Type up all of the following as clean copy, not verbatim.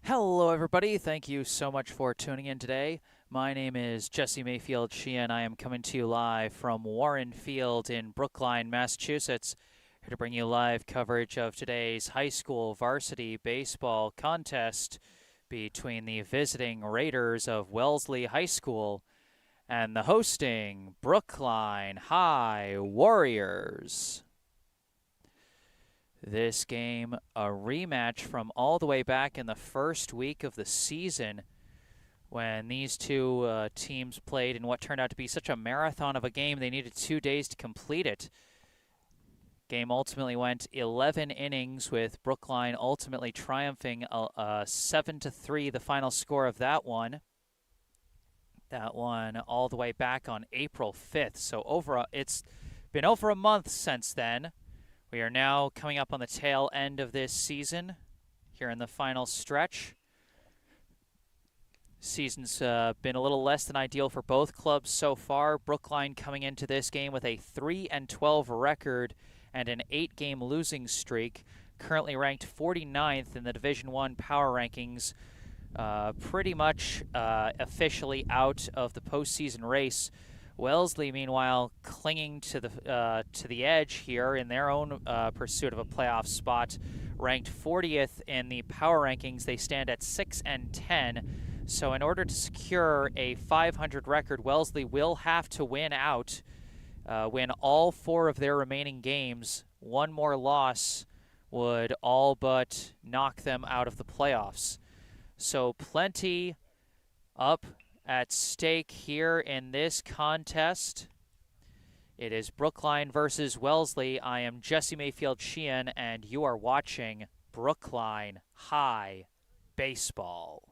Hello, everybody. Thank you so much for tuning in today. My name is Jesse Mayfield-Sheehan. I am coming to you live from Warren Field in Brookline, Massachusetts, here to bring you live coverage of today's high school varsity baseball contest between the visiting Raiders of Wellesley High School and the hosting Brookline High Warriors. This game, a rematch from all the way back in the first week of the season when these two teams played in what turned out to be such a marathon of a game. They needed 2 days to complete it. Game ultimately went 11 innings, with Brookline ultimately triumphing 7-3, the final score of that one. That one all the way back on April 5th. So it's been over a month since then. We are now coming up on the tail end of this season, here in the final stretch. Season's been a little less than ideal for both clubs so far. Brookline coming into this game with a 3-12 record and an 8-game losing streak, currently ranked 49th in the Division I power rankings, pretty much officially out of the postseason race. Wellesley, meanwhile, clinging to the edge here in their own pursuit of a playoff spot, ranked 40th in the power rankings. They stand at 6-10. So in order to secure a 500 record, Wellesley will have to win out, win all 4 of their remaining games. One more loss would all but knock them out of the playoffs. So plenty up at stake here in this contest. It is Brookline versus Wellesley. I am Jesse Mayfield-Sheehan, and you are watching Brookline High Baseball.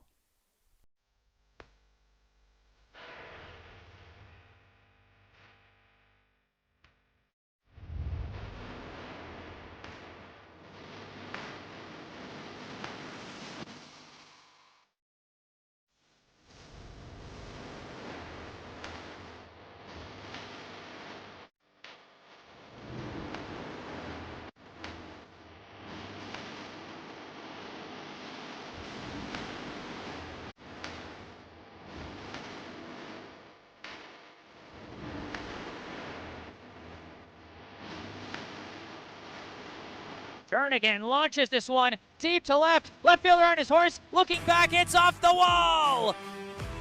Jernigan launches this one deep to left. Left fielder on his horse. Looking back, it's off the wall.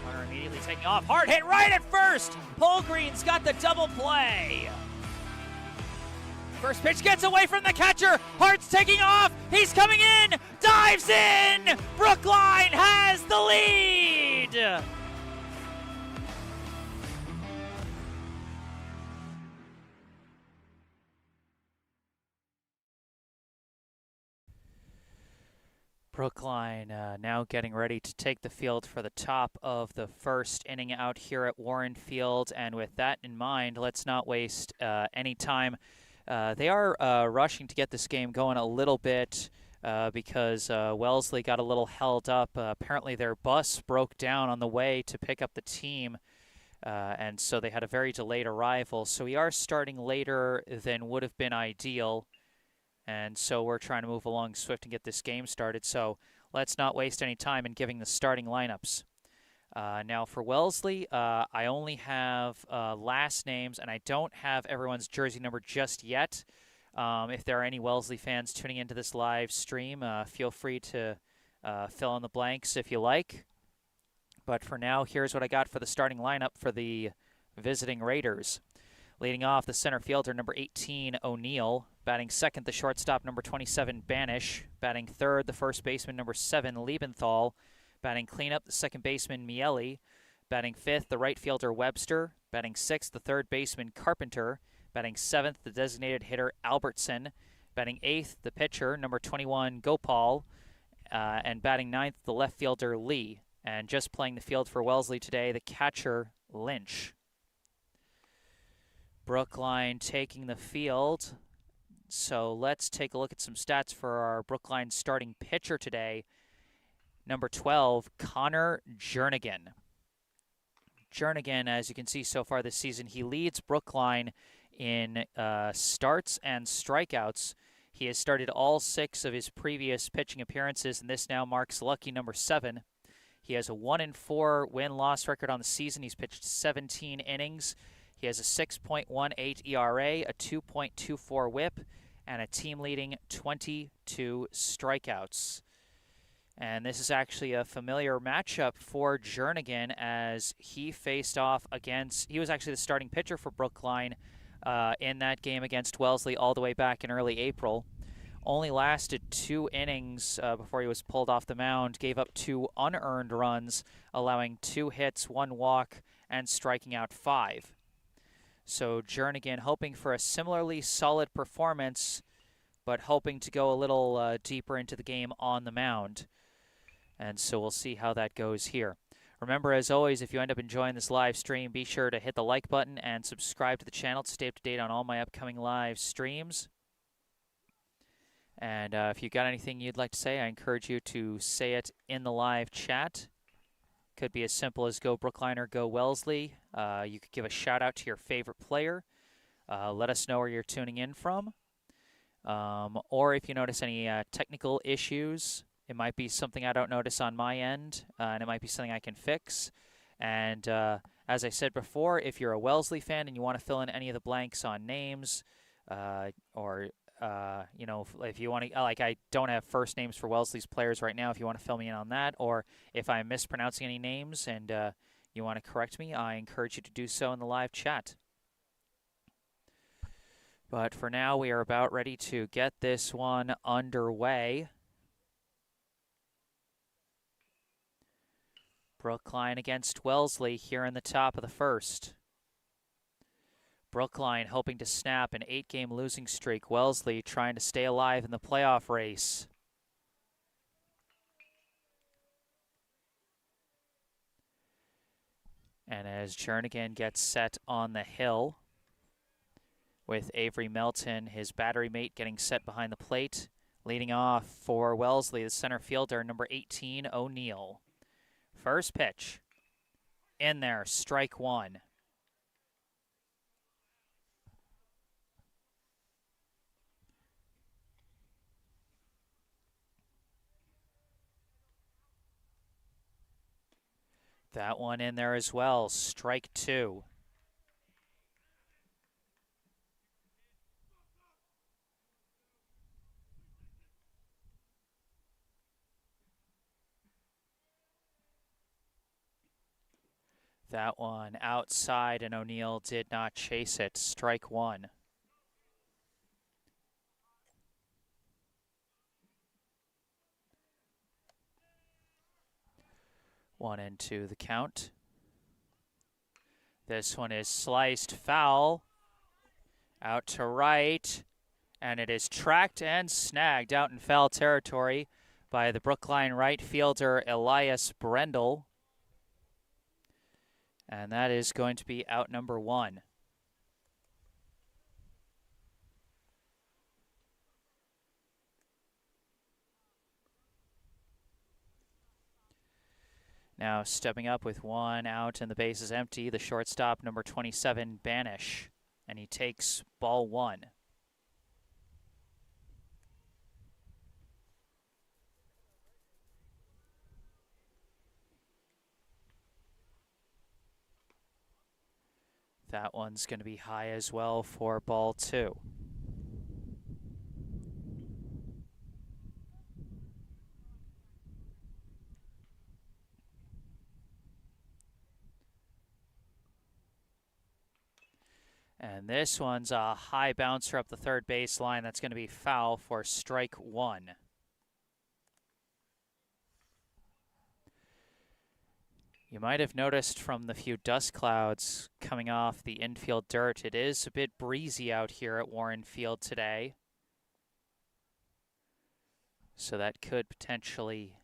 Runner immediately taking off. Hard hit right at first. Polgreen's got the double play. First pitch gets away from the catcher. Hart's taking off. He's coming in. Dives in. Brookline has the lead. Brookline now getting ready to take the field for the top of the first inning out here at Warren Field. And with that in mind, let's not waste any time. They are rushing to get this game going a little bit because Wellesley got a little held up. Apparently their bus broke down on the way to pick up the team, and so they had a very delayed arrival. So we are starting later than would have been ideal. And so we're trying to move along swift and get this game started. So let's not waste any time in giving the starting lineups. Now for Wellesley, I only have last names, and I don't have everyone's jersey number just yet. If there are any Wellesley fans tuning into this live stream, feel free to fill in the blanks if you like. But for now, here's what I got for the starting lineup for the visiting Raiders. Leading off, the center fielder, number 18, O'Neill. Batting second, the shortstop, number 27, Banish. Batting third, the first baseman, number 7, Liebenthal. Batting cleanup, the second baseman, Miele. Batting fifth, the right fielder, Webster. Batting sixth, the third baseman, Carpenter. Batting seventh, the designated hitter, Albertson. Batting eighth, the pitcher, number 21, Gopal. And batting ninth, the left fielder, Lee. And just playing the field for Wellesley today, the catcher, Lynch. Brookline taking the field. So let's take a look at some stats for our Brookline starting pitcher today. Number 12, Connor Jernigan. Jernigan, as you can see so far this season, he leads Brookline in starts and strikeouts. He has started all 6 of his previous pitching appearances, and this now marks lucky number 7. He has a 1-4 win-loss record on the season. He's pitched 17 innings. He has a 6.18 ERA, a 2.24 WHIP, and a team-leading 22 strikeouts. And this is actually a familiar matchup for Jernigan, as he faced off against, he was actually the starting pitcher for Brookline in that game against Wellesley all the way back in early April. Only lasted 2 innings before he was pulled off the mound, gave up 2 unearned runs, allowing 2 hits, 1 walk, and striking out 5. So Jernigan hoping for a similarly solid performance, but hoping to go a little deeper into the game on the mound. And so we'll see how that goes here. Remember, as always, if you end up enjoying this live stream, be sure to hit the like button and subscribe to the channel to stay up to date on all my upcoming live streams. And if you've got anything you'd like to say, I encourage you to say it in the live chat. Could be as simple as go Brookline or go Wellesley. You could give a shout out to your favorite player. Let us know where you're tuning in from. Or if you notice any technical issues, it might be something I don't notice on my end, and it might be something I can fix. And as I said before, if you're a Wellesley fan and you want to fill in any of the blanks on names, or you know, if you want to, like, I don't have first names for Wellesley's players right now. If you want to fill me in on that, or if I'm mispronouncing any names and you want to correct me, I encourage you to do so in the live chat. But for now, we are about ready to get this one underway. Brookline against Wellesley here in the top of the first. Brookline hoping to snap an 8-game losing streak. Wellesley trying to stay alive in the playoff race. And as Jernigan gets set on the hill, with Avery Melton, his battery mate, getting set behind the plate. Leading off for Wellesley, the center fielder, number 18, O'Neill. First pitch. In there, strike 1. That one in there as well, strike 2. That one outside, and O'Neill did not chase it. Strike 1. One and 2 the count. This one is sliced foul. Out to right. And it is tracked and snagged out in foul territory by the Brookline right fielder, Elias Brendel. And that is going to be out number 1. Now stepping up with 1 out and the base is empty, the shortstop, number 27, Banish. And he takes ball 1. That one's going to be high as well for ball 2. And this one's a high bouncer up the third baseline. That's going to be foul for strike 1. You might have noticed from the few dust clouds coming off the infield dirt, it is a bit breezy out here at Warren Field today. So that could potentially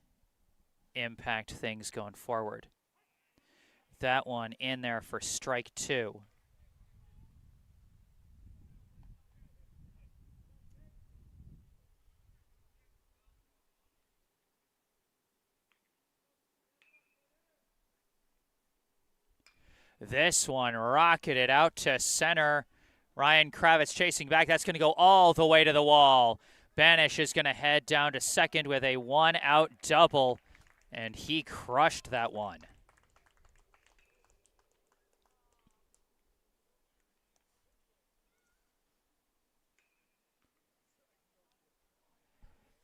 impact things going forward. That one in there for strike 2. This one rocketed out to center. Ryan Kravitz chasing back. That's going to go all the way to the wall. Banish is going to head down to second with a 1-out double, and he crushed that one.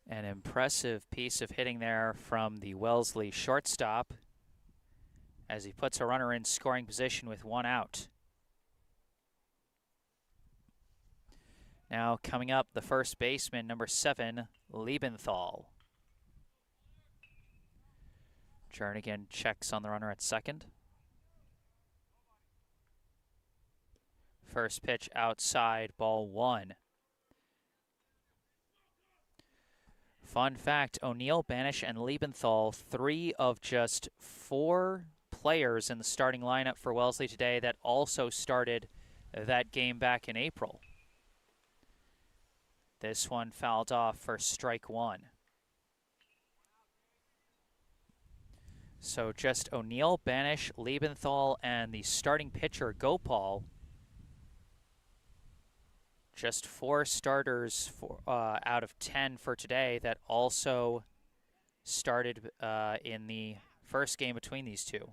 An impressive piece of hitting there from the Wellesley shortstop as he puts a runner in scoring position with 1 out. Now coming up, the first baseman, number 7, Liebenthal. Jernigan checks on the runner at second. First pitch outside, ball 1. Fun fact, O'Neill, Banish, and Liebenthal, 3 of just 4 players in the starting lineup for Wellesley today that also started that game back in April. This one fouled off for strike 1. So just O'Neill, Banish, Liebenthal, and the starting pitcher, Gopal. Just 4 starters out of 10 for today that also started in the first game between these two.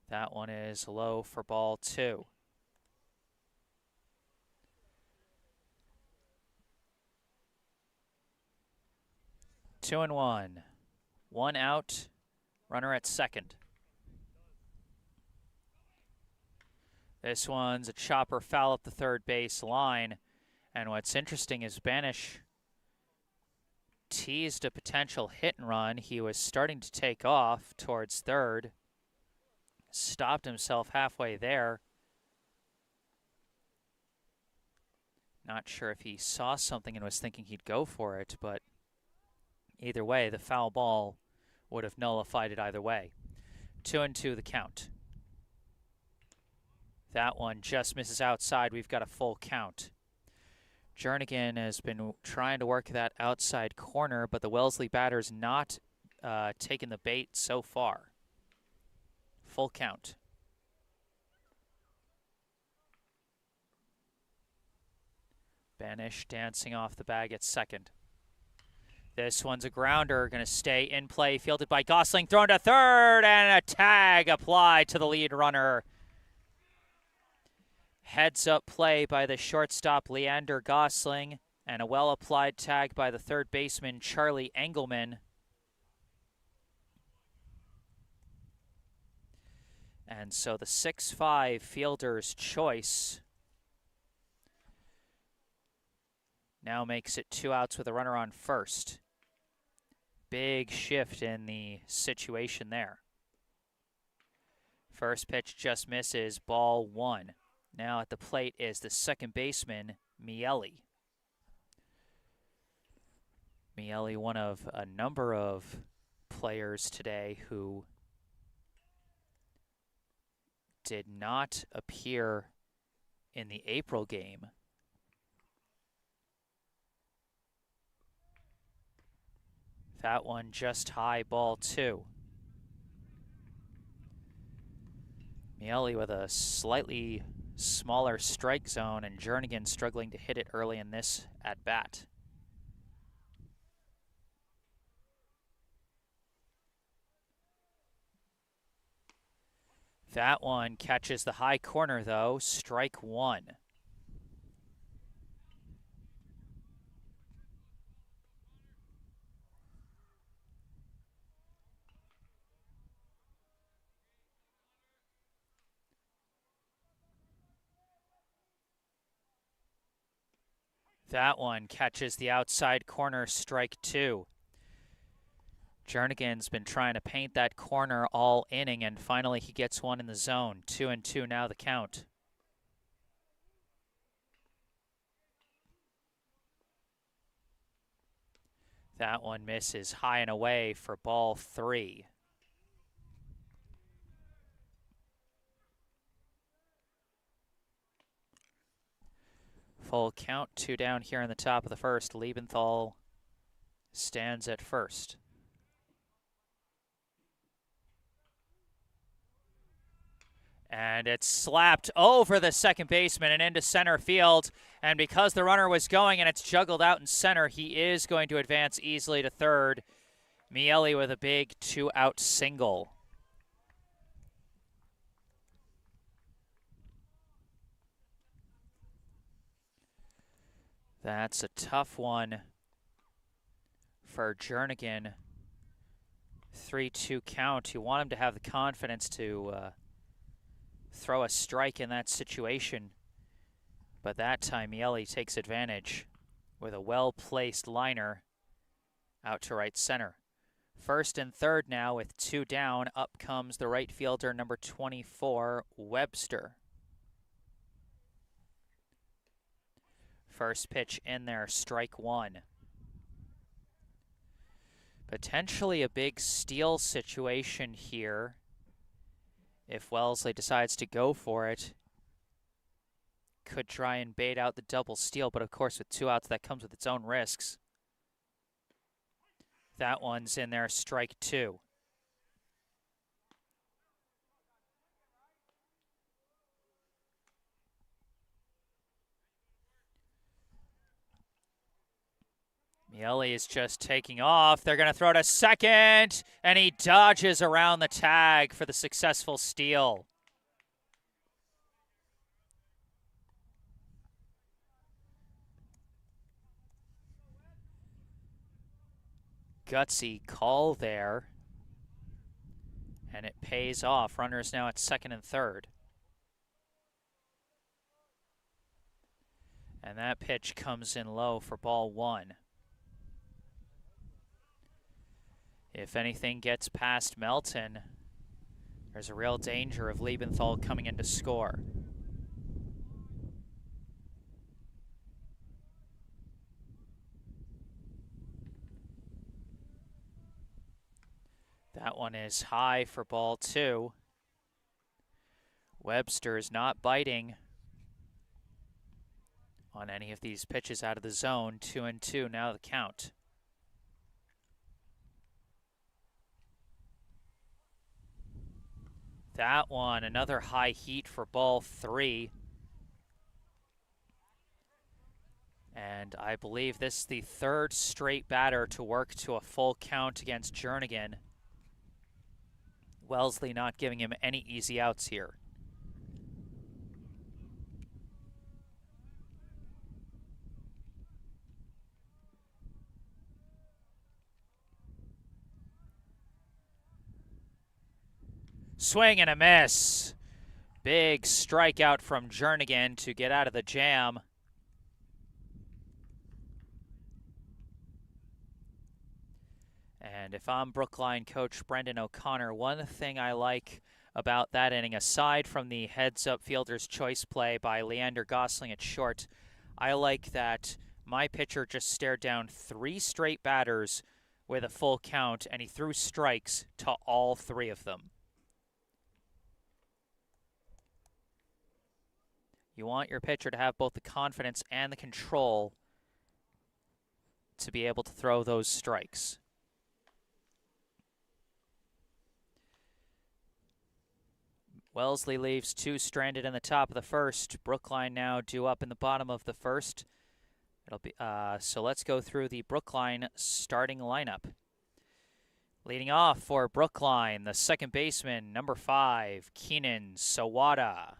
That one is low for ball 2. Two and 1. 1 out, runner at second. This one's a chopper foul up the third base line. And what's interesting is Banish teased a potential hit and run. He was starting to take off towards third. Stopped himself halfway there. Not sure if he saw something and was thinking he'd go for it, but either way, the foul ball would have nullified it either way. 2-2 the count. That one just misses outside. We've got a full count. Jernigan has been trying to work that outside corner, but the Wellesley batter's not taken the bait so far. Full count. Banish dancing off the bag at second. This one's a grounder, going to stay in play, fielded by Gosling, thrown to third, and a tag applied to the lead runner. Heads-up play by the shortstop, Leander Gosling, and a well-applied tag by the third baseman, Charlie Engelman. And so the 6-5 fielder's choice now makes it 2 outs with a runner on first. Big shift in the situation there. First pitch just misses, ball 1. Now at the plate is the second baseman, Miele. Miele, one of a number of players today who did not appear in the April game. That one just high, ball 2. Miele with a slightly smaller strike zone, and Jernigan struggling to hit it early in this at-bat. That one catches the high corner, though. Strike 1. That one catches the outside corner, strike 2. Jernigan's been trying to paint that corner all inning, and finally he gets one in the zone. 2-2 now the count. That one misses high and away for ball 3. Full count, 2 down here in the top of the first. Liebenthal stands at first. And it's slapped over the second baseman and into center field. And because the runner was going and it's juggled out in center, he is going to advance easily to third. Miele with a big 2-out single. That's a tough one for Jernigan. 3-2 count. You want him to have the confidence to throw a strike in that situation. But that time, Miele takes advantage with a well-placed liner out to right center. First and third now with 2 down. Up comes the right fielder, number 24, Webster. First pitch in there, strike 1. Potentially a big steal situation here if Wellesley decides to go for it. Could try and bait out the double steal, but of course with 2 outs that comes with its own risks. That one's in there, strike 2. Miele is just taking off. They're going to throw to second, and he dodges around the tag for the successful steal. Gutsy call there, and it pays off. Runners now at second and third. And that pitch comes in low for ball 1. If anything gets past Melton, there's a real danger of Liebenthal coming in to score. That one is high for ball 2. Webster is not biting on any of these pitches out of the zone. 2-2 now the count. That one, another high heat for ball 3. And I believe this is the 3rd straight batter to work to a full count against Jernigan. Wellesley not giving him any easy outs here. Swing and a miss. Big strikeout from Jernigan to get out of the jam. And if I'm Brookline coach Brendan O'Connor, one thing I like about that inning, aside from the heads-up fielder's choice play by Leander Gosling at short, I like that my pitcher just stared down 3 straight batters with a full count, and he threw strikes to all 3 of them. You want your pitcher to have both the confidence and the control to be able to throw those strikes. Wellesley leaves 2 stranded in the top of the first. Brookline now due up in the bottom of the first. It'll be so let's go through the Brookline starting lineup. Leading off for Brookline, the second baseman, number 5, Keenan Sawada.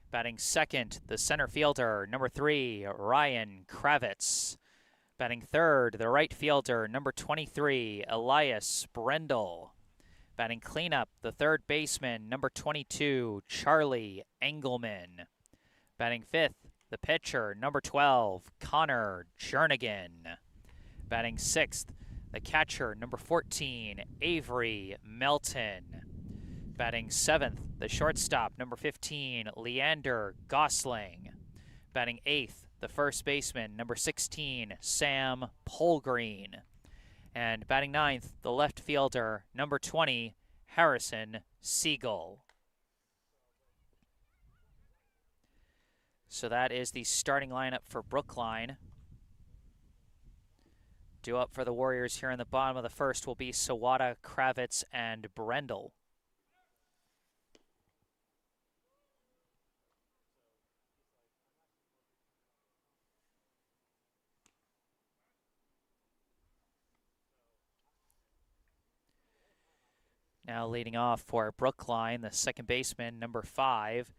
Batting second, the center fielder, number 3, Ryan Kravitz. Batting third, the right fielder, number 23, Elias Brendel. Batting cleanup, the third baseman, number 22, Charlie Engelman. Batting fifth, the pitcher, number 12, Connor Jernigan. Batting sixth, the catcher, number 14, Avery Melton. Batting seventh, the shortstop, number 15, Leander Gosling. Batting eighth, the first baseman, number 16, Sam Polgreen. And batting ninth, the left fielder, number 20, Harrison Siegel. So that is the starting lineup for Brookline. Due up for the Warriors here in the bottom of the first will be Sawada, Kravitz, and Brendel. Now leading off for Brookline, the second baseman, number 5,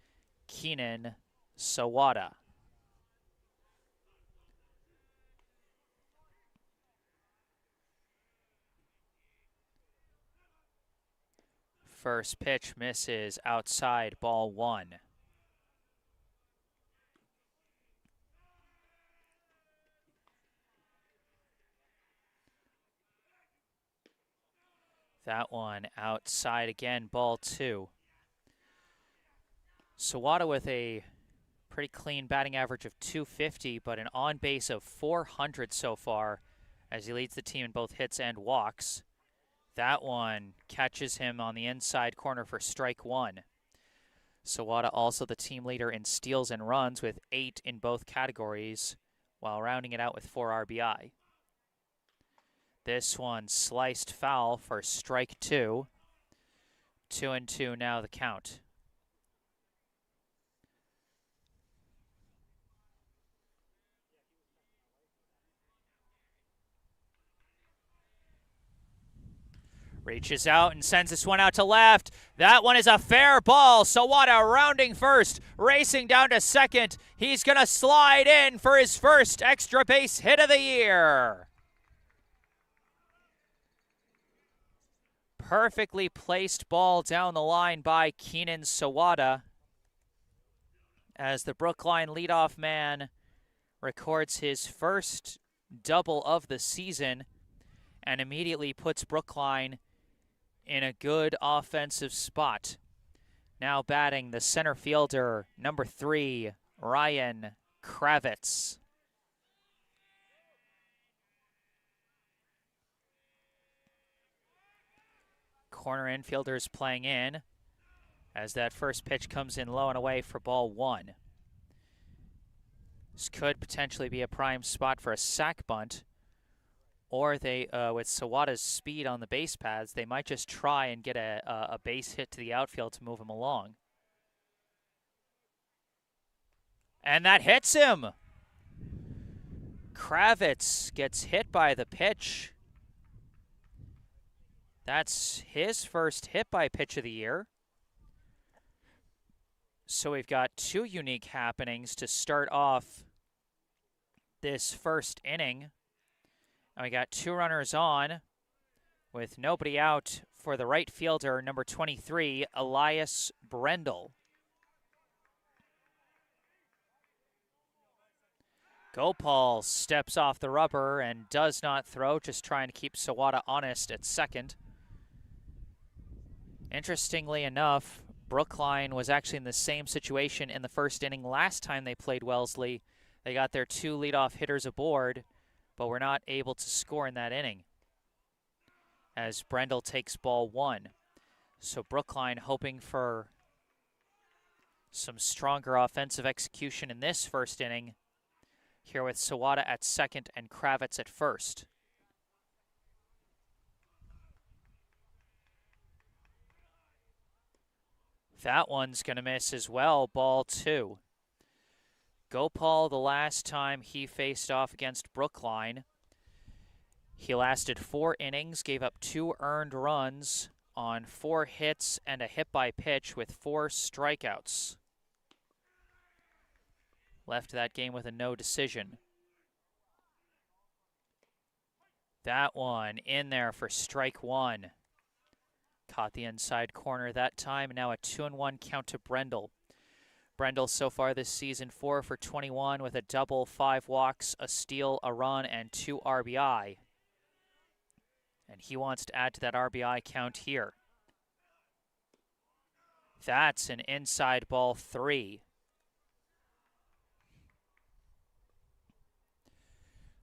Keenan Sawada. First pitch misses outside, ball 1. That one outside again, ball 2. Sawada with a pretty clean batting average of .250, but an on-base of .400 so far as he leads the team in both hits and walks. That one catches him on the inside corner for strike 1. Sawada also the team leader in steals and runs with 8 in both categories, while rounding it out with 4 RBI. This one sliced foul for strike 2. 2-2 now the count. Reaches out and sends this one out to left. That one is a fair ball. Sawada rounding first, racing down to second. He's going to slide in for his first extra base hit of the year. Perfectly placed ball down the line by Keenan Sawada as the Brookline leadoff man records his first double of the season and immediately puts Brookline in a good offensive spot. Now batting the center fielder, number 3, Ryan Kravitz. Corner infielders playing in as that first pitch comes in low and away for ball 1. This could potentially be a prime spot for a sac bunt, or they, with Sawada's speed on the base paths, they might just try and get a base hit to the outfield to move him along. And that hits him! Kravitz gets hit by the pitch. That's his first hit by pitch of the year. So we've got 2 unique happenings to start off this first inning. And we got 2 runners on with nobody out for the right fielder, number 23, Elias Brendel. Gopal steps off the rubber and does not throw, just trying to keep Sawada honest at second. Interestingly enough, Brookline was actually in the same situation in the first inning last time they played Wellesley. They got their 2 leadoff hitters aboard, but were not able to score in that inning as Brendel takes ball 1. So Brookline hoping for some stronger offensive execution in this first inning, here with Sawada at second and Kravitz at first. That one's going to miss as well, ball 2. Gopal, the last time he faced off against Brookline, he lasted 4 innings, gave up 2 earned runs on 4 hits and a hit by pitch with 4 strikeouts. Left that game with a no decision. That one in there for strike 1. Caught the inside corner that time. Now a 2-1 count to Brendel. Brendel so far this season 4 for 21 with a double, 5 walks, a steal, a run, and 2 RBI. And he wants to add to that RBI count here. That's an inside ball 3.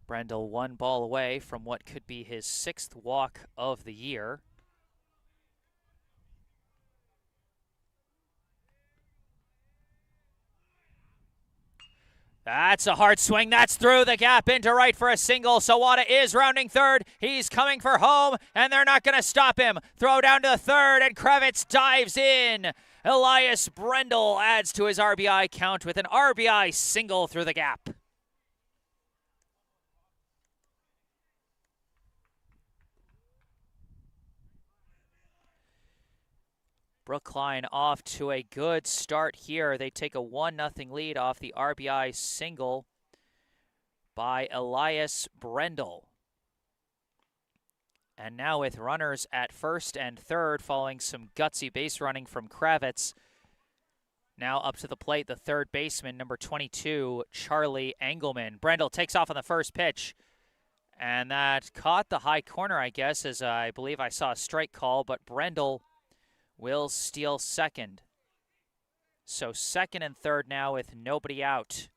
Brendel 1 ball away from what could be his 6th walk of the year. That's a hard swing. That's through the gap into right for a single. Sawada is rounding third. He's coming for home, and they're not going to stop him. Throw down to the third, and Kravitz dives in. Elias Brendel adds to his RBI count with an RBI single through the gap. Brookline off to a good start here. They take a 1-0 lead off the RBI single by Elias Brendel. And now with runners at first and third following some gutsy base running from Kravitz. Now up to the plate, the third baseman, number 22, Charlie Engelman. Brendel takes off on the first pitch. And that caught the high corner, I guess, as I believe I saw a strike call. But Brendel will steal second. So second and third now with nobody out.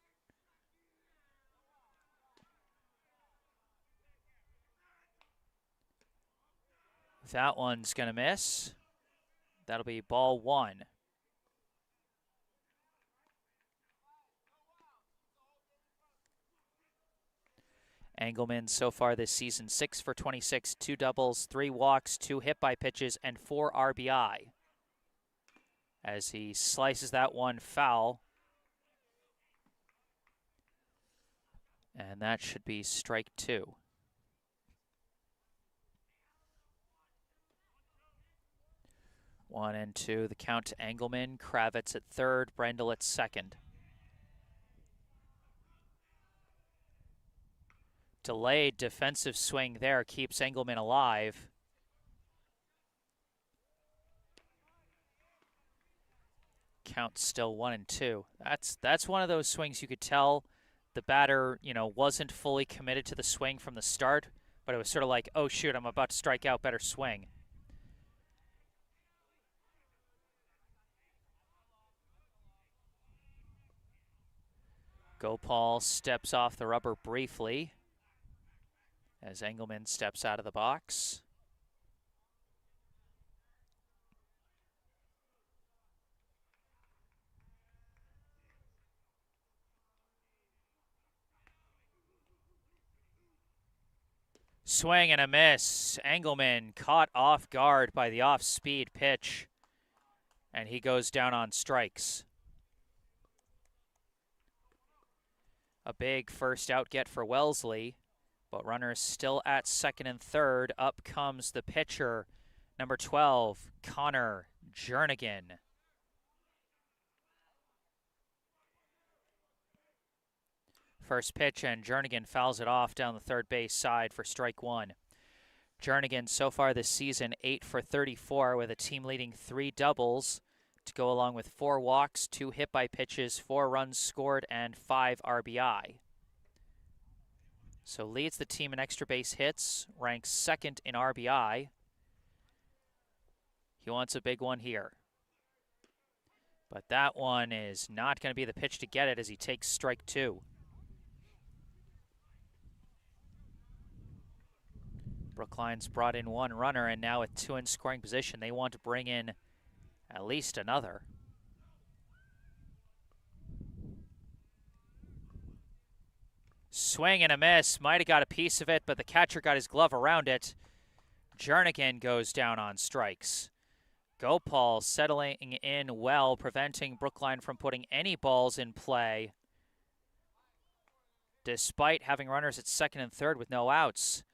That one's going to miss. That'll be ball one. Engelman so far this season, 6 for 26, 2 doubles, 3 walks, 2 hit by pitches, and 4 RBI. As he slices that one foul. And that should be strike 2. One and two, the count to Engelman. Kravitz at third, Brendel at second. Delayed defensive swing there keeps Engelman alive. Count still 1 and 2. That's one of those swings you could tell the batter, wasn't fully committed to the swing from the start, but it was sort of like, oh shoot, I'm about to strike out, better swing. Gopal steps off the rubber briefly as Engelman steps out of the box. Swing and a miss. Engelman caught off guard by the off-speed pitch, and he goes down on strikes. A big first out get for Wellesley, but runners still at second and third. Up comes the pitcher, number 12, Connor Jernigan. First pitch, and Jernigan fouls it off down the third base side for strike 1. Jernigan so far this season, 8 for 34 with a team-leading 3 doubles to go along with 4 walks, 2 hit by pitches, 4 runs scored, and 5 RBI. So leads the team in extra base hits, ranks second in RBI. He wants a big one here. But that one is not going to be the pitch to get it as he takes strike 2. Brookline's brought in 1 runner, and now with 2 in scoring position, they want to bring in at least another. Swing and a miss. Might have got a piece of it, but the catcher got his glove around it. Jernigan goes down on strikes. Gopal settling in well, preventing Brookline from putting any balls in play, despite having runners at second and third with no outs.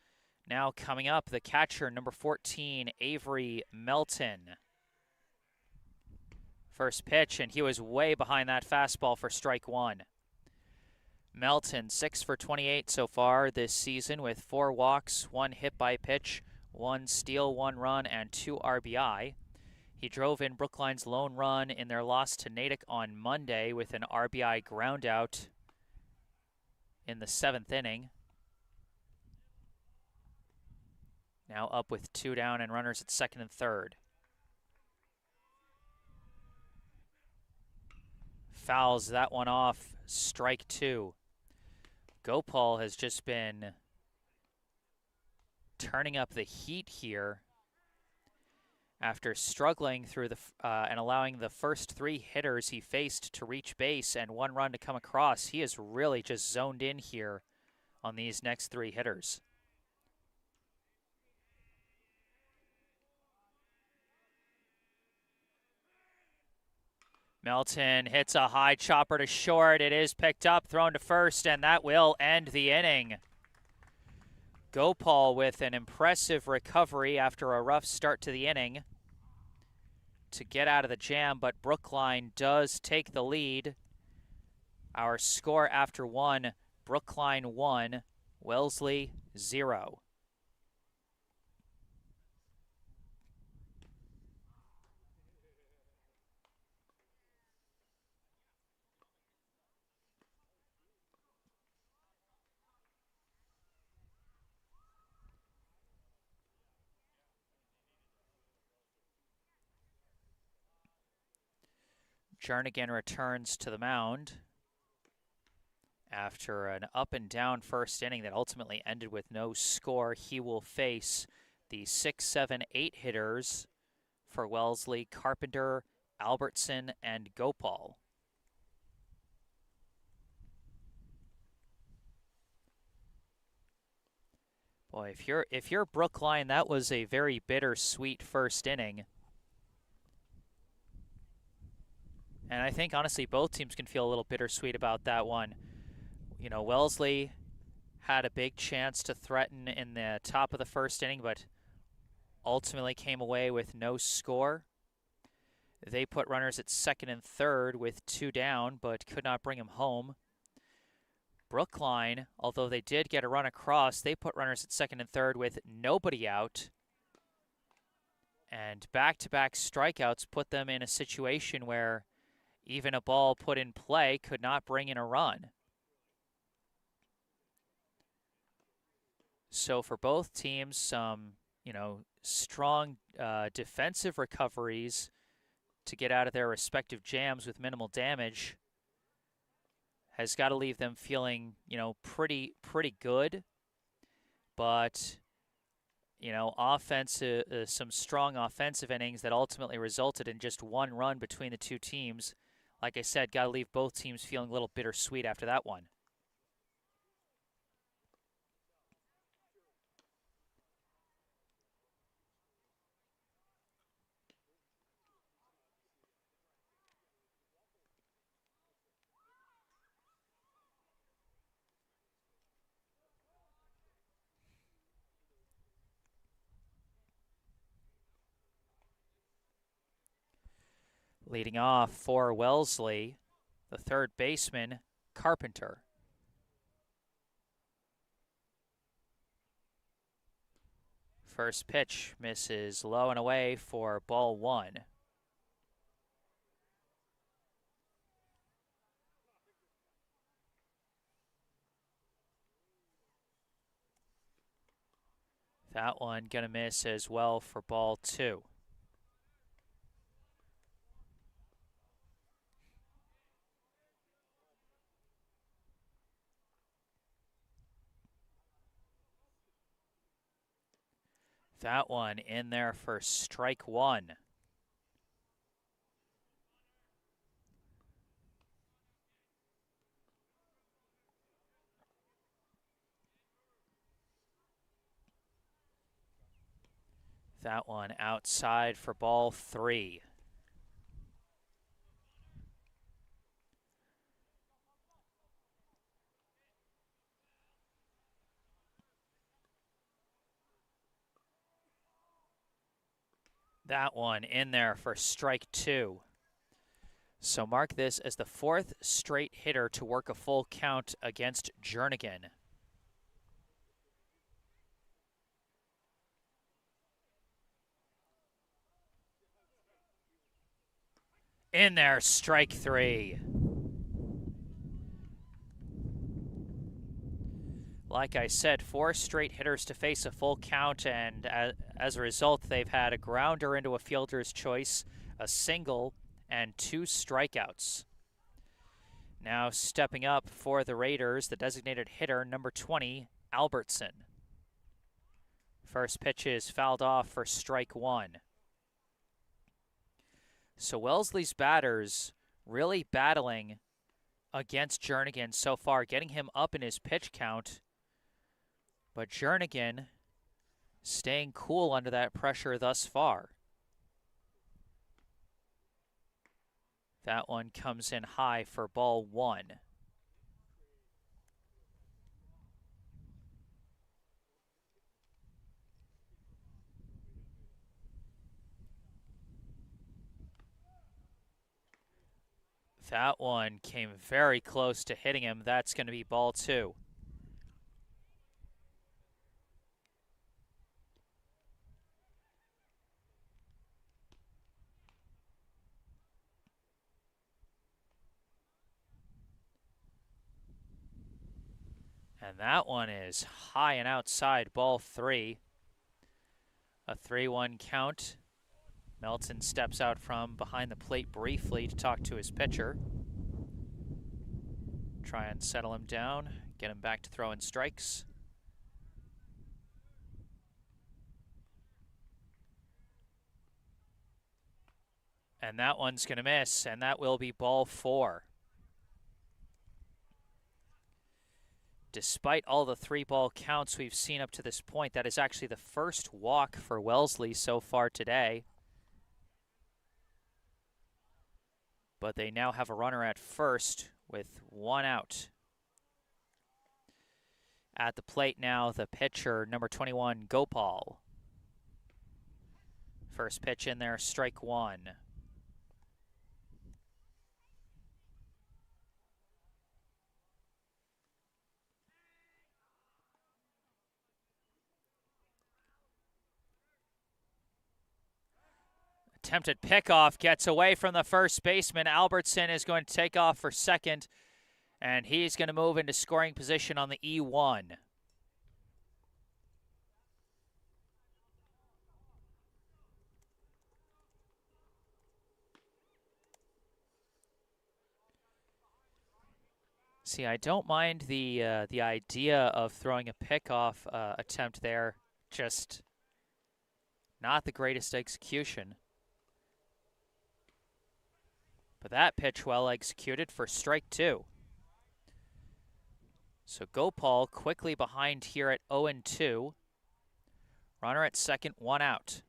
Now coming up, the catcher, number 14, Avery Melton. First pitch, and he was way behind that fastball for strike 1. Melton, 6 for 28 so far this season with 4 walks, 1 hit by pitch, 1 steal, 1 run, and 2 RBI. He drove in Brookline's lone run in their loss to Natick on Monday with an RBI groundout in the 7th inning. Now up with 2 down and runners at second and third. Fouls that one off, strike 2. Gopal has just been turning up the heat here after struggling through the and allowing the first 3 hitters he faced to reach base and 1 run to come across. He is really just zoned in here on these next 3 hitters. Melton hits a high chopper to short. It is picked up, thrown to first, and that will end the inning. Gopal with an impressive recovery after a rough start to the inning to get out of the jam, but Brookline does take the lead. Our score after 1, Brookline 1, Wellesley 0. Jernigan returns to the mound after an up and down first inning that ultimately ended with no score. He will face the 6, 7, 8 hitters for Wellesley: Carpenter, Albertson, and Gopal. Boy, if you're Brookline, that was a very bittersweet first inning. And I think, honestly, both teams can feel a little bittersweet about that one. You know, Wellesley had a big chance to threaten in the top of the first inning, but ultimately came away with no score. They put runners at second and third with 2 down, but could not bring them home. Brookline, although they did get a run across, they put runners at second and third with nobody out. And back-to-back strikeouts put them in a situation where even a ball put in play could not bring in a run. So for both teams, some, strong defensive recoveries to get out of their respective jams with minimal damage has got to leave them feeling, pretty good. But, some strong offensive innings that ultimately resulted in just 1 run between the two teams. Like I said, got to leave both teams feeling a little bittersweet after that one. Leading off for Wellesley, the third baseman, Carpenter. First pitch misses low and away for ball 1. That one gonna miss as well for ball 2. That one in there for strike 1. That one outside for ball 3. That one in there for strike 2. So mark this as the 4th straight hitter to work a full count against Jernigan. In there, strike 3. Like I said, 4 straight hitters to face a full count, and as a result, they've had a grounder into a fielder's choice, a single, and 2 strikeouts. Now stepping up for the Raiders, the designated hitter, number 20, Albertson. First pitch is fouled off for strike 1. So Wellesley's batters really battling against Jernigan so far, getting him up in his pitch count. But Jernigan staying cool under that pressure thus far. That one comes in high for ball 1. That one came very close to hitting him. That's going to be ball 2. And that one is high and outside, ball 3. A 3-1 count. Melton steps out from behind the plate briefly to talk to his pitcher. Try and settle him down, get him back to throwing strikes. And that one's going to miss, and that will be ball 4. Despite all the 3-ball counts we've seen up to this point, that is actually the first walk for Wellesley so far today. But they now have a runner at first with 1 out. At the plate now, the pitcher, number 21, Gopal. First pitch in there, strike 1. Attempted pickoff gets away from the first baseman. Albertson is going to take off for second, and he's going to move into scoring position on the E1. See, I don't mind the idea of throwing a pickoff attempt there, just not the greatest execution. But that pitch well executed for strike 2. So Gopal quickly behind here at 0-2. Runner at second, 1 out.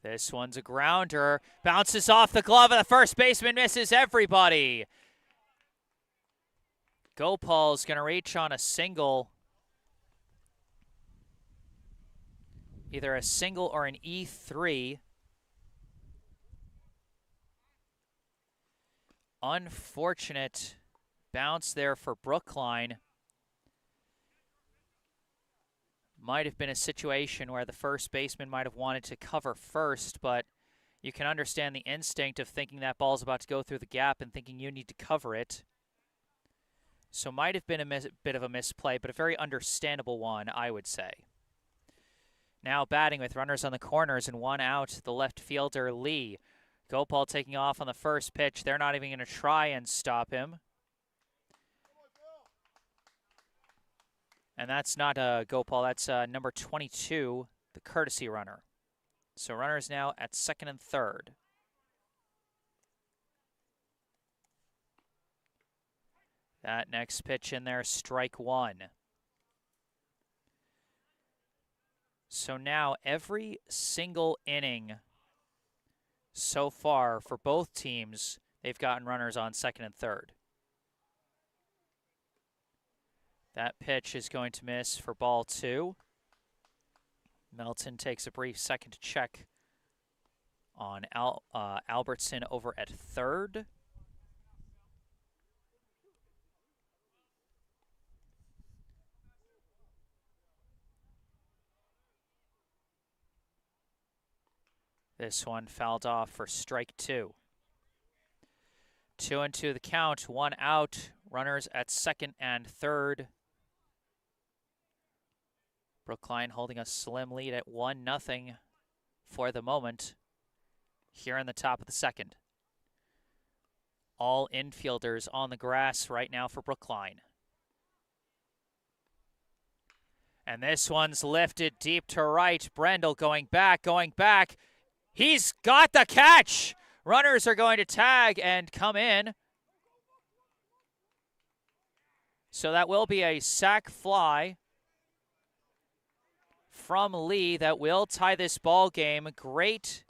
This one's a grounder. Bounces off the glove of the first baseman, misses everybody. Gopal's going to reach on a single. Either a single or an E3. Unfortunate bounce there for Brookline. Might have been a situation where the first baseman might have wanted to cover first, but you can understand the instinct of thinking that ball's about to go through the gap and thinking you need to cover it. So might have been a bit of a misplay, but a very understandable one, I would say. Now batting with runners on the corners and 1 out, the left fielder, Lee. Gopal taking off on the first pitch. They're not even going to try and stop him. And that's not Gopal, that's number 22, the courtesy runner. So runners now at second and third. That next pitch in there, strike 1. So now every single inning so far for both teams, they've gotten runners on second and third. That pitch is going to miss for ball 2. Melton takes a brief second to check on Albertson over at third. This one fouled off for strike 2. 2-2 the count, 1 out. Runners at second and third. Brookline holding a slim lead at 1-0 for the moment here in the top of the second. All infielders on the grass right now for Brookline. And this one's lifted deep to right. Brendel going back, going back. He's got the catch. Runners are going to tag and come in. So that will be a sac fly from Lee that will tie this ball game. Great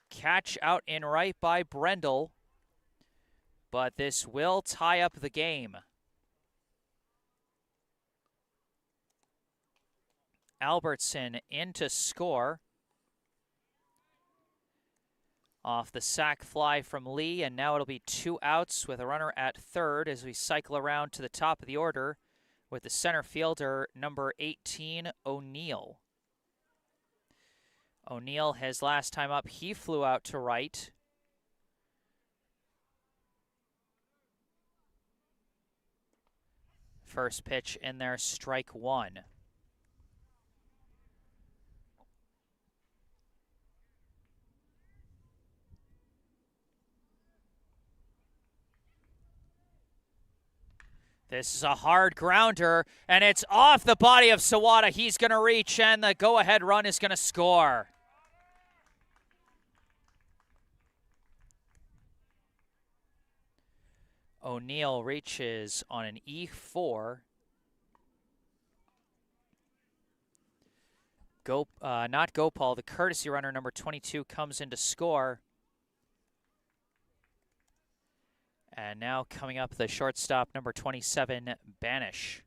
catch out in right by Brendel, but this will tie up the game. Albertson in to score off the sac fly from Lee, and now it'll be 2 outs with a runner at third as we cycle around to the top of the order with the center fielder, number 18, O'Neill. O'Neill, his last time up, he flew out to right. First pitch in there, strike one. This is a hard grounder, and it's off the body of Sawada. He's going to reach, and the go-ahead run is going to score. O'Neill reaches on an E4. Not Gopal, the courtesy runner, number 22, comes in to score. And now coming up, the shortstop, number 27, Banish.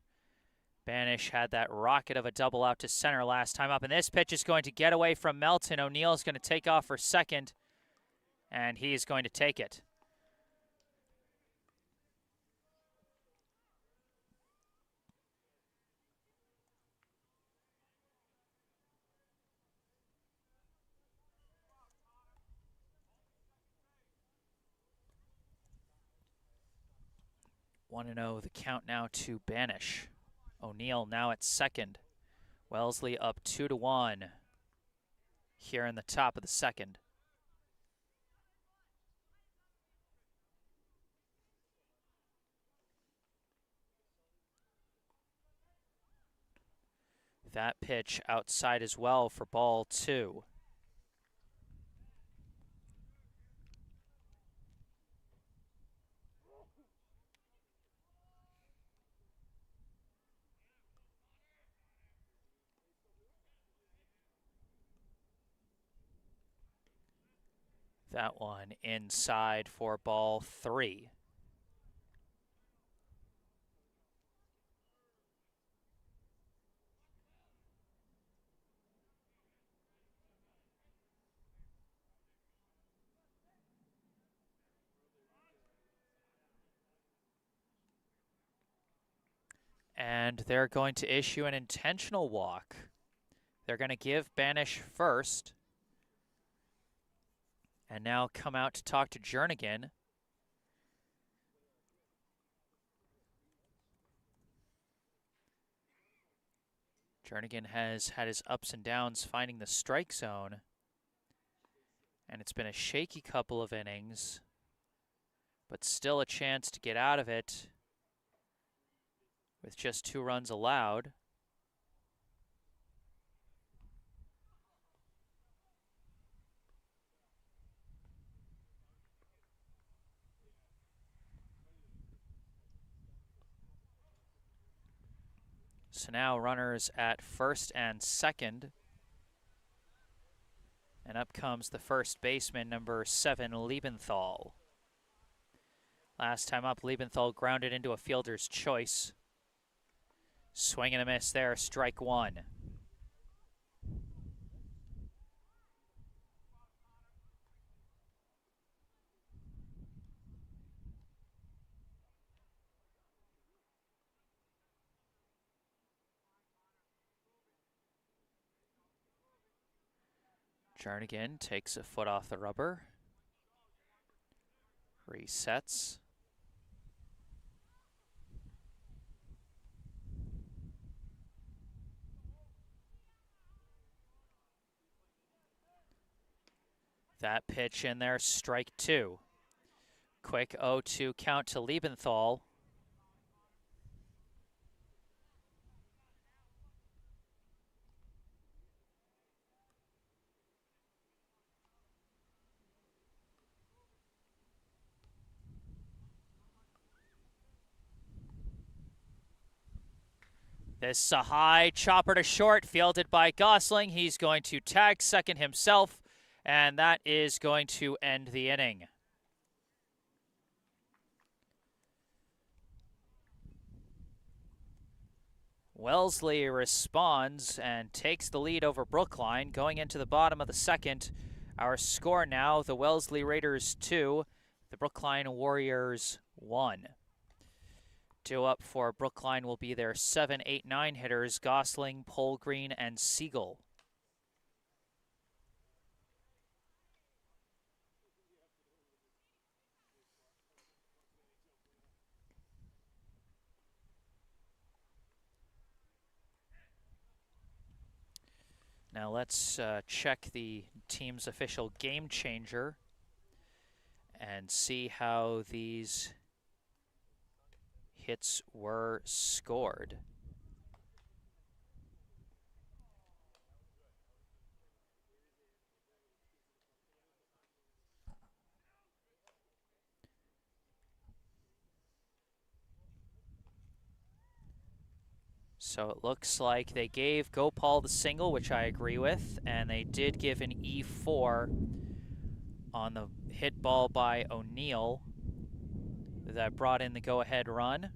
Banish had that rocket of a double out to center last time up, and this pitch is going to get away from Melton. O'Neill is going to take off for second, and he's going to take it. One and 0 the count now to Banish. O'Neill now at second. Wellesley up 2-1 here in the top of the second. That pitch outside as well for ball 2. That one inside for ball 3. And they're going to issue an intentional walk. They're going to give Banish first. And now come out to talk to Jernigan. Jernigan has had his ups and downs finding the strike zone. And it's been a shaky couple of innings, but still a chance to get out of it with just 2 runs allowed. So now runners at first and second. And up comes the first baseman, number 7, Liebenthal. Last time up, Liebenthal grounded into a fielder's choice. Swing and a miss there, strike 1. Jernigan takes a foot off the rubber. Resets. That pitch in there, strike 2. Quick 0-2 count to Liebenthal. This is a high chopper to short, fielded by Gosling. He's going to tag second himself, and that is going to end the inning. Wellesley responds and takes the lead over Brookline. Going into the bottom of the second, our score now, the Wellesley Raiders 2, the Brookline Warriors 1. Due up for Brookline will be their 7, 8, 9 hitters, Gosling, Polgreen, and Siegel. Now let's check the team's official game changer and see how these hits were scored. So it looks like they gave Gopal the single, which I agree with, and they did give an E4 on the hit ball by O'Neill that brought in the go-ahead run.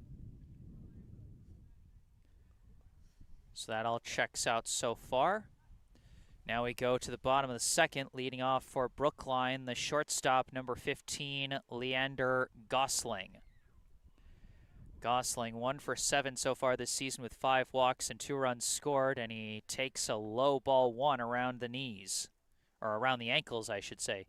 So that all checks out so far. Now we go to the bottom of the second, leading off for Brookline, the shortstop, number 15, Leander Gosling. Gosling 1 for 7 so far this season with 5 walks and 2 runs scored, and he takes a low ball 1 around the knees, or around the ankles, I should say.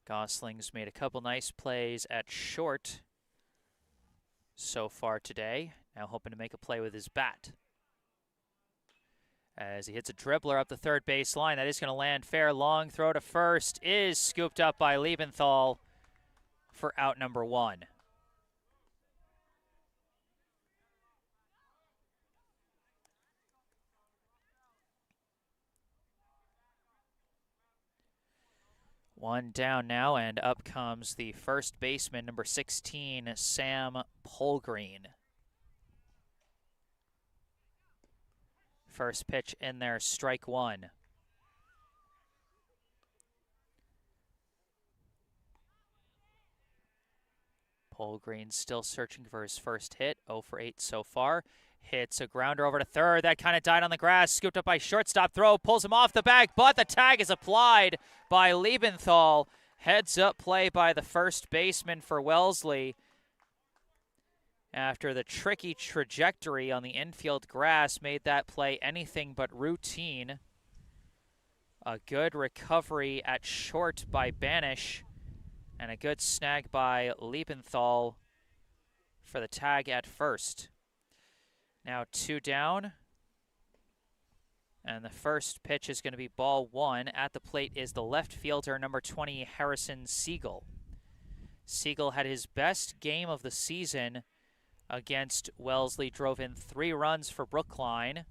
Gosling's made a couple nice plays at short so far today. Now hoping to make a play with his bat. As he hits a dribbler up the third base line, that is going to land fair. Long throw to first is scooped up by Liebenthal for out number 1. One down now, and up comes the first baseman, number 16, Sam Polgreen. First pitch in there, strike 1. Polgreen still searching for his first hit, 0 for 8 so far. Hits a grounder over to third. That kind of died on the grass. Scooped up by shortstop. Throw pulls him off the bag, but the tag is applied by Liebenthal. Heads up play by the first baseman for Wellesley. After the tricky trajectory on the infield grass made that play anything but routine. A good recovery at short by Banish, and a good snag by Liebenthal for the tag at first. Now 2 down, and the first pitch is going to be ball 1. At the plate is the left fielder, number 20, Harrison Siegel. Siegel had his best game of the season against Wellesley, drove in 3 runs for Brookline,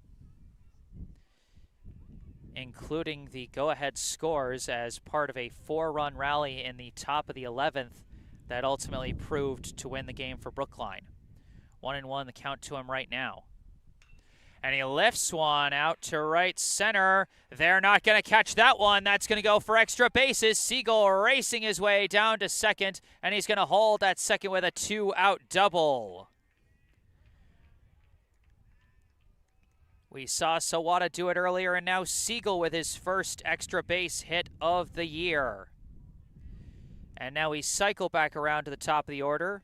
including the go-ahead scores as part of a 4-run rally in the top of the 11th that ultimately proved to win the game for Brookline. 1-1 the count to him right now. And he lifts one out to right center. They're not going to catch that one. That's going to go for extra bases. Siegel racing his way down to second, and he's going to hold at second with a 2-out double. We saw Sawada do it earlier, and now Siegel with his first extra base hit of the year. And now we cycle back around to the top of the order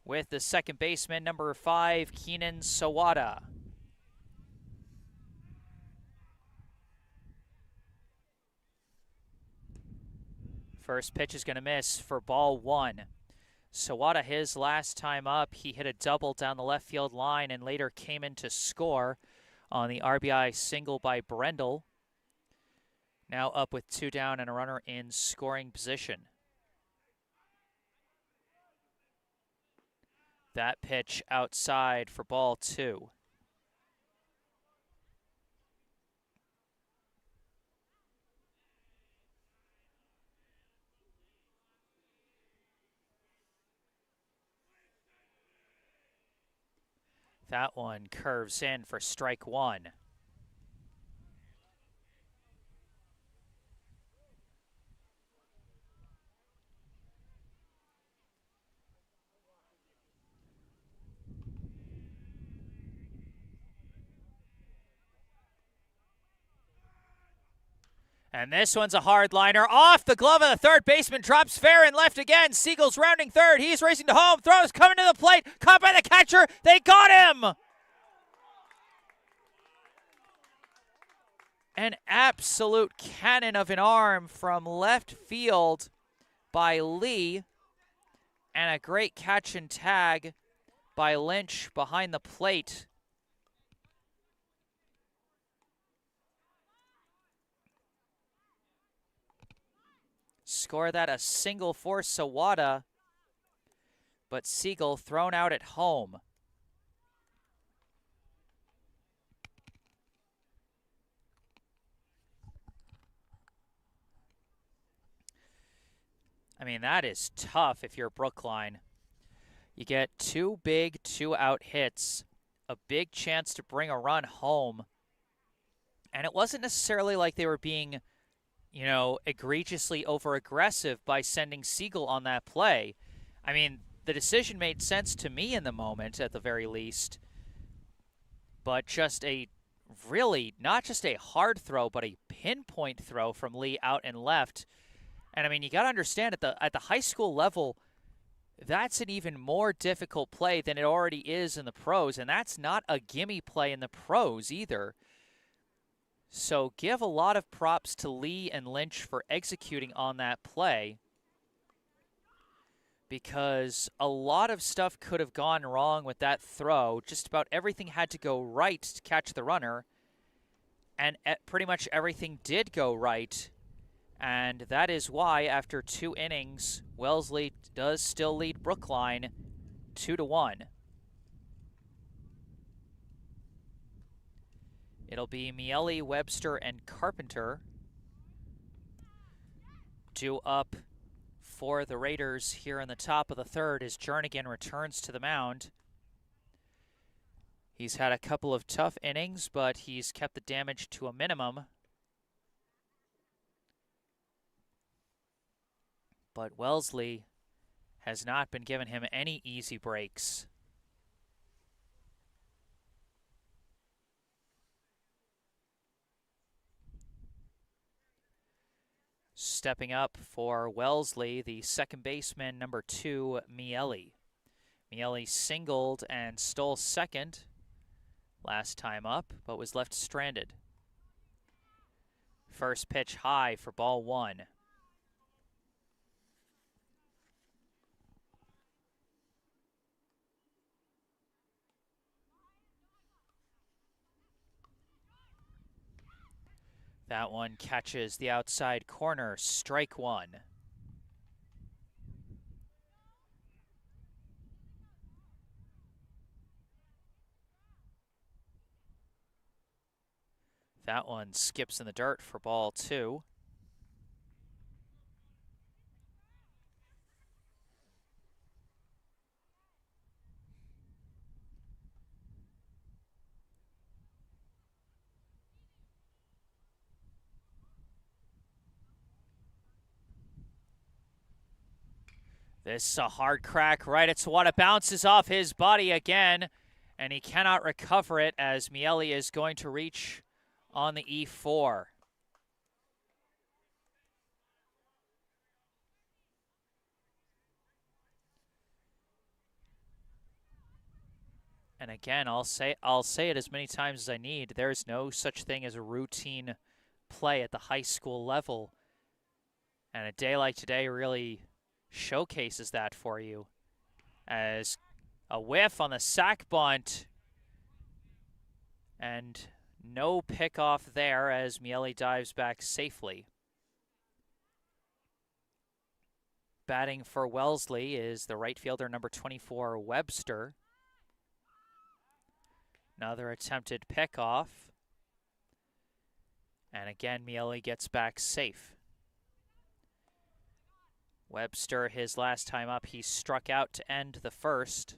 with the second baseman, number 5, Keenan Sawada. First pitch is going to miss for ball 1. Sawada, his last time up, he hit a double down the left field line and later came in to score on the RBI single by Brendel. Now up with 2 down and a runner in scoring position. That pitch outside for ball 2. That one curves in for strike 1. And this one's a hard liner. Off the glove of the third baseman. Drops fair and left again. Siegel's rounding third. He's racing to home. Throws coming to the plate. Caught by the catcher. They got him. An absolute cannon of an arm from left field by Lee. And a great catch and tag by Lynch behind the plate. Score that a single for Sawada, but Siegel thrown out at home. I mean, that is tough if you're Brookline. You get 2 big 2-out hits, a big chance to bring a run home, and it wasn't necessarily like they were being, you know, egregiously over-aggressive by sending Siegel on that play. I mean, the decision made sense to me in the moment, at the very least, but just a really, not just a hard throw, but a pinpoint throw from Lee out and left. And I mean, you got to understand at the high school level, that's an even more difficult play than it already is in the pros, and that's not a gimme play in the pros either. So give a lot of props to Lee and Lynch for executing on that play, because a lot of stuff could have gone wrong with that throw. Just about everything had to go right to catch the runner, and pretty much everything did go right. And that is why, after 2 innings, Wellesley does still lead Brookline 2-1. It'll be Miele, Webster, and Carpenter due up for the Raiders here in the top of the third as Jernigan returns to the mound. He's had a couple of tough innings, but he's kept the damage to a minimum. But Wellesley has not been giving him any easy breaks. Stepping up for Wellesley, the second baseman, number 2, Miele. Miele singled and stole second last time up, but was left stranded. First pitch high for ball 1. That one catches the outside corner, strike 1. That one skips in the dirt for ball 2. This is a hard crack right at Sawada. Bounces off his body again, and he cannot recover it as Miele is going to reach on the E4. And again, I'll say it as many times as I need. There's no such thing as a routine play at the high school level. And a day like today really showcases that for you, as a whiff on the sac bunt and no pickoff there as Miele dives back safely. Batting for Wellesley is the right fielder, number 24, Webster. Another attempted pickoff, and again Miele gets back safe. Webster, his last time up, he struck out to end the first.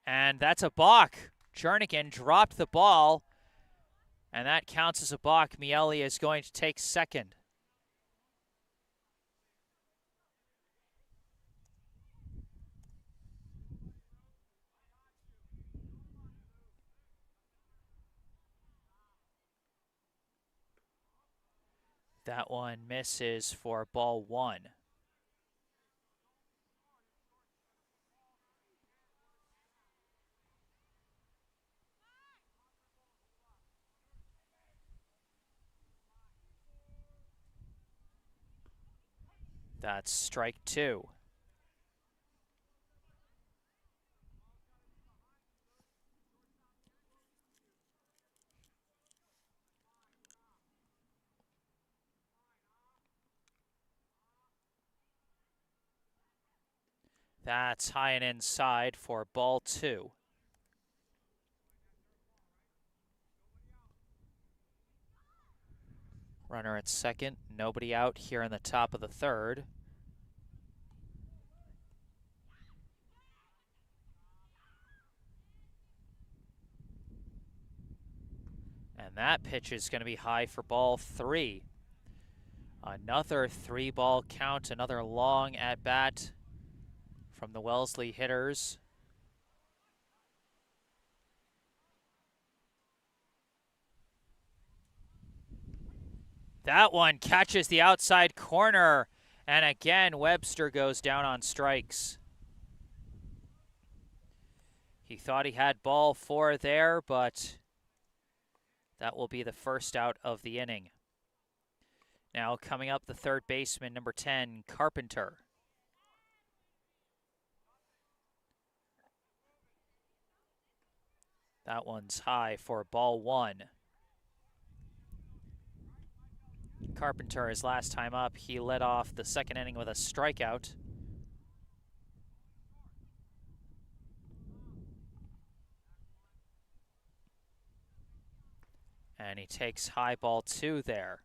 And that's a balk. Jernigan dropped the ball, and that counts as a balk. Miele is going to take second. That one misses for ball 1. That's strike 2. That's high and inside for ball 2. Runner at second, nobody out here in the top of the 3rd. And that pitch is going to be high for ball 3. Another 3-ball count, another long at bat from the Wellesley hitters. That one catches the outside corner, and again Webster goes down on strikes. He thought he had ball 4 there, but that will be the first out of the inning. Now coming up, the third baseman, number 10, Carpenter. That one's high for ball 1. Carpenter, his last time up, he led off the second inning with a strikeout. And he takes high ball 2 there.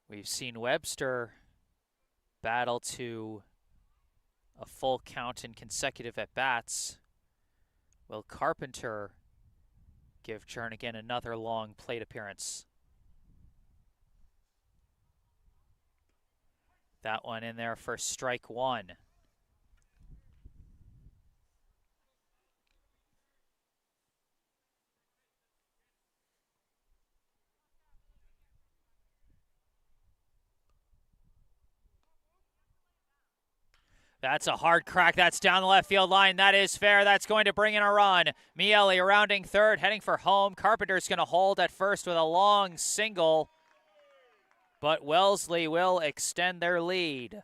We've seen Webster battle to a full count in consecutive at-bats. Will Carpenter give Jernigan another long plate appearance? That one in there for strike 1. That's a hard crack. That's down the left field line. That is fair. That's going to bring in a run. Miele rounding third, heading for home. Carpenter's going to hold at first with a long single, but Wellesley will extend their lead.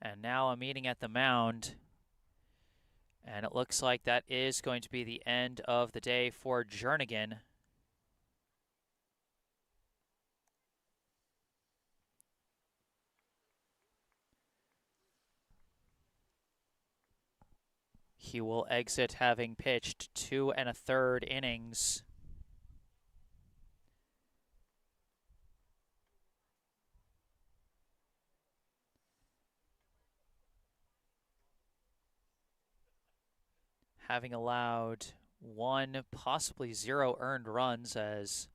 And now a meeting at the mound. And it looks like that is going to be the end of the day for Jernigan. He will exit having pitched 2 1/3 innings. Having allowed 1, possibly 0 earned runs, as,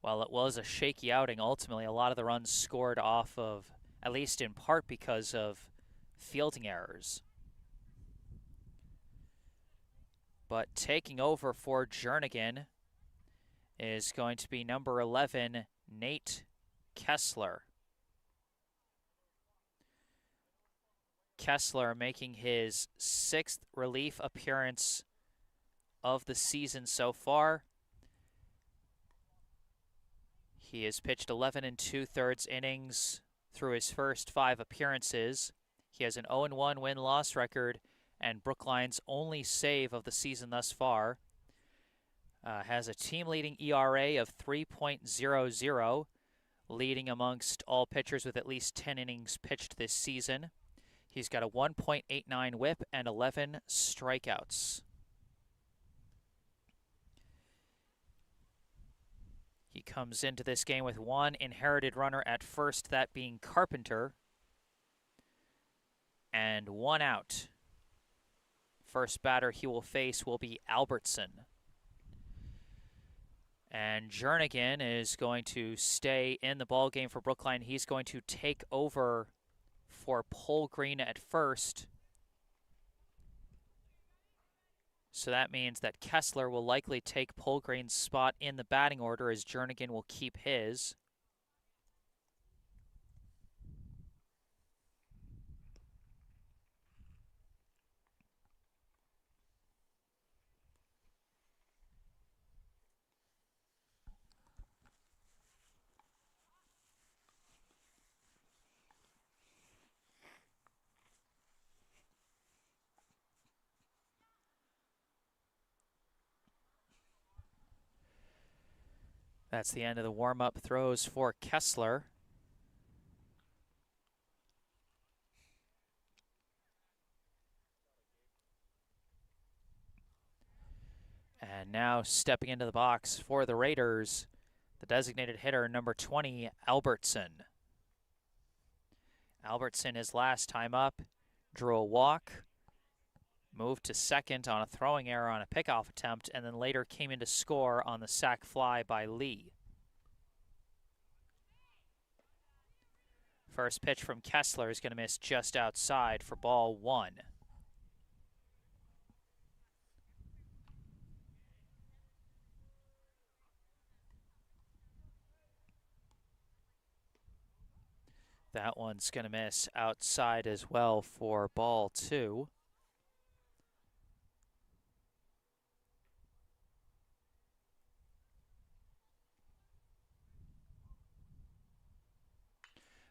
well, it was a shaky outing. Ultimately, a lot of the runs scored off of, at least in part because of fielding errors. But taking over for Jernigan is going to be number 11, Nate Kessler. Kessler making his 6th relief appearance of the season so far. He has pitched 11 2/3 innings through his first 5 appearances. He has an 0-1 win-loss record and Brookline's only save of the season thus far. Has a team-leading ERA of 3.00, leading amongst all pitchers with at least 10 innings pitched this season. He's got a 1.89 whip and 11 strikeouts. He comes into this game with 1 inherited runner at first, that being Carpenter, and 1 out. First batter he will face will be Albertson. And Jernigan is going to stay in the ballgame for Brookline. He's going to take over for Paul Green at first. So that means that Kessler will likely take Polgreen's spot in the batting order as Jernigan will keep his. That's the end of the warm-up throws for Kessler. And now stepping into the box for the Raiders, the designated hitter, number 20, Albertson. Albertson, his last time up, drew a walk, moved to second on a throwing error on a pickoff attempt, and then later came in to score on the sac fly by Lee. First pitch from Kessler is going to miss just outside for ball 1. That one's going to miss outside as well for ball 2.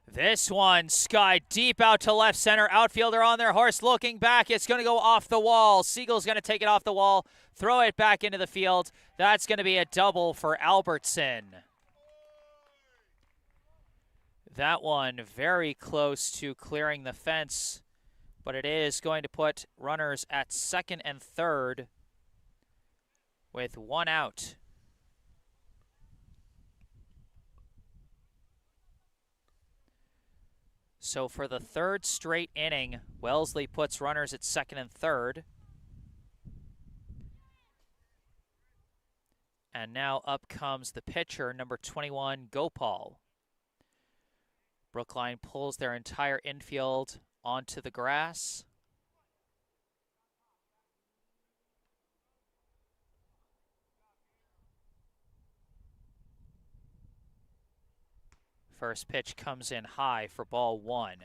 This one skied deep out to left center. Outfielder on their horse looking back. It's going to go off the wall. Siegel's going to take it off the wall, throw it back into the field. That's going to be a double for Albertson. That one very close to clearing the fence, but it is going to put runners at second and third with 1 out. So for the third straight inning, Wellesley puts runners at second and third. And now up comes the pitcher, number 21, Gopal. Brookline pulls their entire infield onto the grass. First pitch comes in high for ball 1.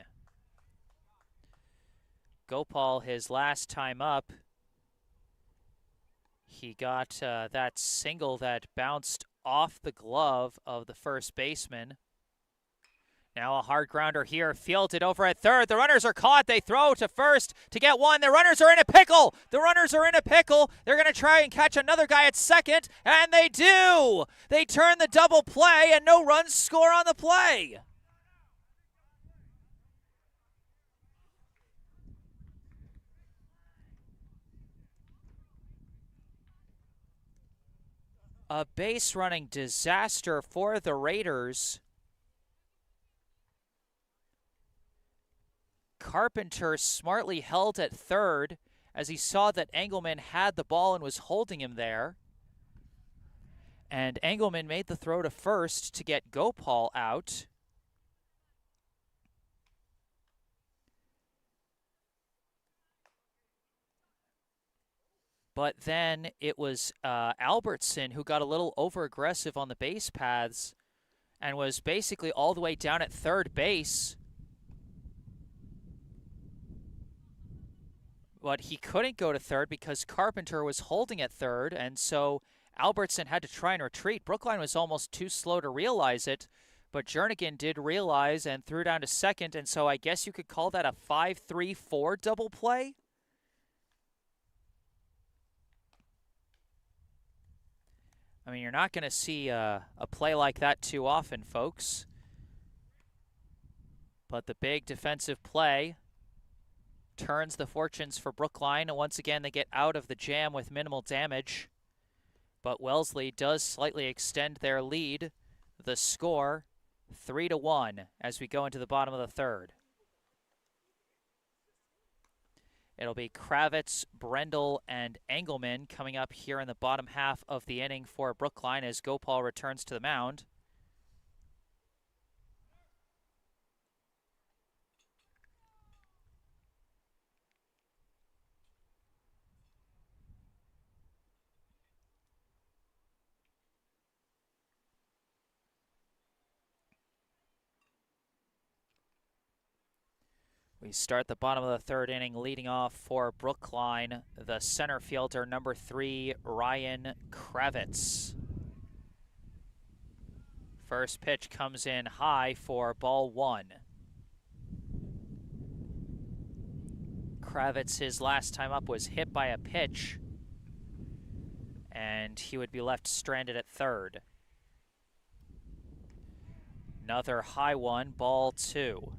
Gopal, his last time up, he got that single that bounced off the glove of the first baseman. Now a hard grounder here, fielded over at third. The runners are caught. They throw to first to get one. The runners are in a pickle. The runners are in a pickle. They're going to try and catch another guy at second, and they do. They turn the double play, and no runs score on the play. A base running disaster for the Raiders. Carpenter smartly held at third as he saw that Engelman had the ball and was holding him there. And Engelman made the throw to first to get Gopal out. But then it was Albertson who got a little over-aggressive on the base paths and was basically all the way down at third base. But he couldn't go to third because Carpenter was holding at third, and so Albertson had to try and retreat. Brookline was almost too slow to realize it, but Jernigan did realize and threw down to second, and so I guess you could call that a 5-3-4 double play. I mean, you're not going to see a play like that too often, folks. But the big defensive play turns the fortunes for Brookline, and once again they get out of the jam with minimal damage. But Wellesley does slightly extend their lead. The score 3-1 as we go into the bottom of the third. It'll be Kravitz, Brendel, and Engelman coming up here in the bottom half of the inning for Brookline as Gopal returns to the mound. We start the bottom of the third inning, leading off for Brookline, the center fielder, number 3, Ryan Kravitz. First pitch comes in high for ball 1. Kravitz, his last time up, was hit by a pitch, and he would be left stranded at third. Another high one, ball 2.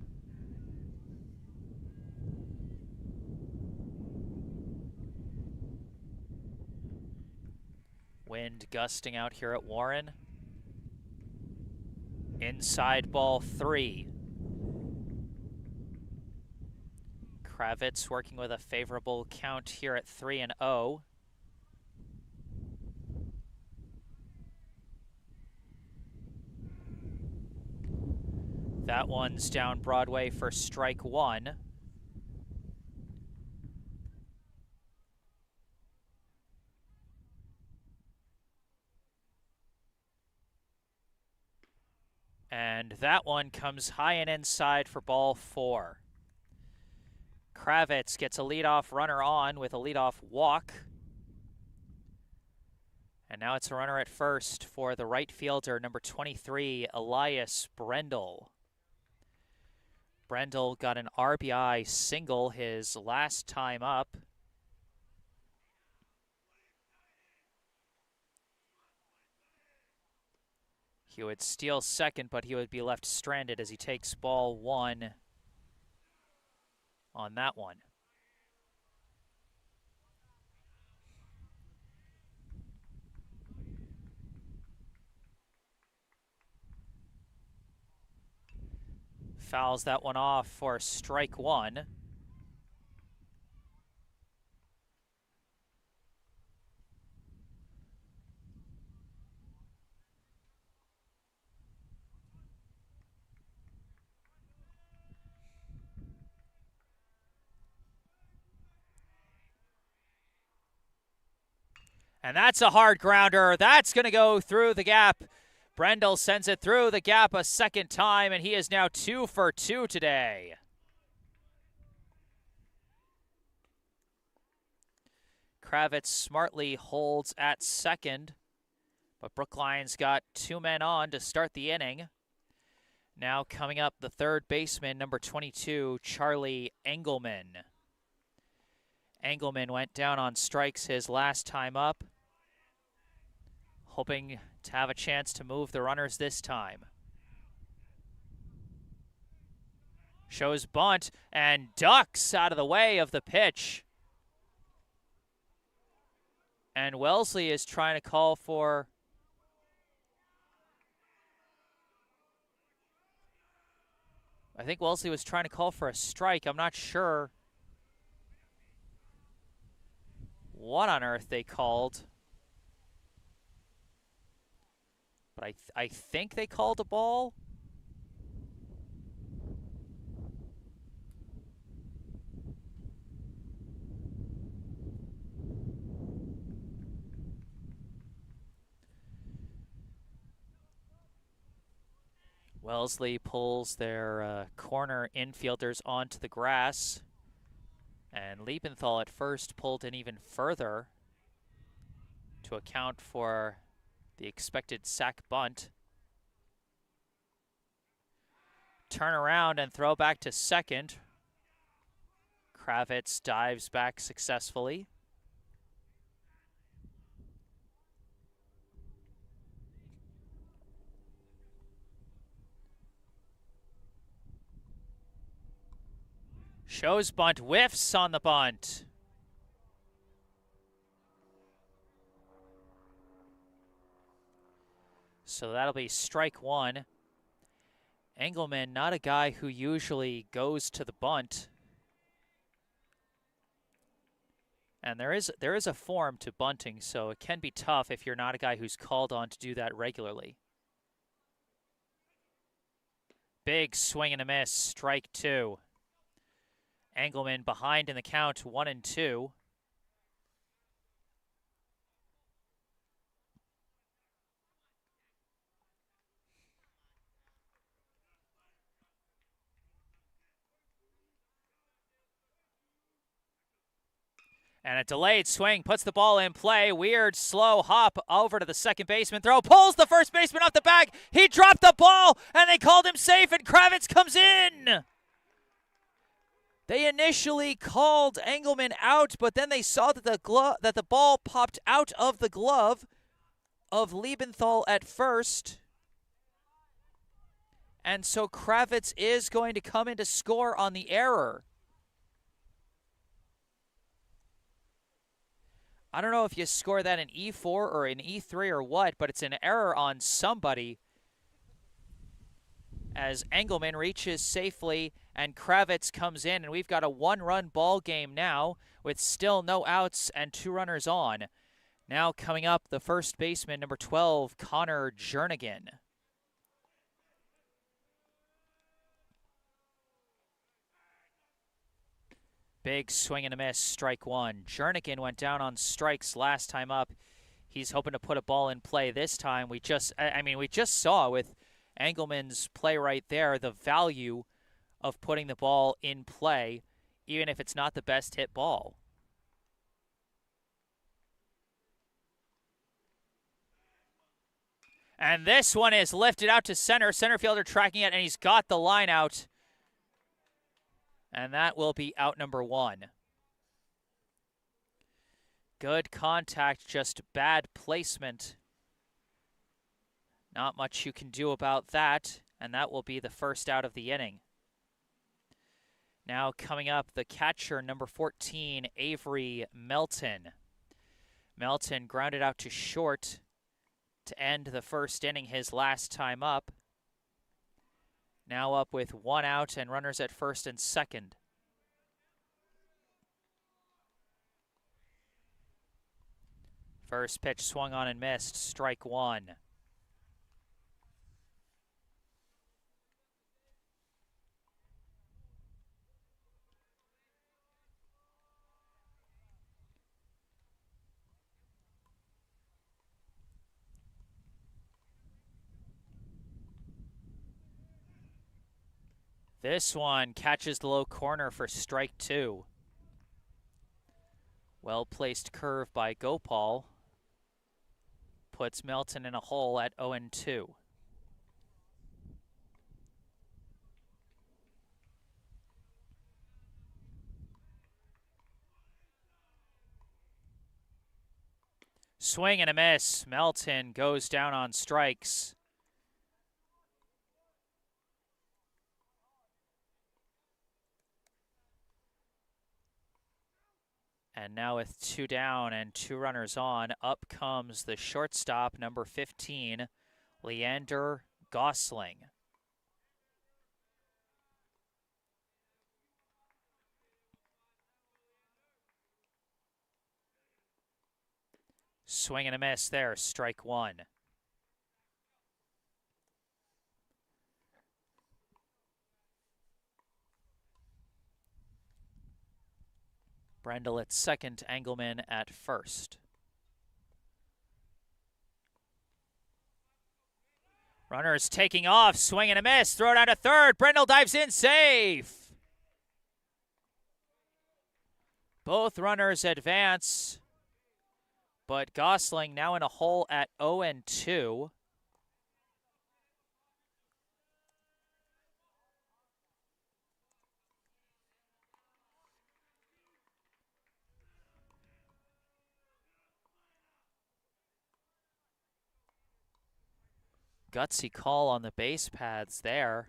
Wind gusting out here at Warren. Inside ball 3. Kravitz working with a favorable count here at 3-0. That one's down Broadway for strike 1. And that one comes high and inside for ball 4. Kravitz gets a leadoff runner on with a leadoff walk. And now it's a runner at first for the right fielder, number 23, Elias Brendel. Brendel got an RBI single his last time up. He would steal second, but he would be left stranded as he takes ball 1 on that one. Fouls that one off for strike 1. And that's a hard grounder. That's going to go through the gap. Brendel sends it through the gap a second time, and he is now 2 for 2 today. Kravitz smartly holds at second, but Brookline's got 2 men on to start the inning. Now coming up, the third baseman, number 22, Charlie Engelman. Engelman went down on strikes his last time up, hoping to have a chance to move the runners this time. Shows bunt and ducks out of the way of the pitch. And Wellesley is trying to call for... I think Wellesley was trying to call for a strike. I'm not sure what on earth they called. But I think they called a ball. Wellesley pulls their corner infielders onto the grass. And Liebenthal at first pulled in even further to account for the expected sac bunt. Turn around and throw back to second. Kravitz dives back successfully. Shows bunt, whiffs on the bunt. So that'll be strike 1. Engelman, not a guy who usually goes to the bunt. And there is a form to bunting, so it can be tough if you're not a guy who's called on to do that regularly. Big swing and a miss, strike 2. Engelman behind in the count, 1-2. And a delayed swing puts the ball in play. Weird, slow hop over to the second baseman. Throw pulls the first baseman off the bag. He dropped the ball, and they called him safe, and Kravitz comes in. They initially called Engelman out, but then they saw that the ball popped out of the glove of Liebenthal at first. And so Kravitz is going to come in to score on the error. I don't know if you score that in E4 or in E3 or what, but it's an error on somebody as Engelman reaches safely and Kravitz comes in, and we've got a one-run ball game now with still no outs and 2 runners on. Now coming up, the first baseman, number 12, Connor Jernigan. Big swing and a miss, strike 1. Jernigan went down on strikes last time up. He's hoping to put a ball in play this time. We just saw with Engelman's play right there the value of putting the ball in play, even if it's not the best hit ball. And this one is lifted out to center. Center fielder tracking it, and he's got the line out. And that will be out number 1. Good contact, just bad placement. Not much you can do about that, and that will be the first out of the inning. Now coming up, the catcher, number 14, Avery Melton. Melton grounded out to short to end the first inning his last time up. Now up with 1 out and runners at first and second. First pitch swung on and missed, strike 1. This one catches the low corner for strike 2. Well-placed curve by Gopal puts Melton in a hole at 0-2. Swing and a miss. Melton goes down on strikes. And now with 2 down and 2 runners on, up comes the shortstop, number 15, Leander Gosling. Swing and a miss there, strike 1. Brendel at second, Engelman at first. Runners taking off, swing and a miss, throw down to third. Brendel dives in, safe. Both runners advance, but Gosling now in a hole at 0-2. Gutsy call on the base paths there,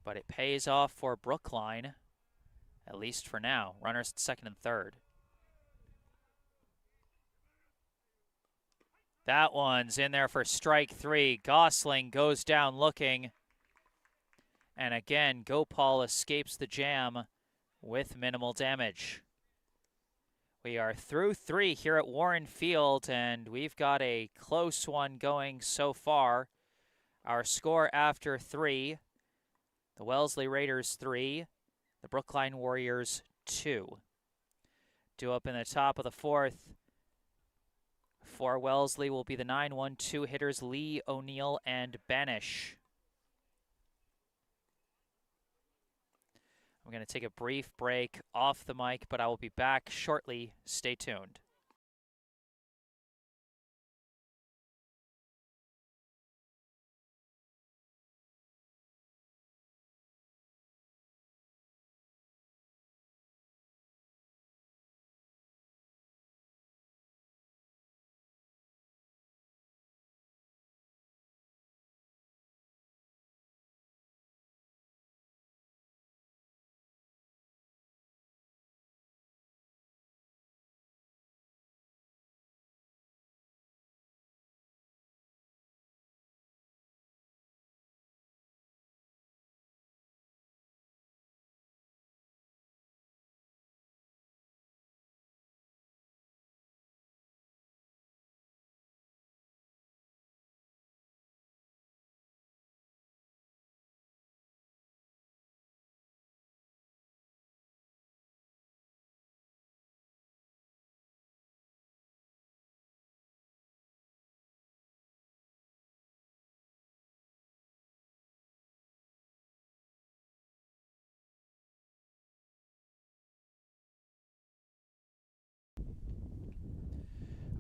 but it pays off for Brookline, at least for now. Runners at second and third. That one's in there for strike 3. Gosling goes down looking. And again, Gopal escapes the jam with minimal damage. We are through 3 here at Warren Field, and we've got a close one going so far. Our score after 3, the Wellesley Raiders 3, the Brookline Warriors 2. Due up in the top of the 4th for Wellesley will be the 9-1-2 hitters Lee, O'Neill, and Banish. I'm going to take a brief break off the mic, but I will be back shortly. Stay tuned.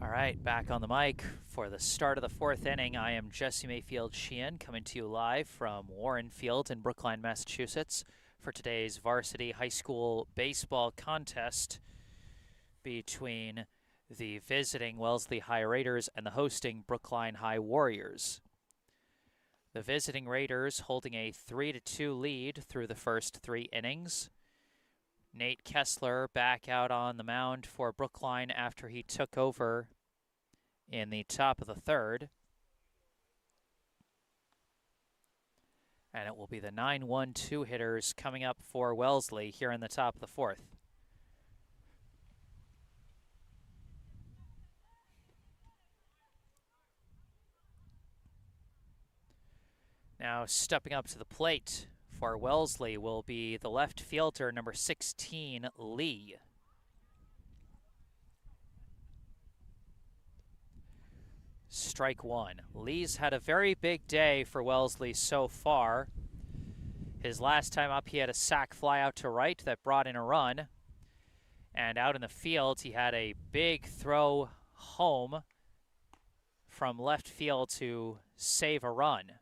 All right, back on the mic for the start of the fourth inning. I am Jesse Mayfield-Sheehan coming to you live from Warren Field in Brookline, Massachusetts for today's varsity high school baseball contest between the visiting Wellesley High Raiders and the hosting Brookline High Warriors. The visiting Raiders holding a 3-2 lead through the first 3 innings. Nate Kessler back out on the mound for Brookline after he took over in the top of the third. And it will be the 9-1-2 hitters coming up for Wellesley here in the top of the fourth. Now stepping up to the plate for Wellesley will be the left fielder, number 16, Lee. Strike one. Lee's had a very big day for Wellesley so far. His last time up, he had a sac fly out to right that brought in a run. And out in the field, he had a big throw home from left field to save a run.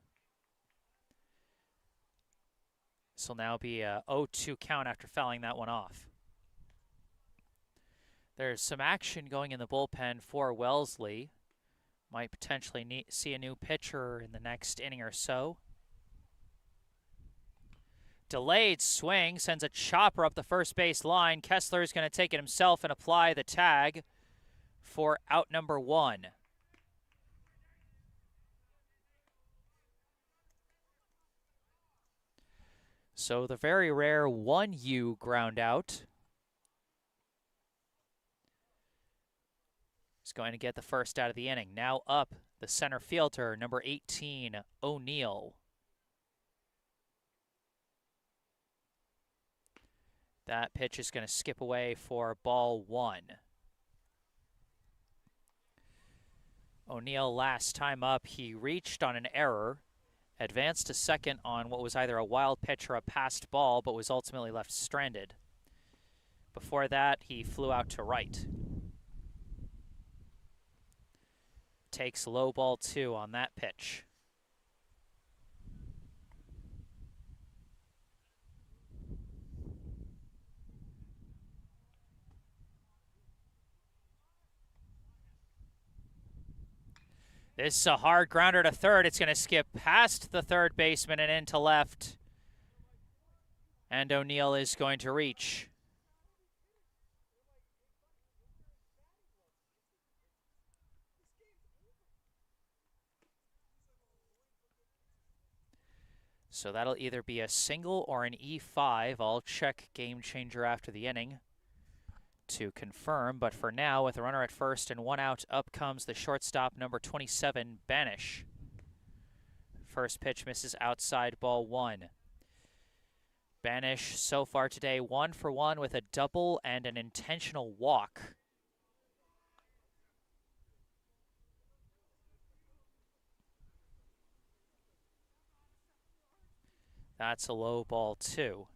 This will now be a 0-2 count after fouling that one off. There's some action going in the bullpen for Wellesley. Might potentially see a new pitcher in the next inning or so. Delayed swing sends a chopper up the first base line. Kessler is going to take it himself and apply the tag for out number 1. So the very rare 1U ground out is going to get the first out of the inning. Now up the center fielder, number 18, O'Neill. That pitch is going to skip away for ball 1. O'Neill last time up, he reached on an error, advanced to second on what was either a wild pitch or a passed ball, but was ultimately left stranded. Before that, he flew out to right. Takes low ball 2 on that pitch. This is a hard grounder to third. It's going to skip past the third baseman and into left. And O'Neill is going to reach. So that'll either be a single or an E5. I'll check Game Changer after the inning to confirm, but for now, with a runner at first and 1 out, up comes the shortstop, number 27, Banish. First pitch misses outside, ball 1. Banish so far today 1 for 1 with a double and an intentional walk. That's a low ball 2.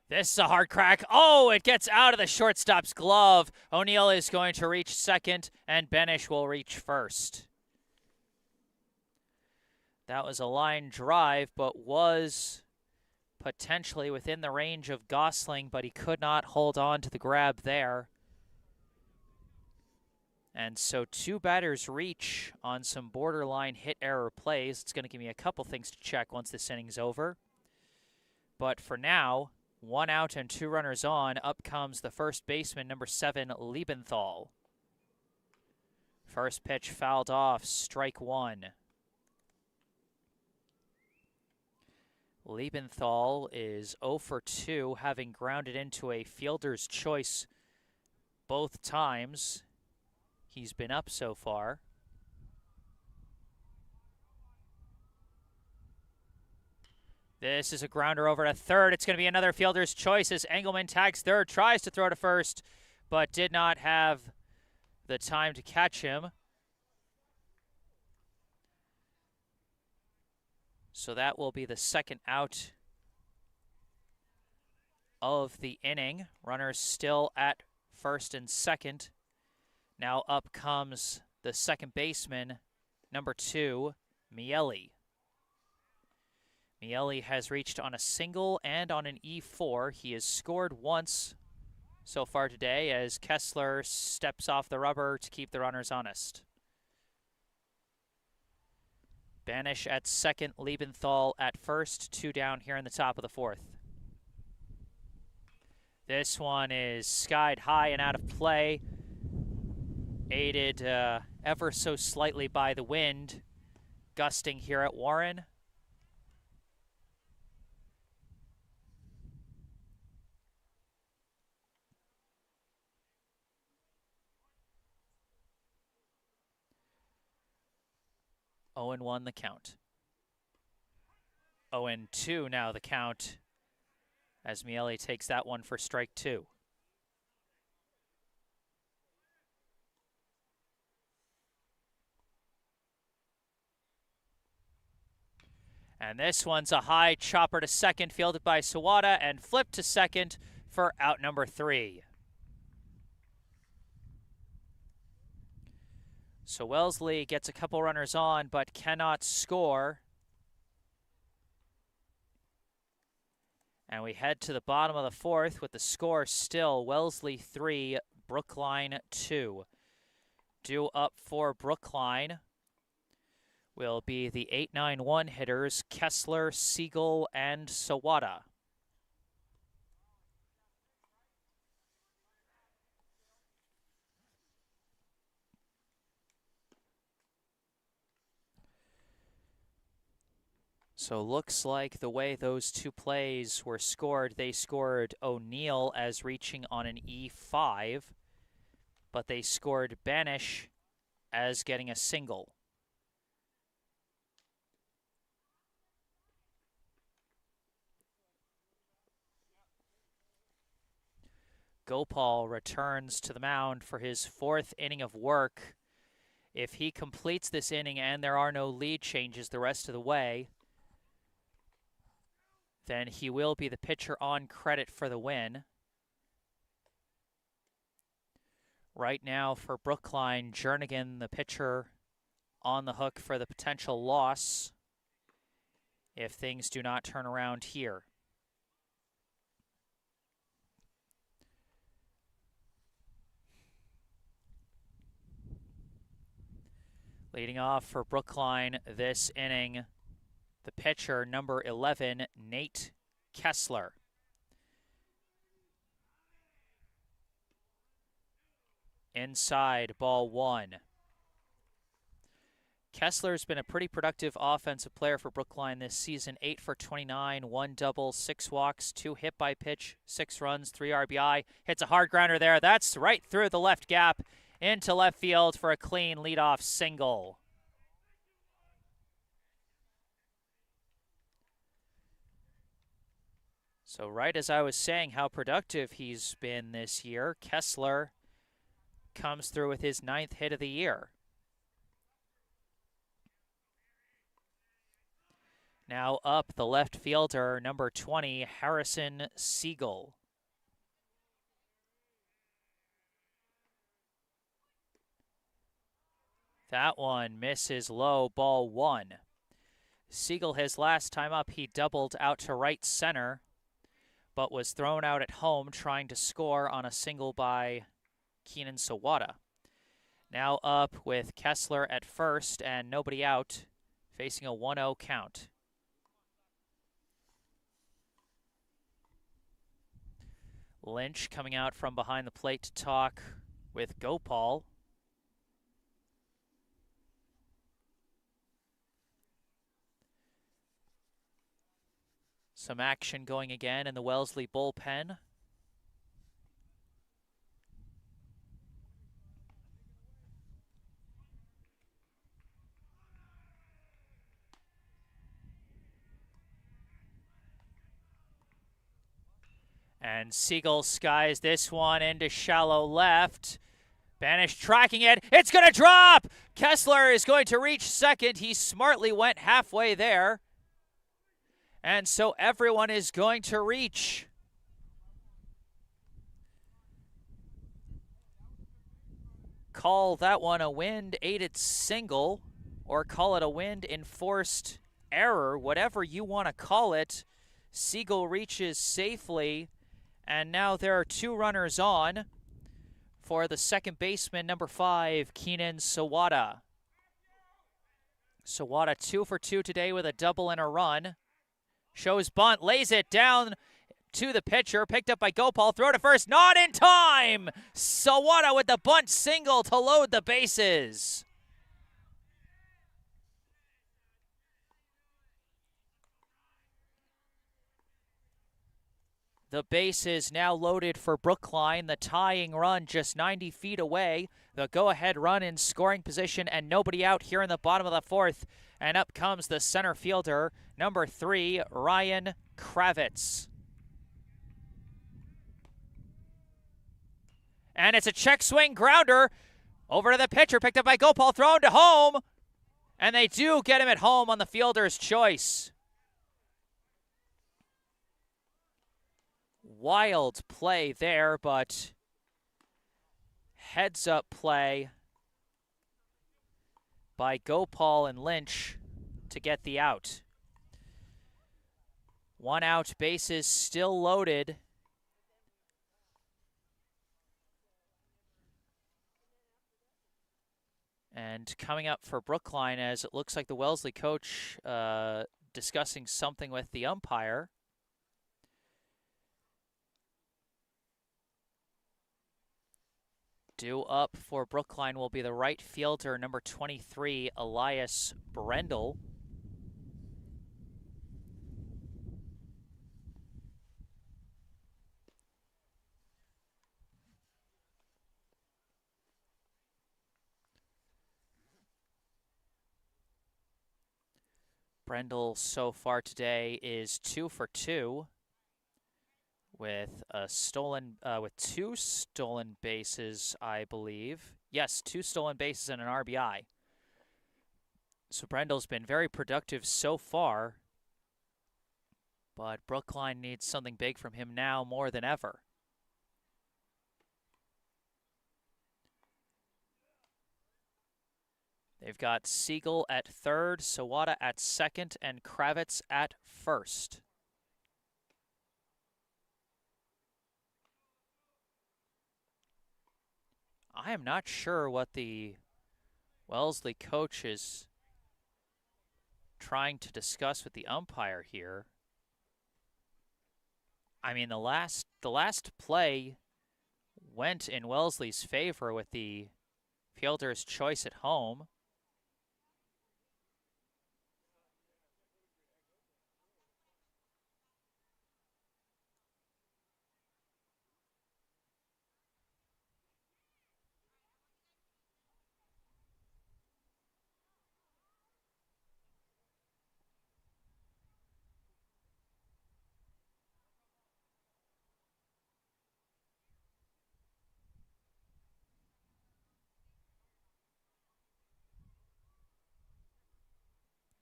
This is a hard crack. Oh, it gets out of the shortstop's glove. O'Neill is going to reach second, and Benish will reach first. That was a line drive, but was potentially within the range of Gosling, but he could not hold on to the grab there. And so two batters reach on some borderline hit error plays. It's going to give me a couple things to check once this inning's over. But for now, 1 out and 2 runners on. Up comes the first baseman, number 7, Liebenthal. First pitch fouled off, strike 1. Liebenthal is 0 for 2, having grounded into a fielder's choice both times he's been up so far. This is a grounder over to third. It's going to be another fielder's choice as Engelman tags third, tries to throw to first, but did not have the time to catch him. So that will be the second out of the inning. Runners still at first and second. Now up comes the second baseman, number 2, Miele. Miele has reached on a single and on an E4. He has scored once so far today as Kessler steps off the rubber to keep the runners honest. Banish at second, Liebenthal at first, 2 down here in the top of the 4th. This one is skied high and out of play, aided ever so slightly by the wind gusting here at Warren. Oh and 1 the count. 0 and 2 now the count as Miele takes that one for strike 2. And this one's a high chopper to second, fielded by Sawada, and flipped to second for out number 3. So Wellesley gets a couple runners on, but cannot score. And we head to the bottom of the 4th with the score still Wellesley 3, Brookline 2. Due up for Brookline will be the 8-9-1 hitters, Kessler, Siegel, and Sawada. So looks like the way those two plays were scored, they scored O'Neill as reaching on an E5, but they scored Banish as getting a single. Gopal returns to the mound for his 4th inning of work. If he completes this inning and there are no lead changes the rest of the way, then he will be the pitcher on credit for the win. Right now for Brookline, Jernigan, the pitcher, on the hook for the potential loss if things do not turn around here. Leading off for Brookline this inning, the pitcher, number 11, Nate Kessler. Inside, ball 1. Kessler's been a pretty productive offensive player for Brookline this season. 8 for 29, 1 double, 6 walks, 2 hit by pitch, 6 runs, 3 RBI. Hits a hard grounder there. That's right through the left gap into left field for a clean leadoff single. So right as I was saying how productive he's been this year, Kessler comes through with his 9th hit of the year. Now up the left fielder, number 20, Harrison Siegel. That one misses low, ball 1. Siegel, his last time up, he doubled out to right center, but was thrown out at home trying to score on a single by Keenan Sawada. Now up with Kessler at first and nobody out, facing a 1-0 count. Lynch coming out from behind the plate to talk with Gopal. Some action going again in the Wellesley bullpen. And Siegel skies this one into shallow left. Banish tracking it. It's going to drop! Kessler is going to reach second. He smartly went halfway there. And so everyone is going to reach. Call that one a wind-aided single, or call it a wind-enforced error, whatever you want to call it. Siegel reaches safely, and now there are 2 runners on for the second baseman, number 5, Keenan Sawada. Sawada 2 for 2 today with a double and a run. Shows bunt, lays it down to the pitcher, picked up by Gopal, throw to first, not in time! Sawada with the bunt single to load the bases. The base is now loaded for Brookline. The tying run just 90 feet away. The go-ahead run in scoring position and nobody out here in the bottom of the 4th. And up comes the center fielder, number 3, Ryan Kravitz. And it's a check swing grounder over to the pitcher, picked up by Gopal, thrown to home. And they do get him at home on the fielder's choice. Wild play there, but heads-up play by Gopal and Lynch to get the out. 1 out, bases still loaded. And coming up for Brookline, as it looks like the Wellesley coach discussing something with the umpire. Due up for Brookline will be the right fielder, number 23, Elias Brendel. Brendel so far today is 2 for 2. With with 2 stolen bases, I believe. Yes, 2 stolen bases and an RBI. So Brendel's been very productive so far, but Brookline needs something big from him now more than ever. They've got Siegel at third, Sawada at second, and Kravitz at first. I am not sure what the Wellesley coach is trying to discuss with the umpire here. I mean, the last play went in Wellesley's favor with the fielder's choice at home.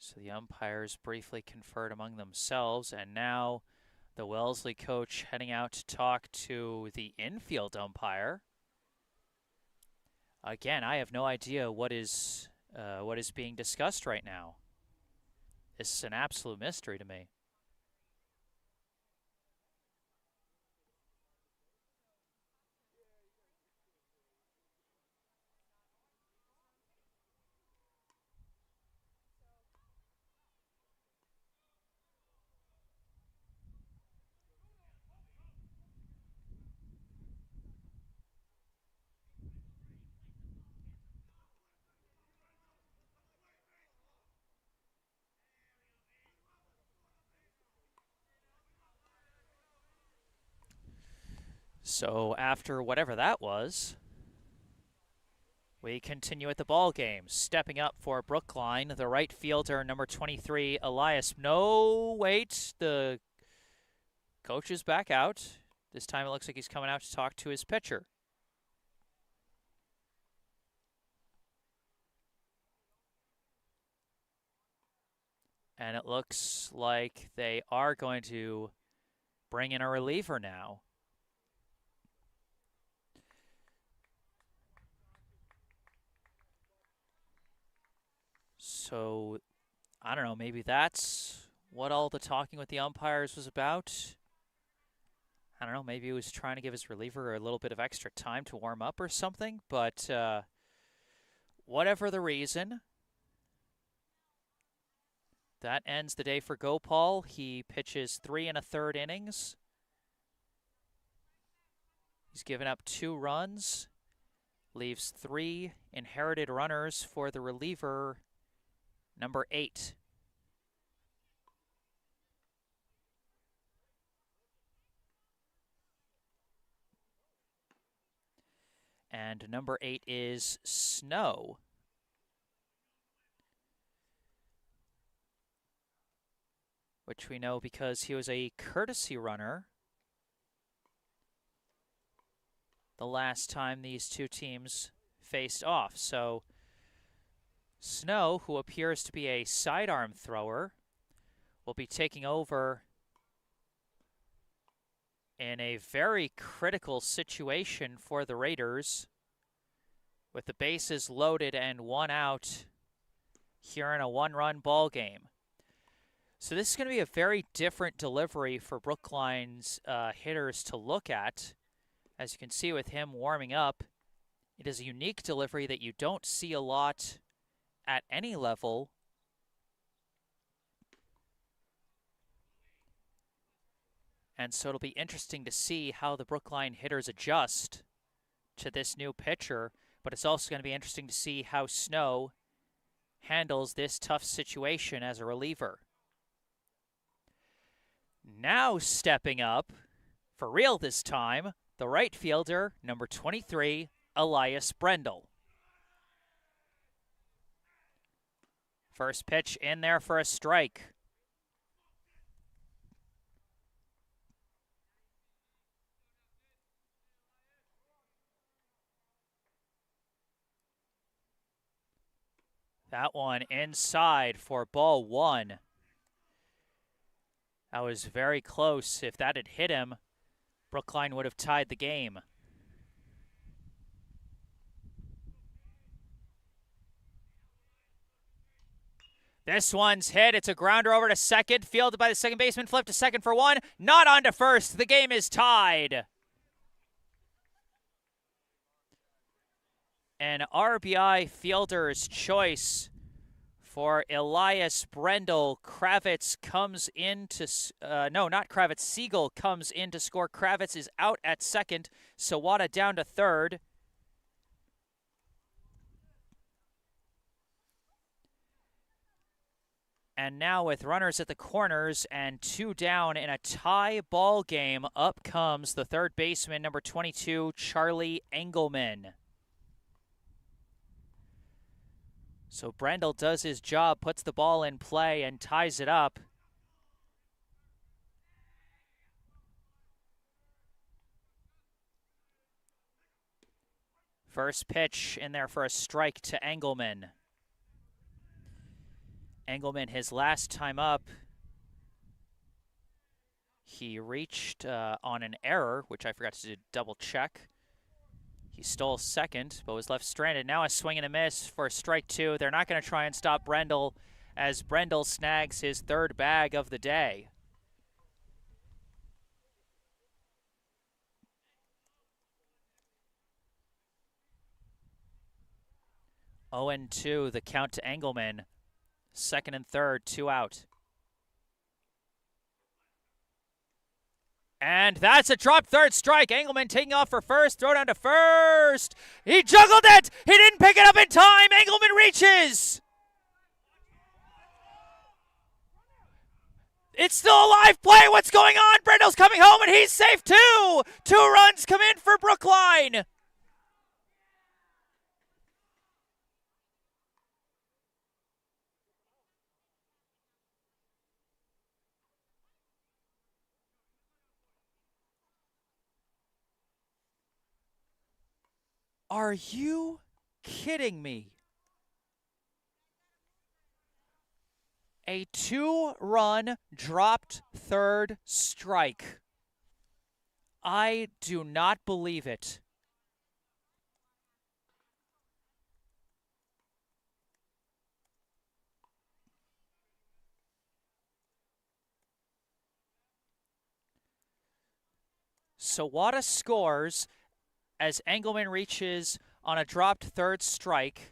So the umpires briefly conferred among themselves, and now the Wellesley coach heading out to talk to the infield umpire. Again, I have no idea what is being discussed right now. This is an absolute mystery to me. So after whatever that was, we continue at the ball game. Stepping up for Brookline, the right fielder, number 23, Elias. No, wait, the coach is back out. This time it looks like he's coming out to talk to his pitcher. And it looks like they are going to bring in a reliever now. So, I don't know, maybe that's what all the talking with the umpires was about. I don't know, maybe he was trying to give his reliever a little bit of extra time to warm up or something, but whatever the reason, that ends the day for Gopal. He pitches 3 1/3 innings. He's given up 2 runs, leaves 3 inherited runners for the reliever, number 8. And number 8 is Snow. Which we know because he was a courtesy runner the last time these two teams faced off. So Snow, who appears to be a sidearm thrower, will be taking over in a very critical situation for the Raiders with the bases loaded and 1 out here in a 1-run ball game. So this is going to be a very different delivery for Brookline's hitters to look at. As you can see with him warming up, it is a unique delivery that you don't see a lot at any level. And so it'll be interesting to see how the Brookline hitters adjust to this new pitcher, but it's also going to be interesting to see how Snow handles this tough situation as a reliever. Now stepping up, for real this time, the right fielder, number 23, Elias Brendel. First pitch in there for a strike. That one inside for ball 1. That was very close. If that had hit him, Brookline would have tied the game. This one's hit. It's a grounder over to second. Fielded by the second baseman. Flip to second for 1. Not on to first. The game is tied. An RBI fielder's choice for Elias Brendel. Kravitz comes in to, no, not Kravitz. Siegel comes in to score. Kravitz is out at second. Sawada down to third. And now with runners at the corners and 2 down in a tie ball game, up comes the third baseman, number 22, Charlie Engelman. So Brendel does his job, puts the ball in play, and ties it up. First pitch in there for a strike to Engelman. Engelman, his last time up, he reached on an error, which I forgot to double check. He stole second, but was left stranded. Now a swing and a miss for strike two. They're not going to try and stop Brendel as Brendel snags his third bag of the day. Oh and 2, the count to Engelman. Second and third, 2 out. And that's a drop third strike. Engelman taking off for first. Throw down to first. He juggled it. He didn't pick it up in time. Engelman reaches. It's still a live play. What's going on? Brendel's coming home, and he's safe too. 2 runs come in for Brookline. Are you kidding me? A 2-run dropped third strike. I do not believe it. Sawada scores as Engelman reaches on a dropped third strike.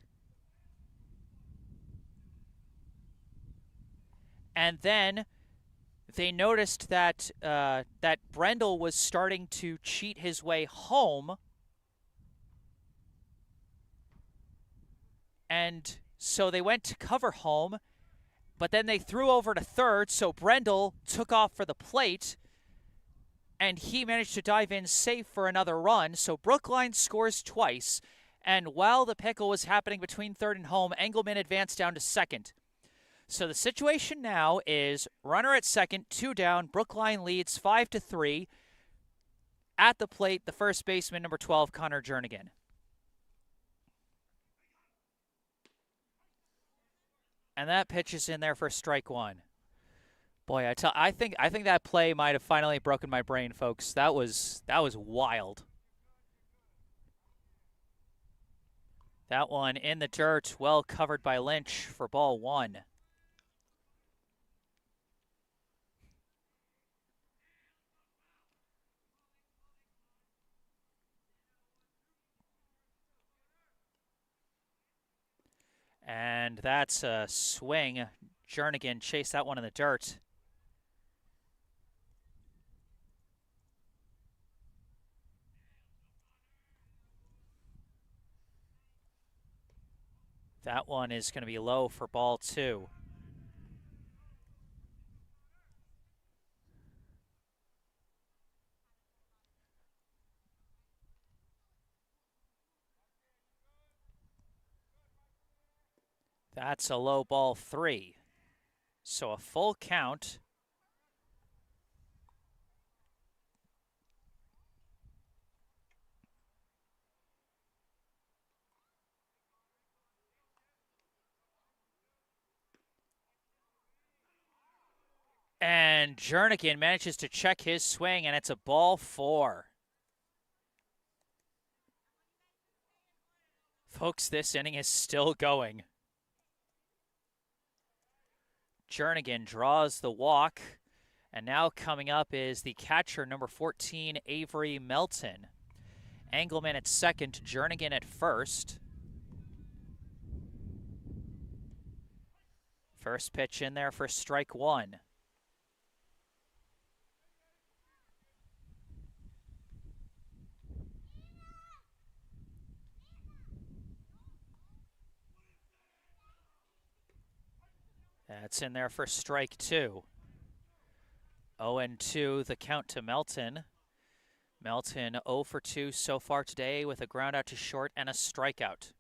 And then they noticed that that Brendel was starting to cheat his way home. And so they went to cover home, but then they threw over to third, so Brendel took off for the plate, and he managed to dive in safe for another run. So Brookline scores twice, and while the pickle was happening between third and home, Engelman advanced down to second. So the situation now is runner at second, 2 down. Brookline leads 5-3. At the plate, the first baseman, number 12, Connor Jernigan. And that pitch is in there for strike one. Boy, I think that play might have finally broken my brain, folks. That was wild. That one in the dirt, well covered by Lynch for ball one. And that's a swing. Jernigan chased that one in the dirt. That one is going to be low for ball two. That's a low ball three. So a full count. And Jernigan manages to check his swing, and it's a ball four. Folks, this inning is still going. Jernigan draws the walk, and now coming up is the catcher, number 14, Avery Melton. Engelman at second, Jernigan at first. First pitch in there for strike one. That's in there for strike two. 0-2, the count to Melton. Melton 0 for 2 so far today with a ground out to short and a strikeout.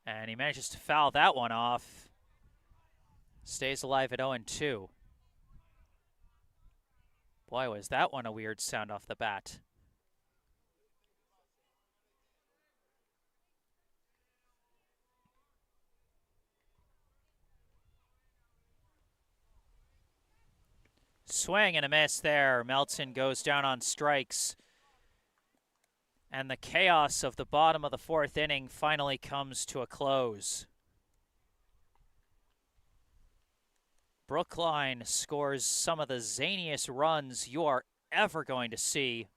And he manages to foul that one off. Stays alive at 0-2. Boy, was that one a weird sound off the bat. Swing and a miss there. Melton goes down on strikes. And the chaos of the bottom of the fourth inning finally comes to a close. Brookline scores some of the zaniest runs you are ever going to see.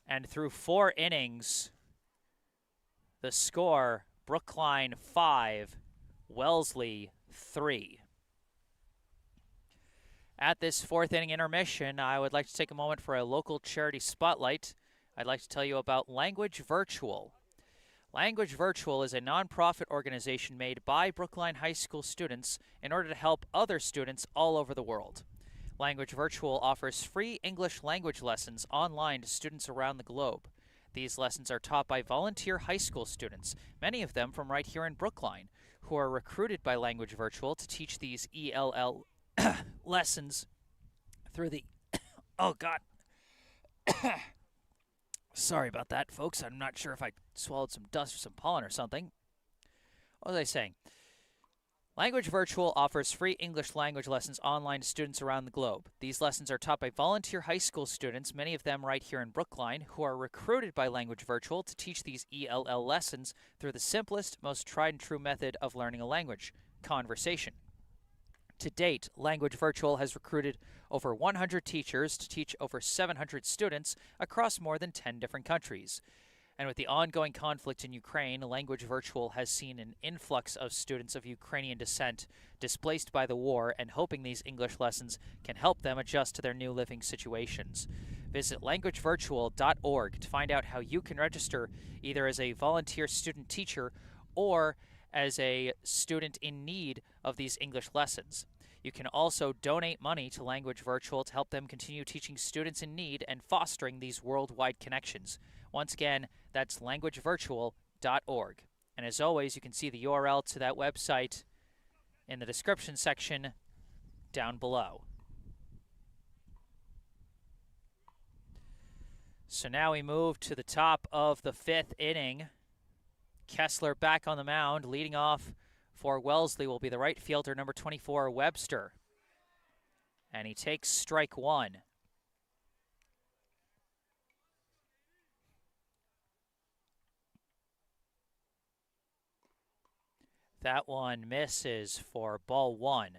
And through 4 innings, the score, Brookline 5, Wellesley 3. At this 4th inning intermission, I would like to take a moment for a local charity spotlight. I'd like to tell you about Language Virtual. Language Virtual is a nonprofit organization made by Brookline High School students in order to help other students all over the world. Language Virtual offers free English language lessons online to students around the globe. These lessons are taught by volunteer high school students, many of them from right here in Brookline, who are recruited by Language Virtual to teach these ELL lessons through the... Oh, God. Sorry about that, folks. I'm not sure if I swallowed some dust or some pollen or something. What was I saying? Language Virtual offers free English language lessons online to students around the globe. These lessons are taught by volunteer high school students, many of them right here in Brookline, who are recruited by Language Virtual to teach these ELL lessons through the simplest, most tried-and-true method of learning a language, conversation. To date, Language Virtual has recruited over 100 teachers to teach over 700 students across more than 10 different countries. And with the ongoing conflict in Ukraine, Language Virtual has seen an influx of students of Ukrainian descent displaced by the war and hoping these English lessons can help them adjust to their new living situations. Visit languagevirtual.org to find out how you can register either as a volunteer student teacher or as a student in need of these English lessons. You can also donate money to Language Virtual to help them continue teaching students in need and fostering these worldwide connections. Once again, that's languagevirtual.org. And as always, you can see the URL to that website in the description section down below. So now we move to the top of the 5th inning. Kessler back on the mound, leading off for Wellesley will be the right fielder, number 24, Webster. And he takes strike 1. That one misses for ball 1.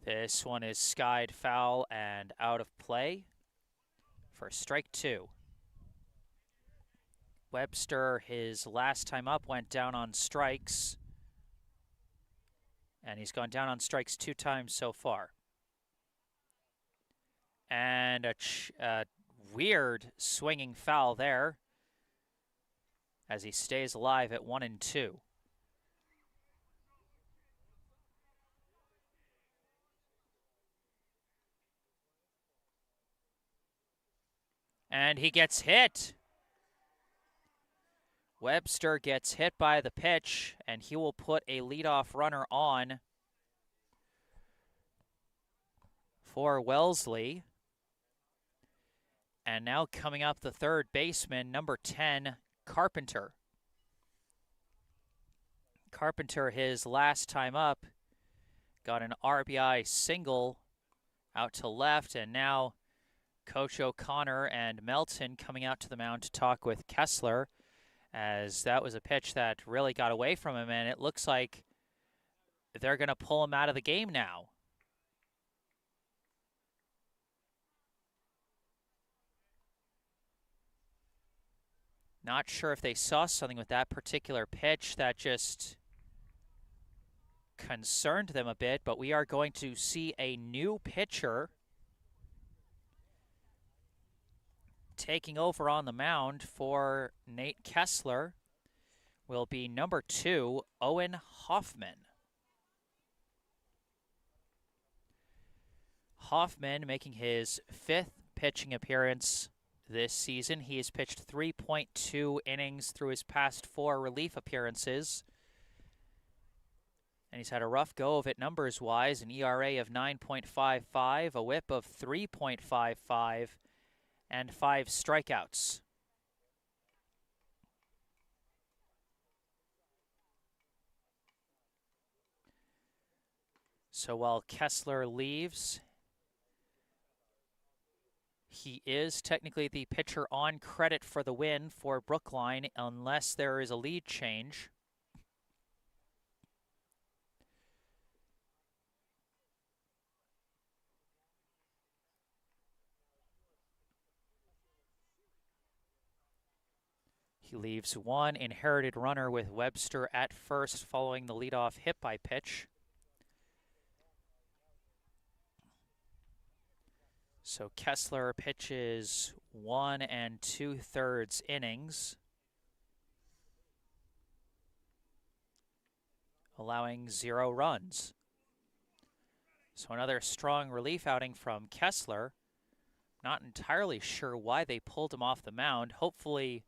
This one is skied foul and out of play for strike 2. Webster, his last time up, went down on strikes. And he's gone down on strikes 2 times so far. And a weird swinging foul there as he stays alive at 1-2. And he gets hit. Webster gets hit by the pitch, and he will put a leadoff runner on for Wellesley. And now coming up, the third baseman, number 10, Carpenter. Carpenter, his last time up, got an RBI single out to left, and now Coach O'Connor and Melton coming out to the mound to talk with Kessler, as that was a pitch that really got away from him, and it looks like they're going to pull him out of the game now. Not sure if they saw something with that particular pitch that just concerned them a bit, but we are going to see a new pitcher taking over on the mound for Nate Kessler will be number 2, Owen Hoffman. Hoffman making his 5th pitching appearance this season. He has pitched 3.2 innings through his past 4 relief appearances. And he's had a rough go of it numbers-wise, an ERA of 9.55, a whip of 3.55, and 5 strikeouts. So while Kessler leaves, he is technically the pitcher on credit for the win for Brookline unless there is a lead change. He leaves one inherited runner with Webster at first following the leadoff hit by pitch. So Kessler pitches 1 2/3 innings, allowing 0 runs. So another strong relief outing from Kessler. Not entirely sure why they pulled him off the mound. Hopefully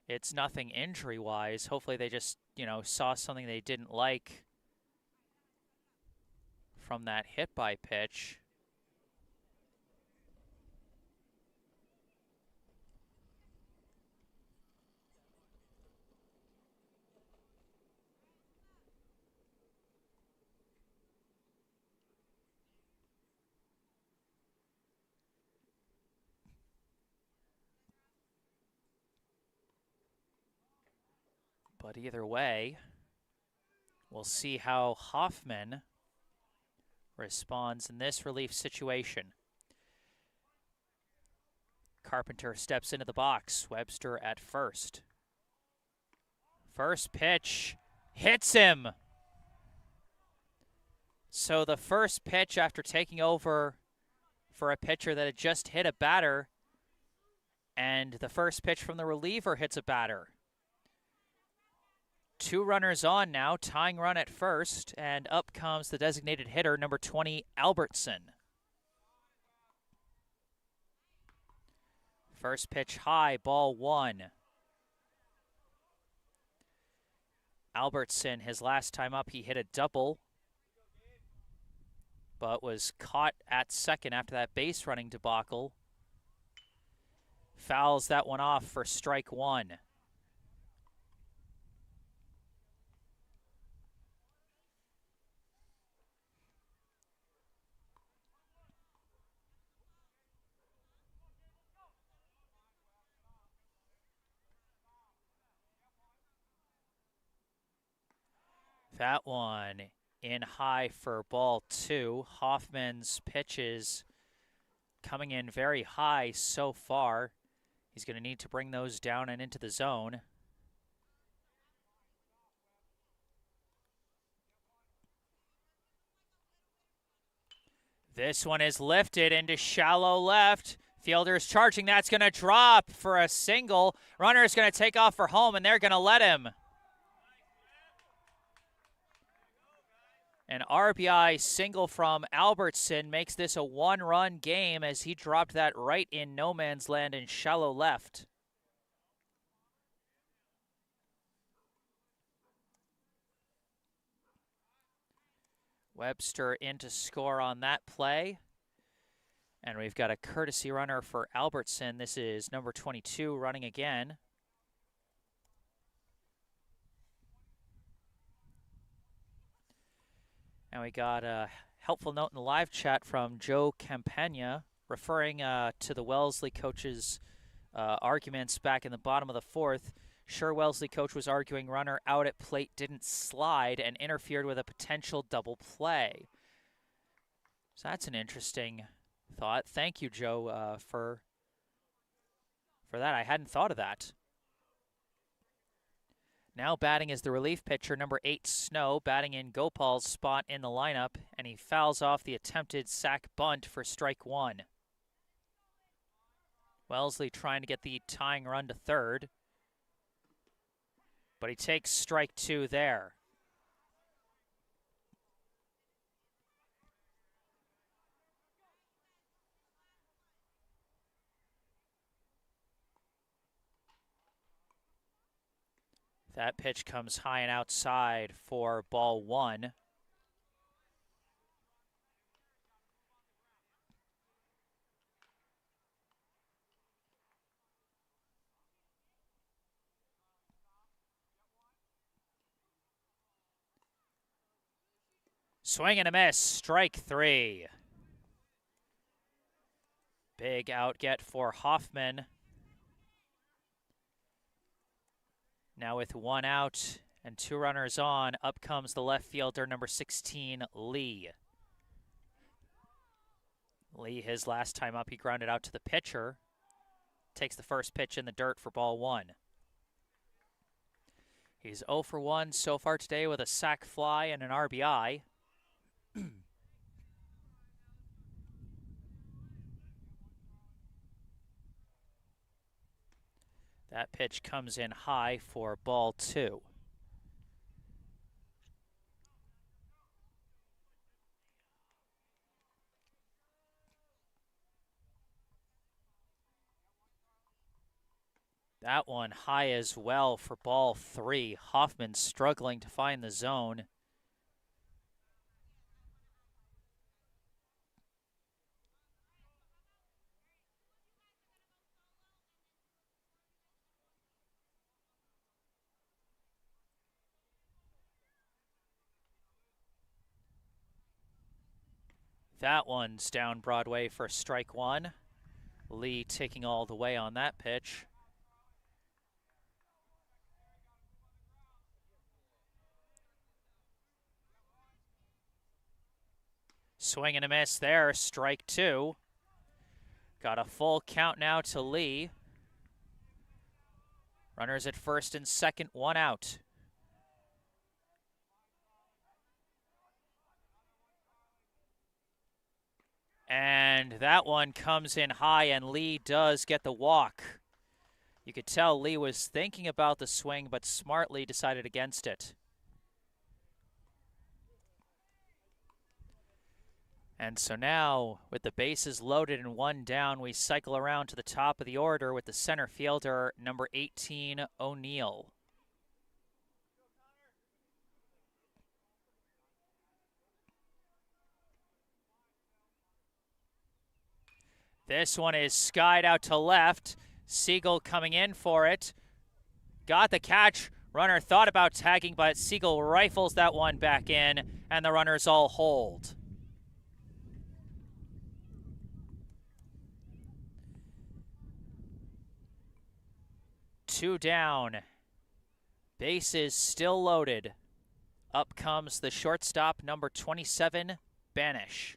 it's nothing injury-wise. Hopefully they just, saw something they didn't like from that hit by pitch. But either way, we'll see how Hoffman responds in this relief situation. Carpenter steps into the box. Webster at first. First pitch hits him. So the first pitch after taking over for a pitcher that had just hit a batter, and the first pitch from the reliever hits a batter. 2 runners on now, tying run at first, and up comes the designated hitter, number 20, Albertson. First pitch high, ball 1. Albertson, his last time up, he hit a double, but was caught at second after that base running debacle. Fouls that one off for strike 1. That one in high for ball 2. Hoffman's pitches coming in very high so far. He's going to need to bring those down and into the zone. This one is lifted into shallow left. Fielder's charging. That's going to drop for a single. Runner's going to take off for home, and they're going to let him. An RBI single from Albertson makes this a 1-run game as he dropped that right in no man's land in shallow left. Webster in to score on that play. And we've got a courtesy runner for Albertson. This is number 22 running again. And we got a helpful note in the live chat from Joe Campagna referring to the Wellesley coach's arguments back in the bottom of the 4th. Sure, Wellesley coach was arguing runner out at plate didn't slide and interfered with a potential double play. So that's an interesting thought. Thank you, Joe, for that. I hadn't thought of that. Now batting is the relief pitcher, number 8, Snow, batting in Gopal's spot in the lineup, and he fouls off the attempted sac bunt for strike 1. Wellesley trying to get the tying run to third, but he takes strike 2 there. That pitch comes high and outside for ball 1. Swing and a miss, strike 3. Big out get for Hoffman. Now with 1 out and 2 runners on, up comes the left fielder, number 16, Lee. Lee, his last time up, he grounded out to the pitcher. Takes the first pitch in the dirt for ball 1. He's 0 for 1 so far today with a sac fly and an RBI. That pitch comes in high for ball 2. That one high as well for ball 3. Hoffman struggling to find the zone. That one's down Broadway for strike 1. Lee taking all the way on that pitch. Swing and a miss there, strike 2. Got a full count now to Lee. Runners at first and second, 1 out. And that one comes in high, and Lee does get the walk. You could tell Lee was thinking about the swing, but smartly decided against it. And so now, with the bases loaded and 1 down, we cycle around to the top of the order with the center fielder, number 18, O'Neill. This one is skied out to left. Siegel coming in for it. Got the catch. Runner thought about tagging, but Siegel rifles that one back in, and the runners all hold. Two down. Bases still loaded. Up comes the shortstop, number 27, Banish.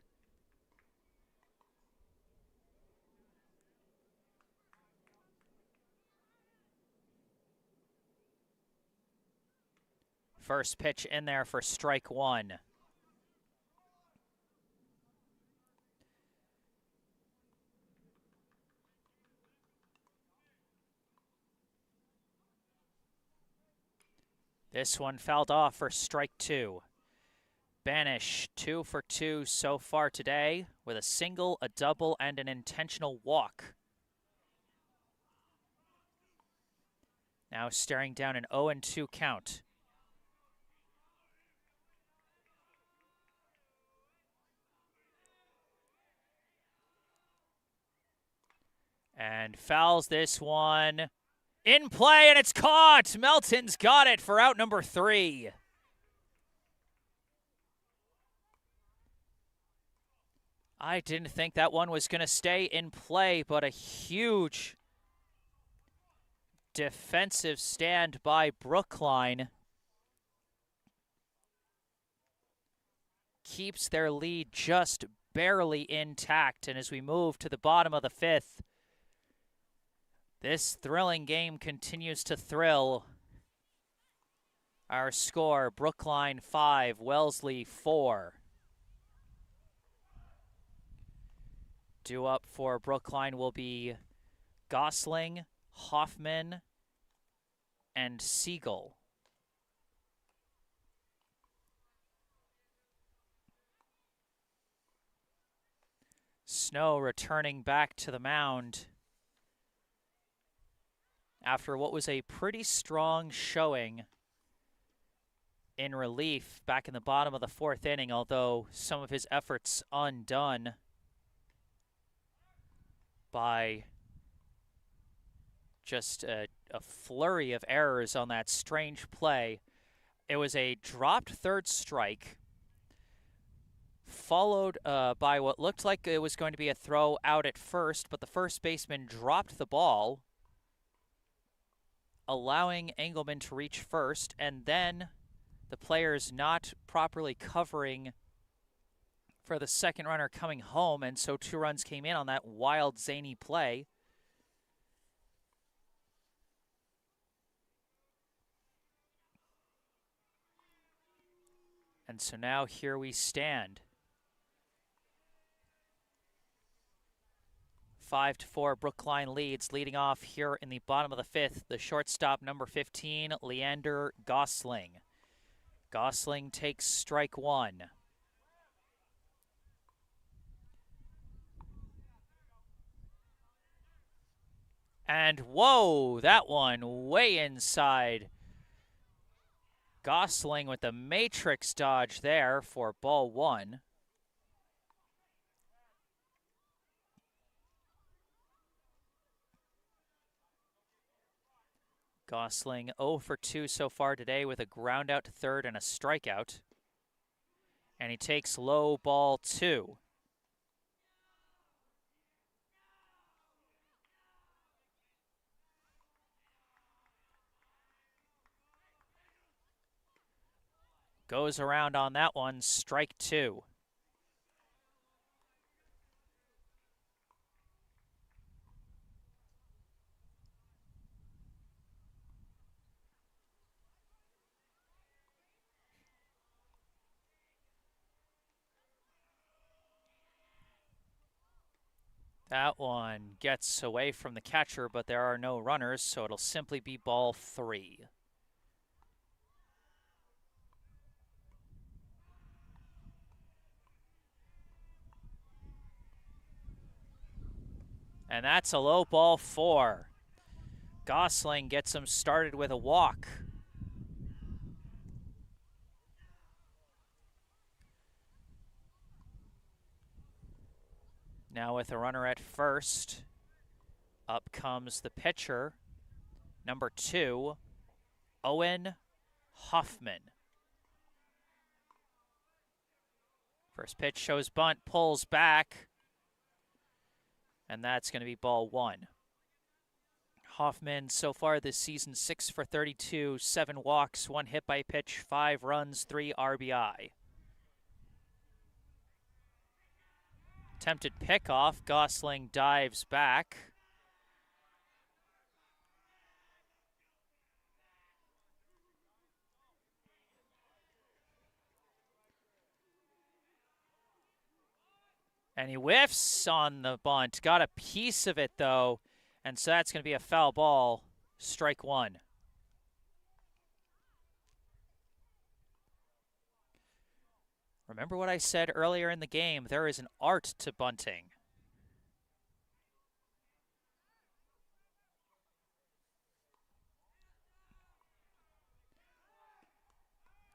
First pitch in there for strike 1. This one fouled off for strike 2. Banish, 2 for 2 so far today with a single, a double, and an intentional walk. Now staring down an 0-2 count. And fouls this one. In play, and it's caught! Melton's got it for out number 3. I didn't think that one was going to stay in play, but a huge defensive stand by Brookline keeps their lead just barely intact. And as we move to the bottom of the 5th, this thrilling game continues to thrill. Our score, Brookline 5, Wellesley 4. Due up for Brookline will be Gosling, Hoffman, and Siegel. Snow returning back to the mound after what was a pretty strong showing in relief back in the bottom of the 4th inning, although some of his efforts undone by just a flurry of errors on that strange play. It was a dropped 3rd strike. followed by what looked like it was going to be a throw out at first, but the first baseman dropped the ball, allowing Engelman to reach first, and then the players not properly covering for the second runner coming home, and so 2 runs came in on that wild, zany play. And so now here we stand. 5-4, Brookline leads. Leading off here in the bottom of the 5th, the shortstop, number 15, Leander Gosling. Gosling takes strike 1. And whoa, that one way inside. Gosling with the matrix dodge there for ball 1. Gosling 0 for 2 so far today with a ground out to third and a strikeout. And he takes low ball 2. Goes around on that one, strike 2. That one gets away from the catcher, but there are no runners, so it'll simply be ball 3. And that's a low ball 4. Gosling gets him started with a walk. Now with a runner at first, up comes the pitcher, number 2, Owen Hoffman. First pitch shows bunt, pulls back, and that's going to be ball 1. Hoffman so far this season 6 for 32, 7 walks, 1 hit by pitch, 5 runs, 3 RBI. Attempted pickoff, Gosling dives back. And he whiffs on the bunt. Got a piece of it, though. And so that's going to be a foul ball. Strike 1. Remember what I said earlier in the game. There is an art to bunting.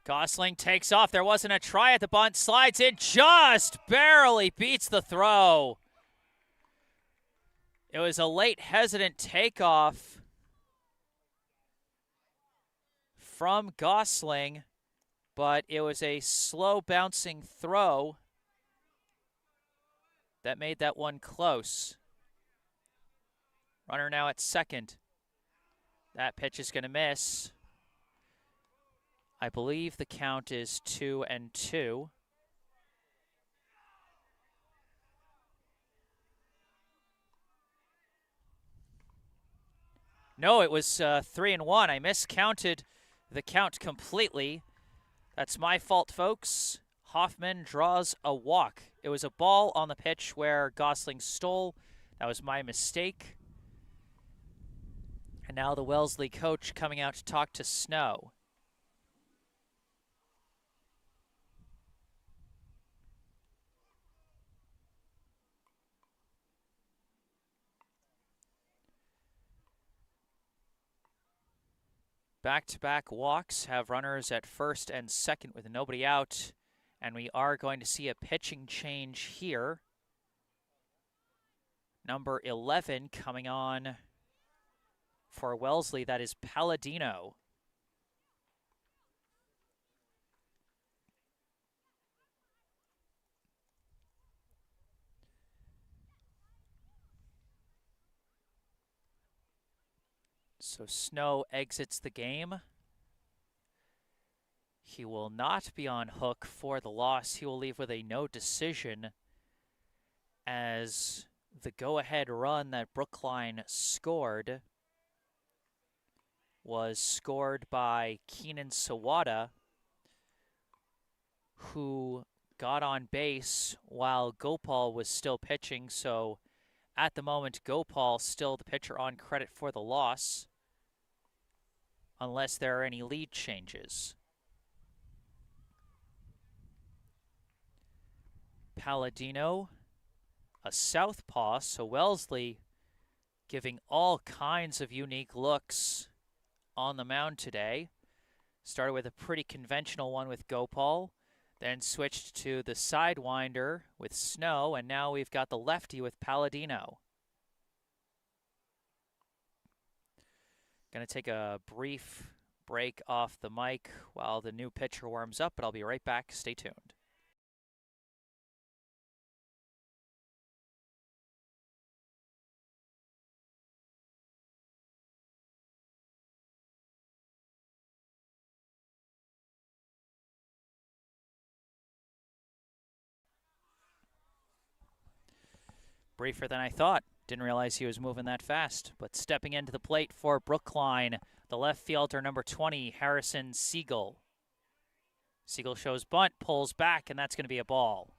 Gosling takes off. There wasn't a try at the bunt. Slides in, just barely beats the throw. It was a late, hesitant takeoff from Gosling, but it was a slow bouncing throw that made that one close. Runner now at second. That pitch is going to miss. I believe the count is 2-2. No, it was 3-1. I miscounted the count completely. That's my fault, folks. Hoffman draws a walk. It was a ball on the pitch where Gosling stole. That was my mistake. And now the Wellesley coach coming out to talk to Snow. Back-to-back walks have runners at first and second with nobody out. And we are going to see a pitching change here. Number 11 coming on for Wellesley, that is Palladino. So Snow exits the game. He will not be on hook for the loss. He will leave with a no decision, as the go-ahead run that Brookline scored was scored by Keenan Sawada, who got on base while Gopal was still pitching. So at the moment, Gopal still the pitcher on credit for the loss, unless there are any lead changes. Palladino, a southpaw, so Wellesley giving all kinds of unique looks on the mound today. Started with a pretty conventional one with Gopal, then switched to the sidewinder with Snow, and now we've got the lefty with Palladino. Going to take a brief break off the mic while the new pitcher warms up, but I'll be right back. Stay tuned. Briefer than I thought. Didn't realize he was moving that fast. But stepping into the plate for Brookline, the left fielder, number 20, Harrison Siegel. Siegel shows bunt, pulls back, and that's going to be a ball.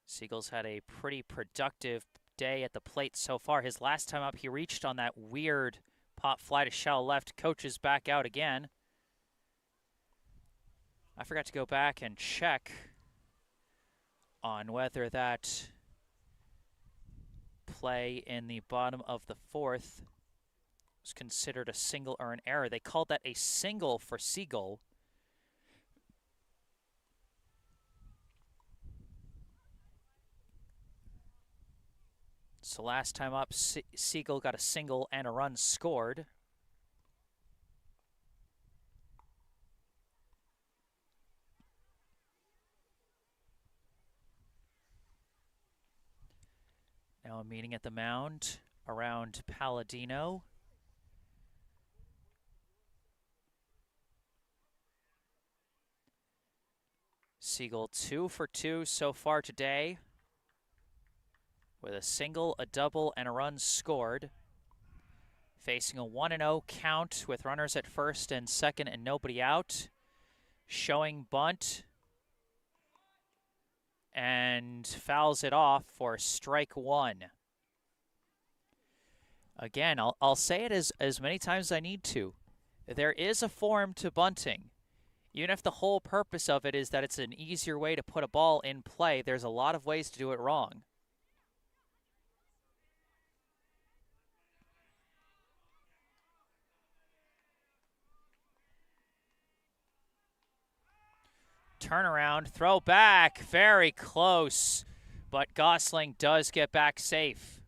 Siegel's had a pretty productive day at the plate so far. His last time up, he reached on that weird pop fly to shallow left. Coaches back out again. I forgot to go back and check on whether that play in the bottom of the fourth was considered a single or an error. They called that a single for Siegel. So last time up, Siegel got a single and a run scored. Now a meeting at the mound around Palladino. Siegel 2 for 2 so far today, with a single, a double, and a run scored. Facing a 1-0 count with runners at first and second and nobody out. Showing bunt. And fouls it off for strike one. Again, I'll say it as many times as I need to. There is a form to bunting. Even if the whole purpose of it is that it's an easier way to put a ball in play, there's a lot of ways to do it wrong. Turnaround, throw back, very close, but Gosling does get back safe.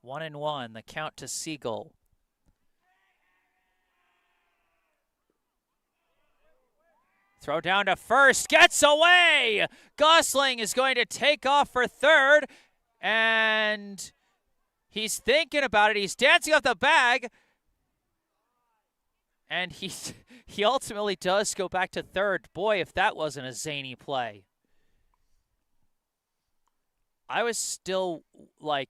One and one, the count to Siegel. Throw down to first, gets away! Gosling is going to take off for third, and he's thinking about it. He's dancing off the bag. And he ultimately does go back to third. Boy, if that wasn't a zany play. I was still,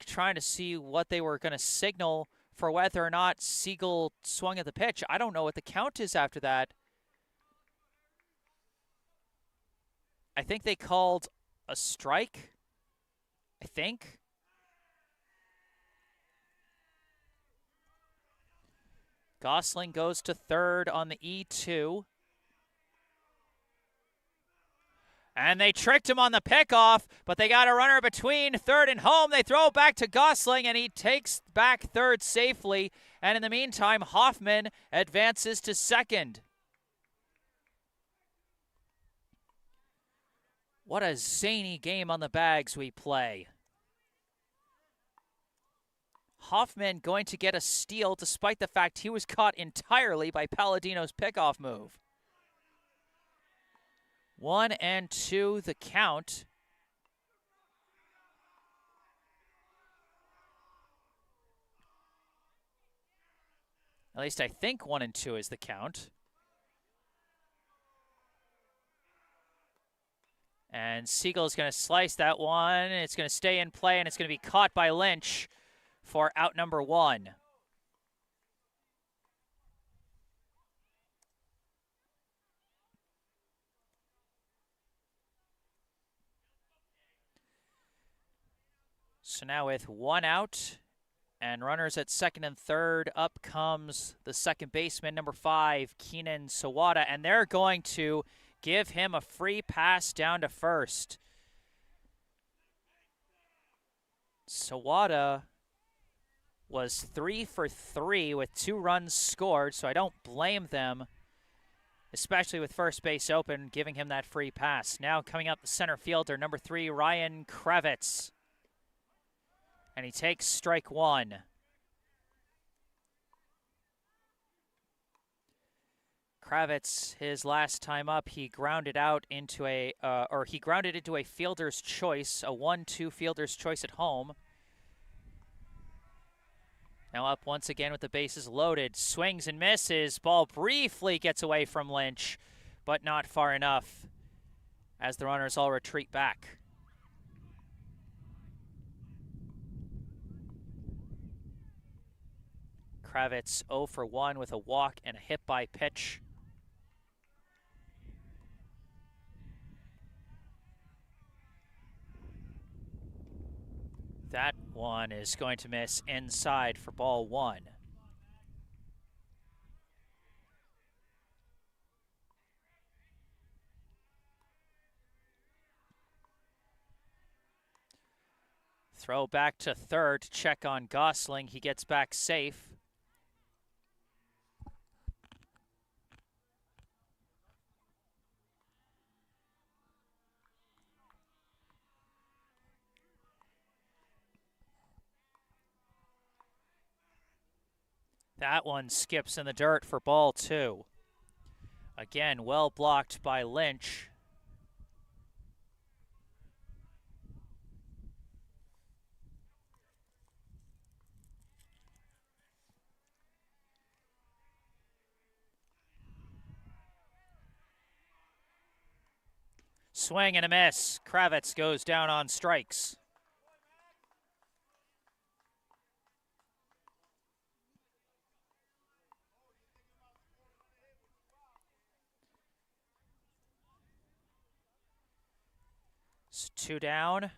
trying to see what they were going to signal for whether or not Siegel swung at the pitch. I don't know what the count is after that. I think they called a strike. I think. Gosling goes to third on the E2. And they tricked him on the pickoff, but they got a runner between third and home. They throw back to Gosling, and he takes back third safely. And in the meantime, Hoffman advances to second. What a zany game on the bags we play. Hoffman going to get a steal despite the fact he was caught entirely by Palladino's pickoff move. 1-2 the count. At least I think 1-2 is the count. And Siegel's going to slice that one. It's going to stay in play, and it's going to be caught by Lynch for out number 1. So now with 1 out and runners at second and third, up comes the second baseman, number 5, Keenan Sawada, and they're going to give him a free pass down to first. Sawada was 3 for 3 with 2 runs scored, so I don't blame them, especially with first base open, giving him that free pass. Now coming up the center fielder, number 3, Ryan Kravitz. And he takes strike 1. Kravitz, his last time up, he grounded out into a fielder's choice, a 1-2 fielder's choice at home. Now up once again with the bases loaded, swings and misses. Ball briefly gets away from Lynch, but not far enough as the runners all retreat back. Kravitz 0 for 1 with a walk and a hit by pitch. That one is going to miss inside for ball 1. Throw back to third to check on Gosling. He gets back safe. That one skips in the dirt for ball 2. Again, well blocked by Lynch. Swing and a miss. Kravitz goes down on strikes. It's 2 down.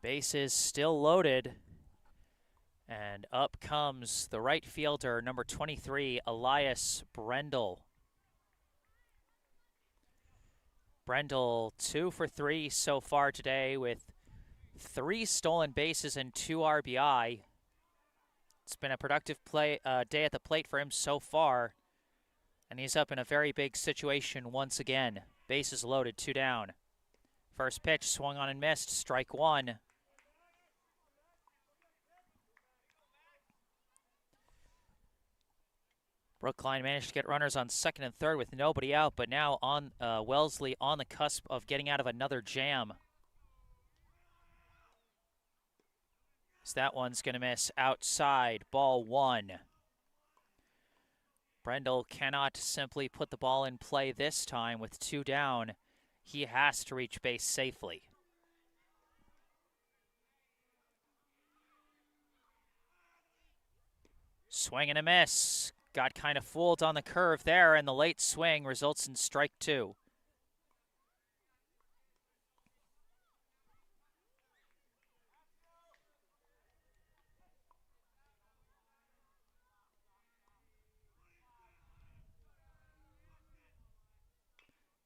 Bases still loaded. And up comes the right fielder, number 23, Elias Brendel. Brendel 2 for 3 so far today with 3 stolen bases and 2 RBI. It's been a productive day at the plate for him so far. And he's up in a very big situation once again. Bases loaded, 2 down. First pitch swung on and missed, strike 1. Brookline managed to get runners on second and third with nobody out, but now on Wellesley on the cusp of getting out of another jam. So that one's going to miss outside, ball 1. Brendel cannot simply put the ball in play this time with 2 down. He has to reach base safely. Swing and a miss. Got kind of fooled on the curve there, and the late swing results in strike 2.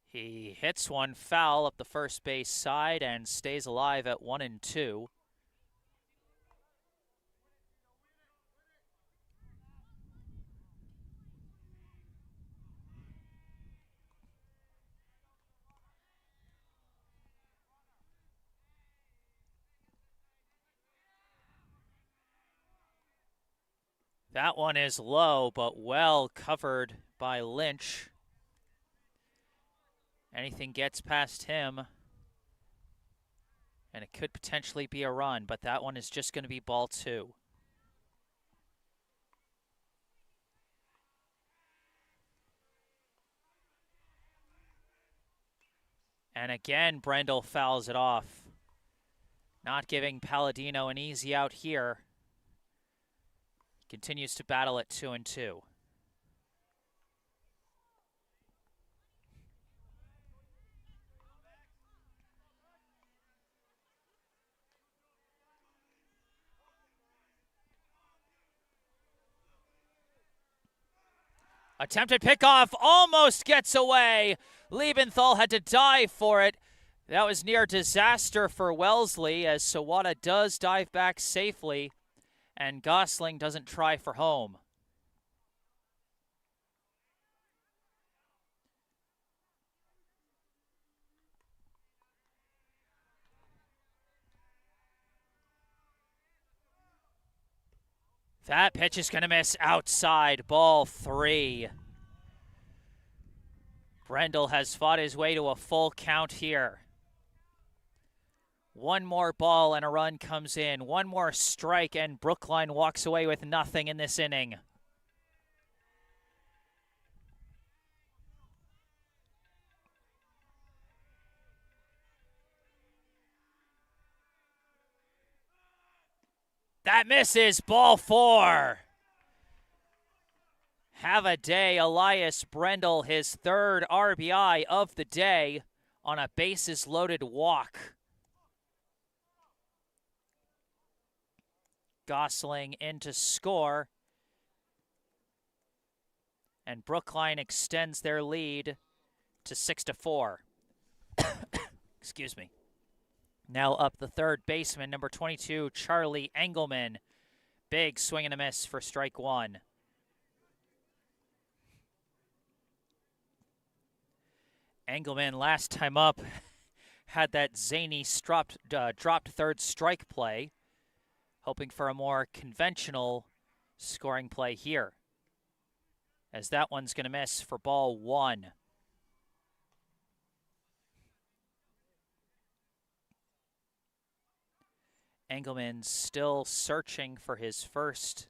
He hits one foul up the first base side and stays alive at 1-2. That one is low, but well covered by Lynch. Anything gets past him, and it could potentially be a run, but that one is just going to be ball 2. And again, Brendel fouls it off. Not giving Palladino an easy out here. Continues to battle at 2-2. Attempted pickoff, almost gets away. Liebenthal had to dive for it. That was near disaster for Wellesley as Sawada does dive back safely, and Gosling doesn't try for home. That pitch is going to miss outside, ball 3. Brendel has fought his way to a full count here. One more ball and a run comes in. One more strike and Brookline walks away with nothing in this inning. That misses, ball 4. Have a day, Elias Brendel, his 3rd RBI of the day on a bases-loaded walk. Gosling in to score, and Brookline extends their lead to 6-4. Excuse me. Now up the third baseman, number 22, Charlie Engelman. Big swing and a miss for strike 1. Engelman, last time up, had that zany dropped third strike play, hoping for a more conventional scoring play here, as that one's going to miss for ball 1. Engelman still searching for his first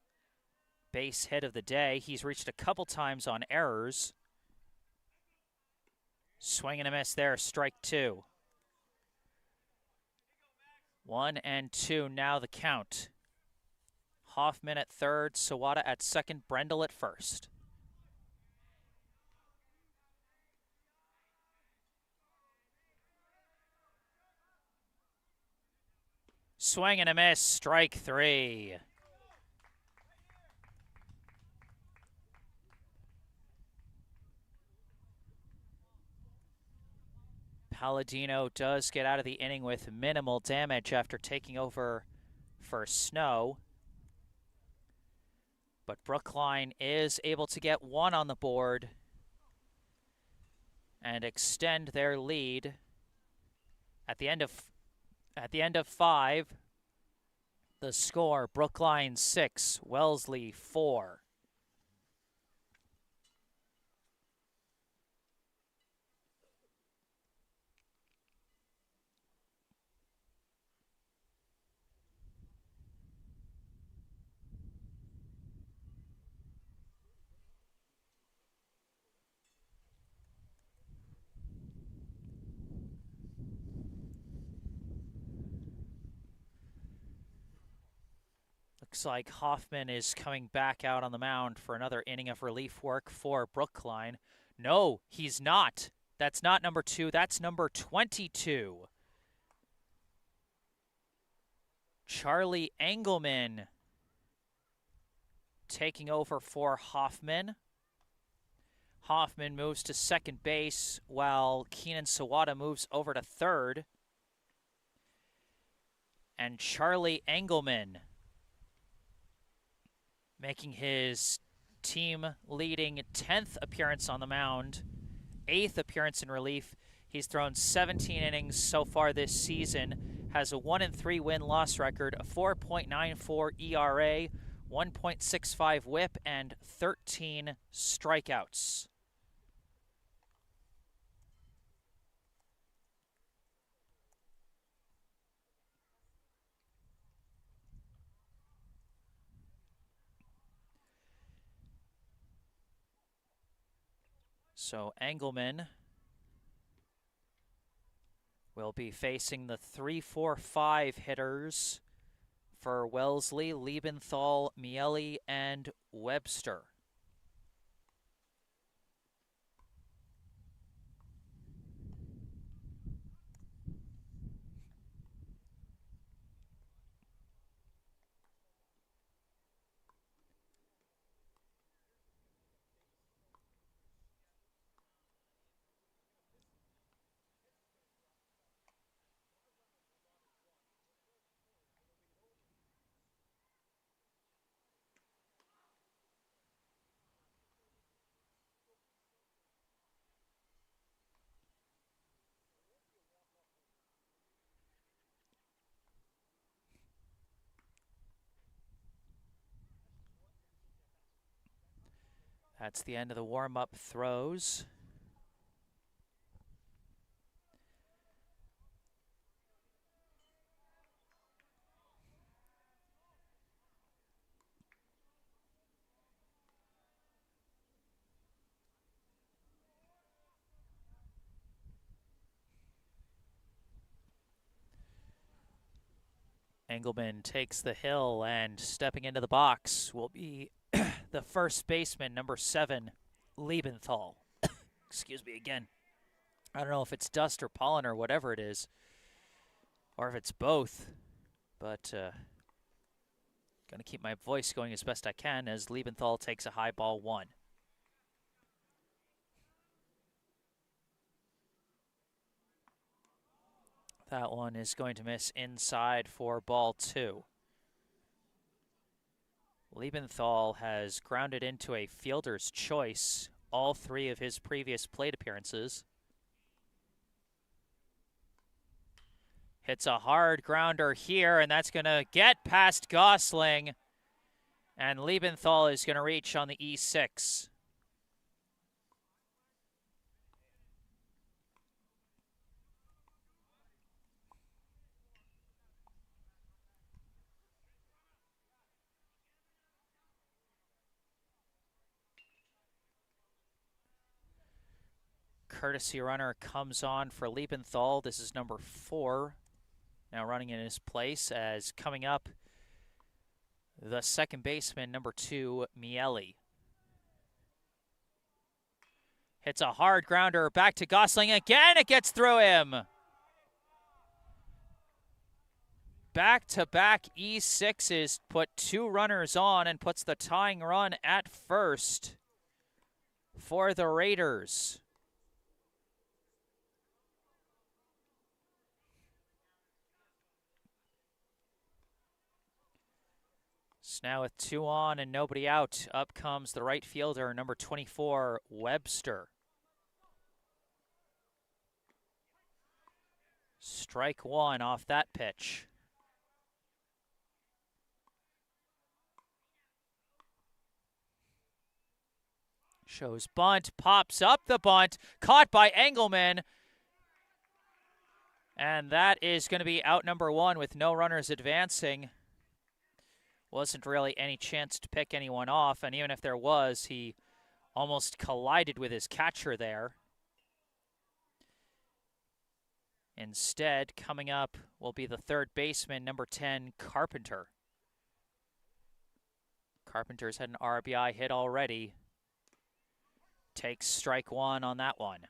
base hit of the day. He's reached a couple times on errors. Swing and a miss there, strike 2. 1-2 now the count. Hoffman at third, Sawada at second, Brendel at first. Swing and a miss, strike 3. Palladino does get out of the inning with minimal damage after taking over for Snow. But Brookline is able to get 1 on the board and extend their lead at the end of 5. The score, Brookline 6, Wellesley 4. Looks like Hoffman is coming back out on the mound for another inning of relief work for Brookline. No, he's not. That's not number 2. That's number 22. Charlie Engelman taking over for Hoffman. Hoffman moves to second base while Keenan Sawada moves over to third. And Charlie Engelman making his team-leading 10th appearance on the mound, 8th appearance in relief. He's thrown 17 innings so far this season, has a 1-3 win-loss record, a 4.94 ERA, 1.65 whip and 13 strikeouts. So Engelman will be facing the 3-4-5 hitters for Wellesley, Liebenthal, Miele, and Webster. That's the end of the warm-up throws. Engelman takes the hill, and stepping into the box will be the first baseman, number 7, Liebenthal. Excuse me again. I don't know if it's dust or pollen or whatever it is, or if it's both, but going to keep my voice going as best I can as Liebenthal takes a high ball 1. That one is going to miss inside for ball 2. Liebenthal has grounded into a fielder's choice all 3 of his previous plate appearances. Hits a hard grounder here, and that's going to get past Gosling. And Liebenthal is going to reach on the E6. Courtesy runner comes on for Liebenthal. This is number 4. Now running in his place as coming up the second baseman, number 2, Miele. Hits a hard grounder back to Gosling again. It gets through him. Back-to-back E6s put 2 runners on and puts the tying run at first for the Raiders. So now with 2 on and nobody out, up comes the right fielder, number 24, Webster. Strike 1 off that pitch. Shows bunt, pops up the bunt, caught by Engelman. And that is going to be out number 1 with no runners advancing. Wasn't really any chance to pick anyone off, and even if there was, he almost collided with his catcher there. Instead, coming up will be the third baseman, number 10, Carpenter. Carpenter's had an RBI hit already. Takes strike 1 on that one.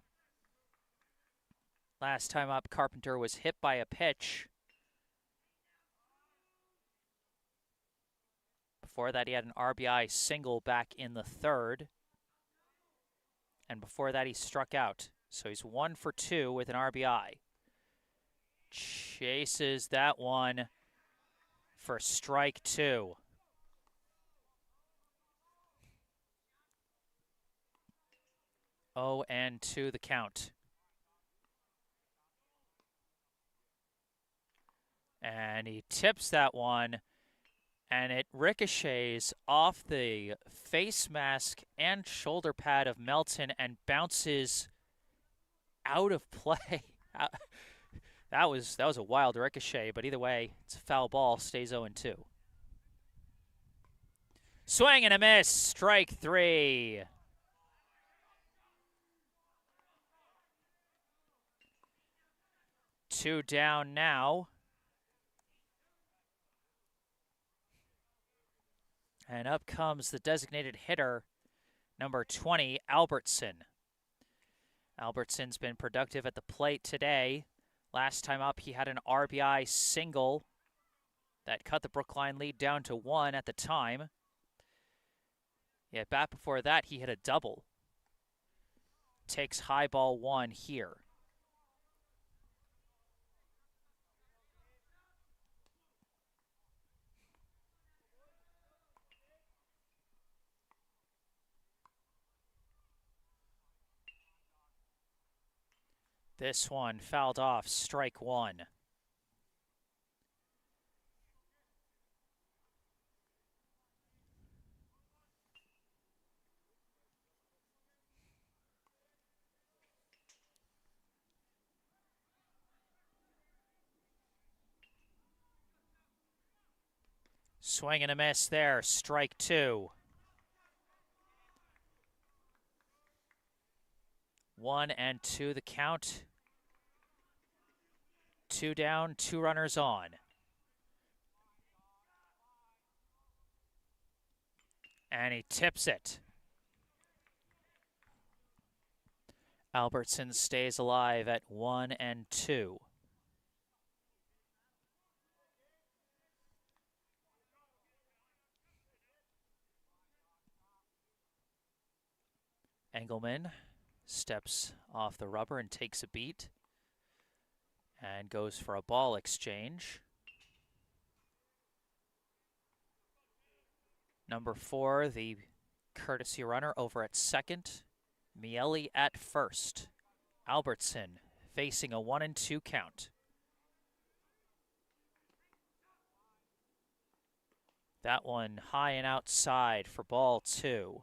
Last time up, Carpenter was hit by a pitch. Before that, he had an RBI single back in the 3rd. And before that, he struck out. So he's 1 for 2 with an RBI. Chases that one for strike 2. Oh, and 2 the count. And he tips that one. And it ricochets off the face mask and shoulder pad of Melton and bounces out of play. That was a wild ricochet, but either way, it's a foul ball, stays 0-2. Swing and a miss, strike 3. Two down now. And up comes the designated hitter, number 20, Albertson. Albertson's been productive at the plate today. Last time up, he had an RBI single that cut the Brookline lead down to 1 at the time. Yet back before that, he hit a double. Takes high ball 1 here. This one fouled off, strike 1. Swing and a miss there, strike 2. 1-2 the count. 2 down, 2 runners on. And he tips it. Albertson stays alive at 1-2. Engelman steps off the rubber and takes a beat and goes for a ball exchange. Number 4, the courtesy runner over at second. Miele at first. Albertson facing a 1-2 count. That one high and outside for ball 2.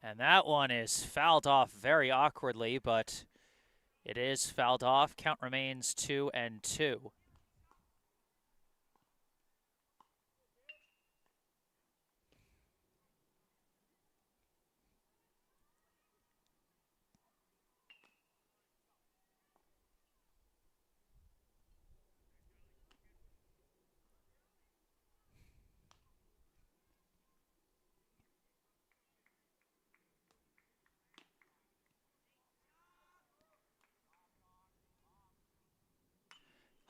And that one is fouled off very awkwardly, but it is fouled off. Count remains 2-2.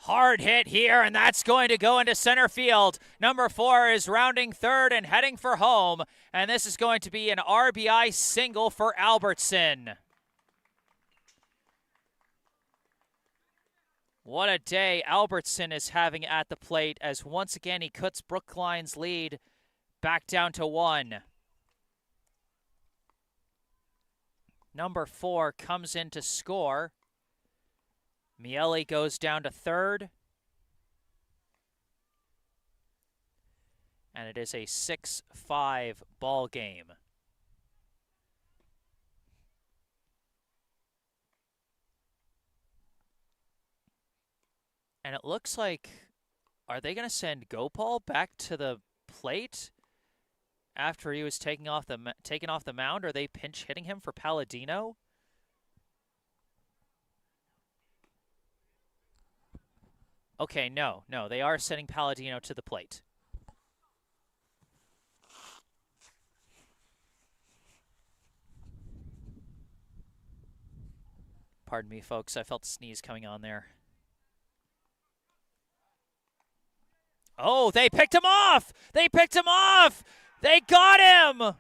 Hard hit here, and that's going to go into center field. Number 4 is rounding third and heading for home, and this is going to be an RBI single for Albertson. What a day Albertson is having at the plate as once again he cuts Brookline's lead back down to 1. Number 4 comes in to score. Miele goes down to third. And it is a 6-5 ball game. And it looks like, are they going to send Gopal back to the plate after he was taken off the mound? Are they pinch hitting him for Palladino? Okay, no, they are sending Palladino to the plate. Pardon me, folks, I felt a sneeze coming on there. Oh, they picked him off! They picked him off! They got him!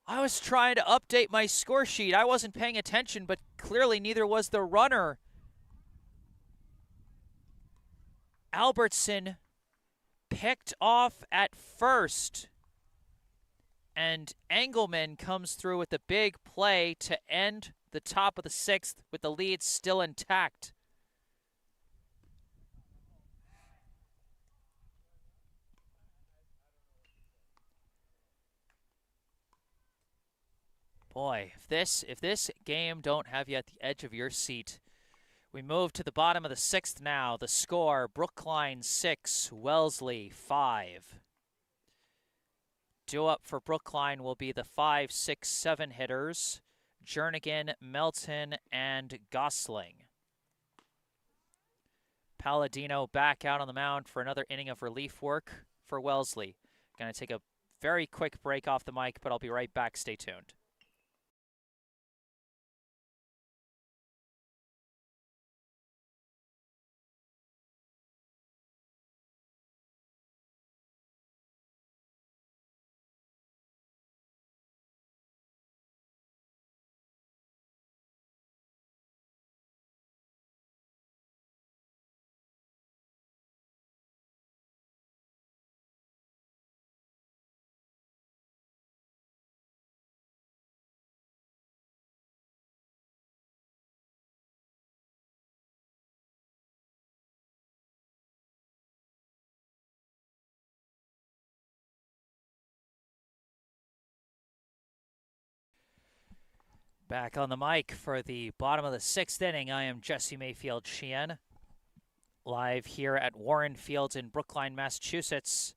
I was trying to update my score sheet. I wasn't paying attention, but clearly neither was the runner. Albertson picked off at first. And Engelman comes through with a big play to end the top of the 6th with the lead still intact. Boy, if this game don't have you at the edge of your seat. We move to the bottom of the 6th now. The score, Brookline 6, Wellesley 5. Due up for Brookline will be the 5, 6, 7 hitters, Jernigan, Melton, and Gosling. Palladino back out on the mound for another inning of relief work for Wellesley. Going to take a very quick break off the mic, but I'll be right back. Stay tuned. Back on the mic for the bottom of the 6th inning, I am Jesse Mayfield-Sheehan, live here at Warren Field in Brookline, Massachusetts.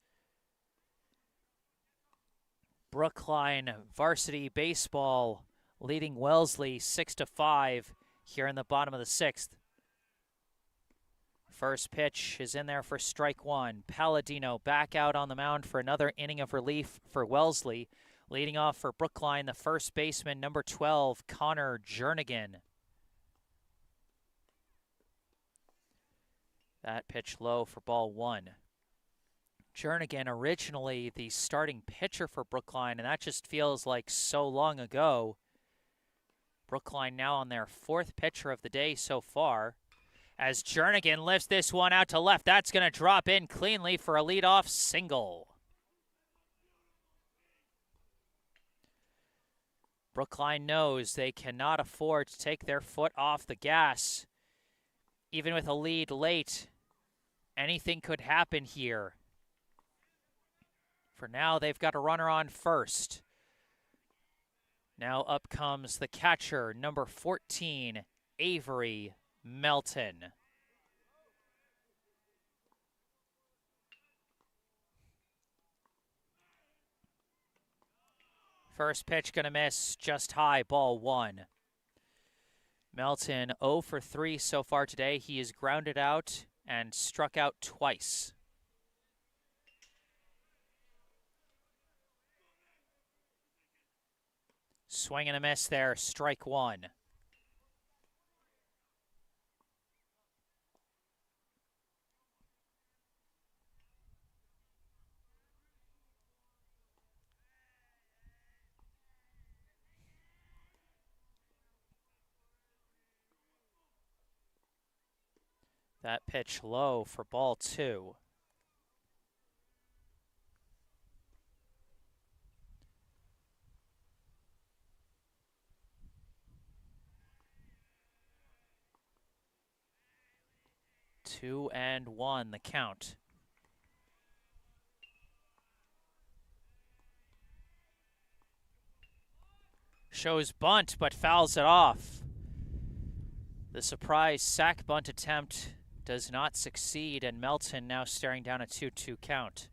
Brookline varsity baseball leading Wellesley 6-5 here in the bottom of the 6th. First pitch is in there for strike 1. Palladino back out on the mound for another inning of relief for Wellesley. Leading off for Brookline, the first baseman, number 12, Connor Jernigan. That pitch low for ball 1. Jernigan, originally the starting pitcher for Brookline, and that just feels like so long ago. Brookline now on their 4th pitcher of the day so far. As Jernigan lifts this one out to left, that's going to drop in cleanly for a leadoff single. Brookline knows they cannot afford to take their foot off the gas. Even with a lead late, anything could happen here. For now, they've got a runner on first. Now up comes the catcher, number 14, Avery Melton. First pitch going to miss, just high, ball 1. Melton 0 for 3 so far today. He is grounded out and struck out twice. Swing and a miss there, strike 1. That pitch low for ball 2. Two and one, the count. Shows bunt, but fouls it off. The surprise sac bunt attempt does not succeed, and Melton now staring down a 2-2 count.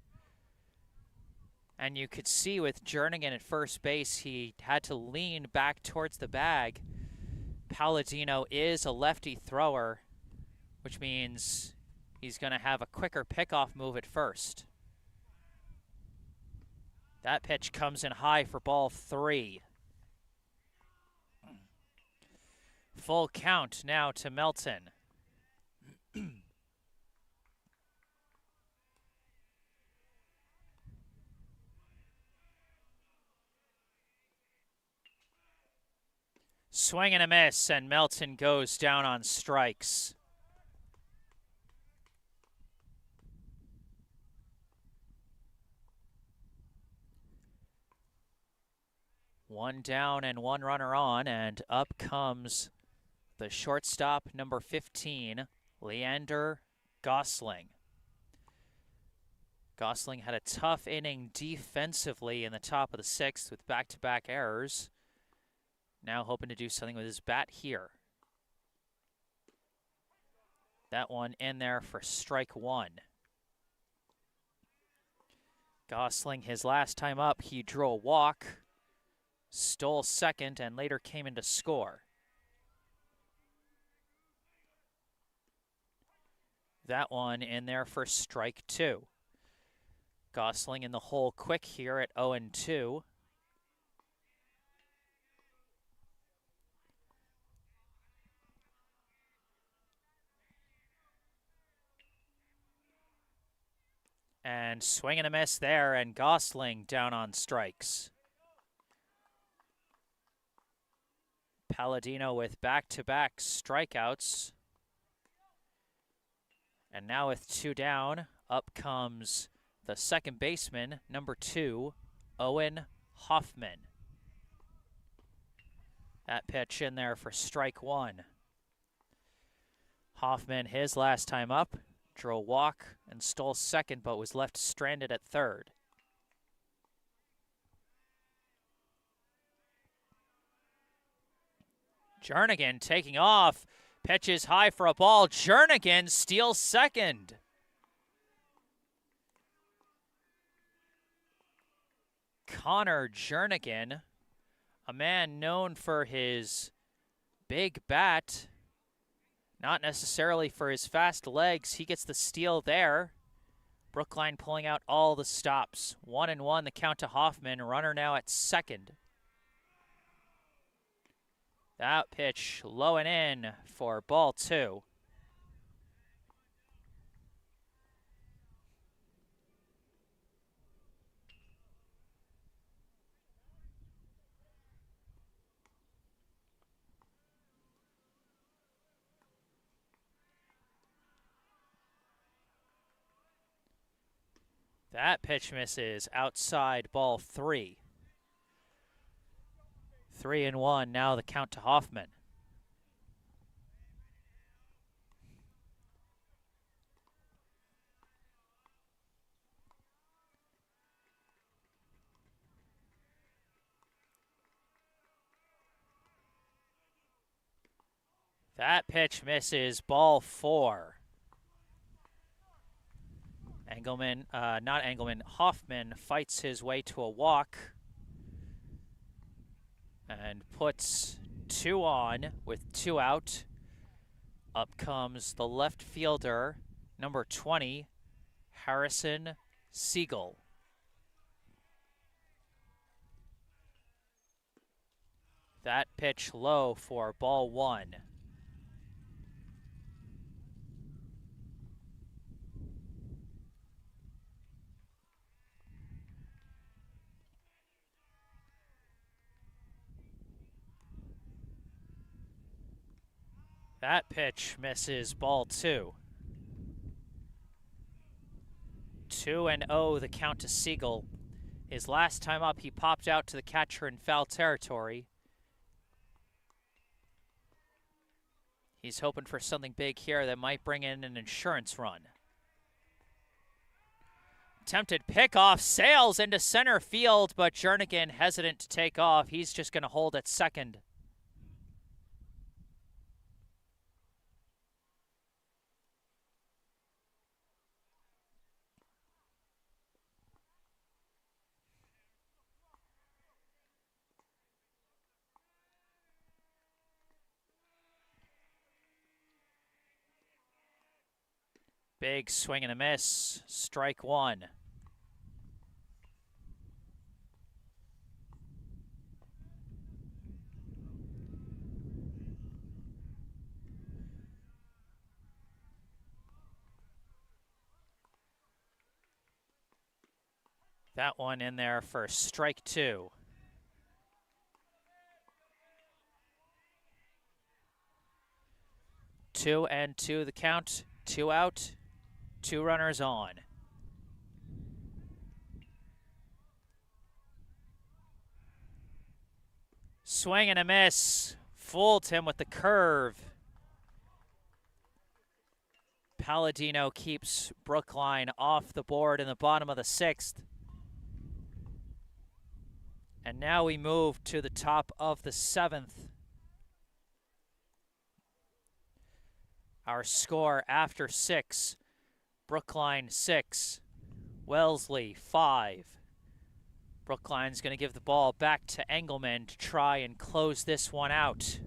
And you could see with Jernigan at first base, he had to lean back towards the bag. Palladino is a lefty thrower, which means he's going to have a quicker pickoff move at first. That pitch comes in high for ball 3. Full count now to Melton. Swing and a miss, and Melton goes down on strikes. One down and one runner on, and up comes the shortstop, number 15, Leander Gosling. Gosling had a tough inning defensively in the top of the sixth with back-to-back errors. Now hoping to do something with his bat here. That one in there for strike one. Gosling, his last time up, he drew a walk, stole second, and later came in to score. That one in there for strike two. Gosling in the hole quick here at 0-2. And swing and a miss there, and Gosling down on strikes. Palladino with back-to-back strikeouts. And now with two down, up comes the second baseman, number 2, Owen Hoffman. That pitch in there for strike one. Hoffman, his last time up, drew a walk and stole second, but was left stranded at third. Jernigan taking off. Pitches high for a ball. Jernigan steals second. Connor Jernigan, a man known for his big bat, not necessarily for his fast legs. He gets the steal there. Brookline pulling out all the stops. 1-1 the count to Hoffman. Runner now at second. That pitch low and in for ball two. That pitch misses outside, ball three. 3-1 now the count to Hoffman. That pitch misses, ball four. Hoffman fights his way to a walk and puts two on with two out. Up comes the left fielder, number 20, Harrison Siegel. That pitch low for ball one. That pitch misses, ball two. 2-0 the count to Siegel. His last time up, he popped out to the catcher in foul territory. He's hoping for something big here that might bring in an insurance run. Attempted pickoff, sails into center field, but Jernigan hesitant to take off. He's just going to hold at second. Big swing and a miss, strike one. That one in there for strike two. Two and two the count, two out. Two runners on. Swing and a miss. Fooled him with the curve. Palladino keeps Brookline off the board in the bottom of the 6th. And now we move to the top of the 7th. Our score after 6, Brookline 6, Wellesley 5. Brookline's going to give the ball back to Engelman to try and close this one out.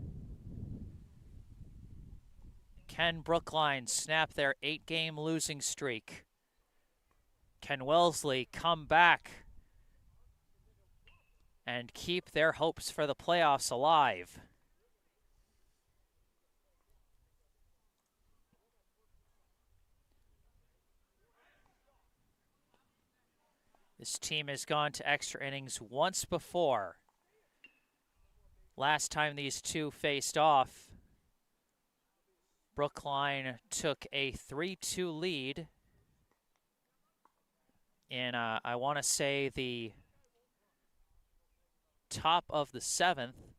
Can Brookline snap their 8-game losing streak? Can Wellesley come back and keep their hopes for the playoffs alive? This team has gone to extra innings once before. Last time these two faced off, Brookline took a 3-2 lead in, I want to say, the top of the 7th,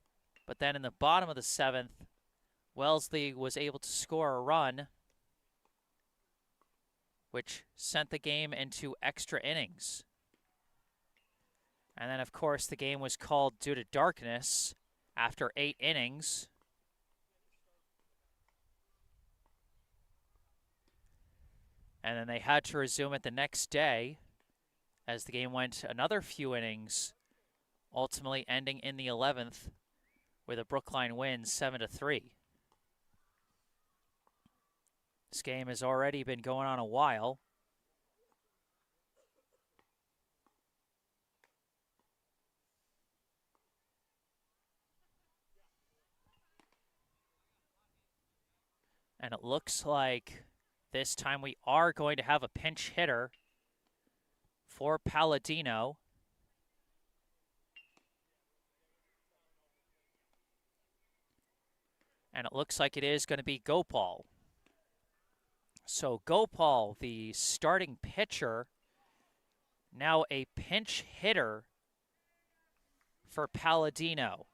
but then in the bottom of the 7th, Wellesley was able to score a run, which sent the game into extra innings. And then, of course, the game was called due to darkness after 8 innings. And then they had to resume it the next day as the game went another few innings, ultimately ending in the 11th with a Brookline win 7-3. This game has already been going on a while. And it looks like this time we are going to have a pinch hitter for Palladino. And it looks like it is going to be Gopal. So Gopal, the starting pitcher, now a pinch hitter for Palladino.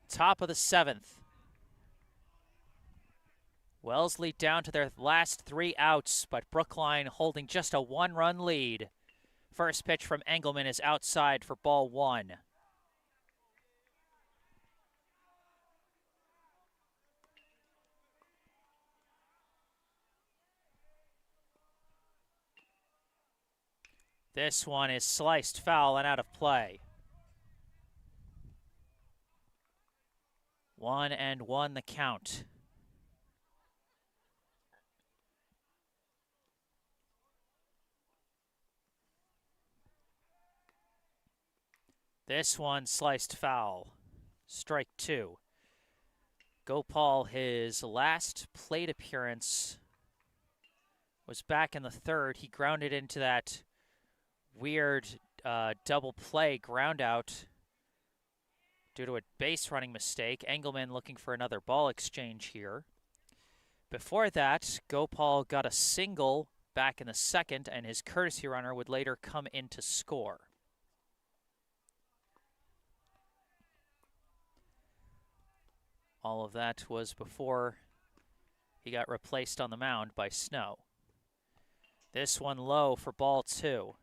Top of the 7th. Wellesley down to their last 3 outs, but Brookline holding just a 1-run lead. First pitch from Engelman is outside for ball 1. This one is sliced foul and out of play. 1-1 the count. This one sliced foul. Strike 2. Gopal, his last plate appearance was back in the 3rd. He grounded into that weird double play ground out due to a base running mistake. Engelman looking for another ball exchange here. Before that, Gopal got a single back in the 2nd, and his courtesy runner would later come in to score. All of that was before he got replaced on the mound by Snow. This one low for ball 2.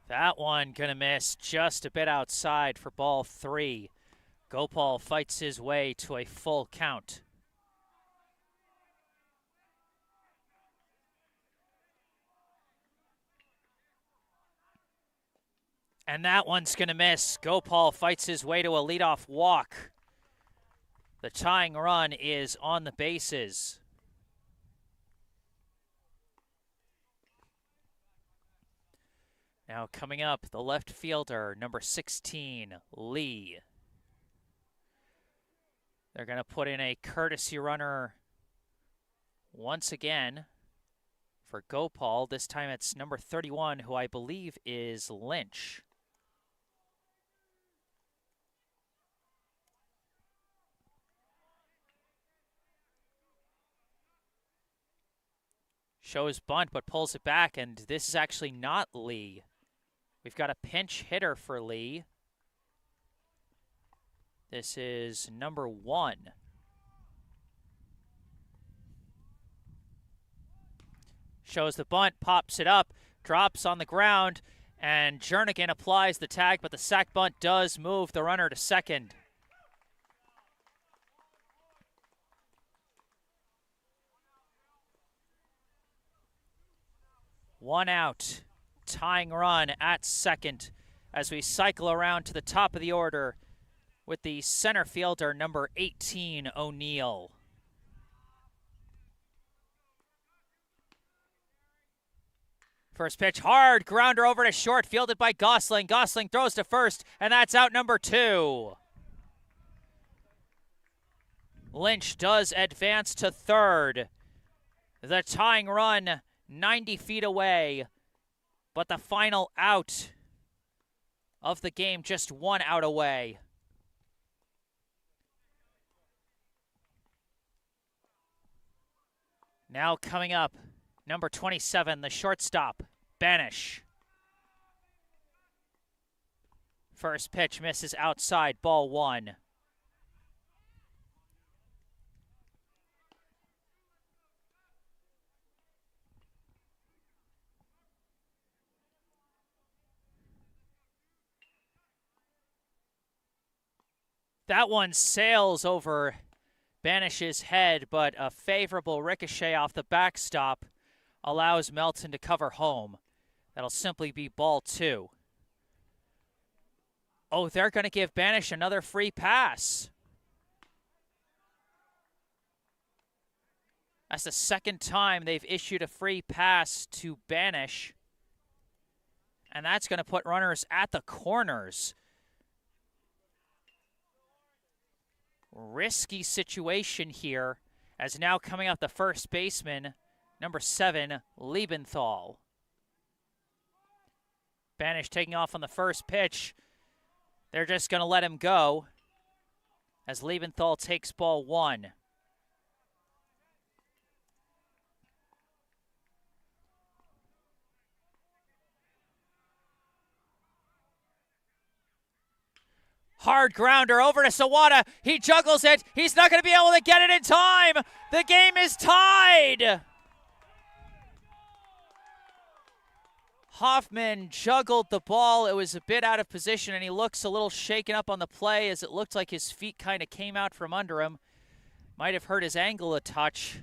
That one gonna miss just a bit outside for ball 3. Gopal fights his way to a full count. And that one's gonna miss. Gopal fights his way to a leadoff walk. The tying run is on the bases. Now coming up, the left fielder, number 16, Lee. They're going to put in a courtesy runner once again for Gopal. This time it's number 31, who I believe is Lynch. Shows bunt, but pulls it back, and this is actually not Lee. We've got a pinch hitter for Lee. This is number 1. Shows the bunt, pops it up, drops on the ground, and Jernigan applies the tag, but the sac bunt does move the runner to second. One out, tying run at second as we cycle around to the top of the order with the center fielder, number 18, O'Neill. First pitch, hard grounder over to short, fielded by Gosling. Gosling throws to first, and that's out number 2. Lynch does advance to third. The tying run 90 feet away, but the final out of the game just 1 out away. Now coming up, number 27, the shortstop, Banish. First pitch misses outside, ball 1. That one sails over Banish's head, but a favorable ricochet off the backstop allows Melton to cover home. That'll simply be ball 2. Oh, they're going to give Banish another free pass. That's the second time they've issued a free pass to Banish. And that's going to put runners at the corners. Risky situation here, as now coming out the first baseman, number 7, Liebenthal. Banish taking off on the first pitch. They're just going to let him go as Liebenthal takes ball 1. Hard grounder over to Sawada. He juggles it. He's not going to be able to get it in time. The game is tied. Hoffman juggled the ball. It was a bit out of position, and he looks a little shaken up on the play as it looked like his feet kind of came out from under him. Might have hurt his ankle a touch.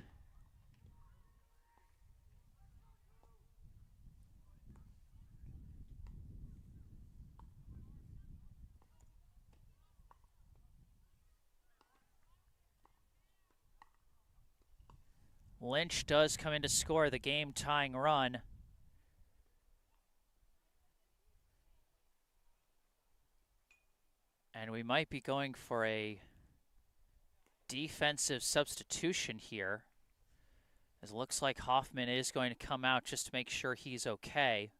Lynch does come in to score the game-tying run. And we might be going for a defensive substitution here, as it looks like Hoffman is going to come out just to make sure he's okay.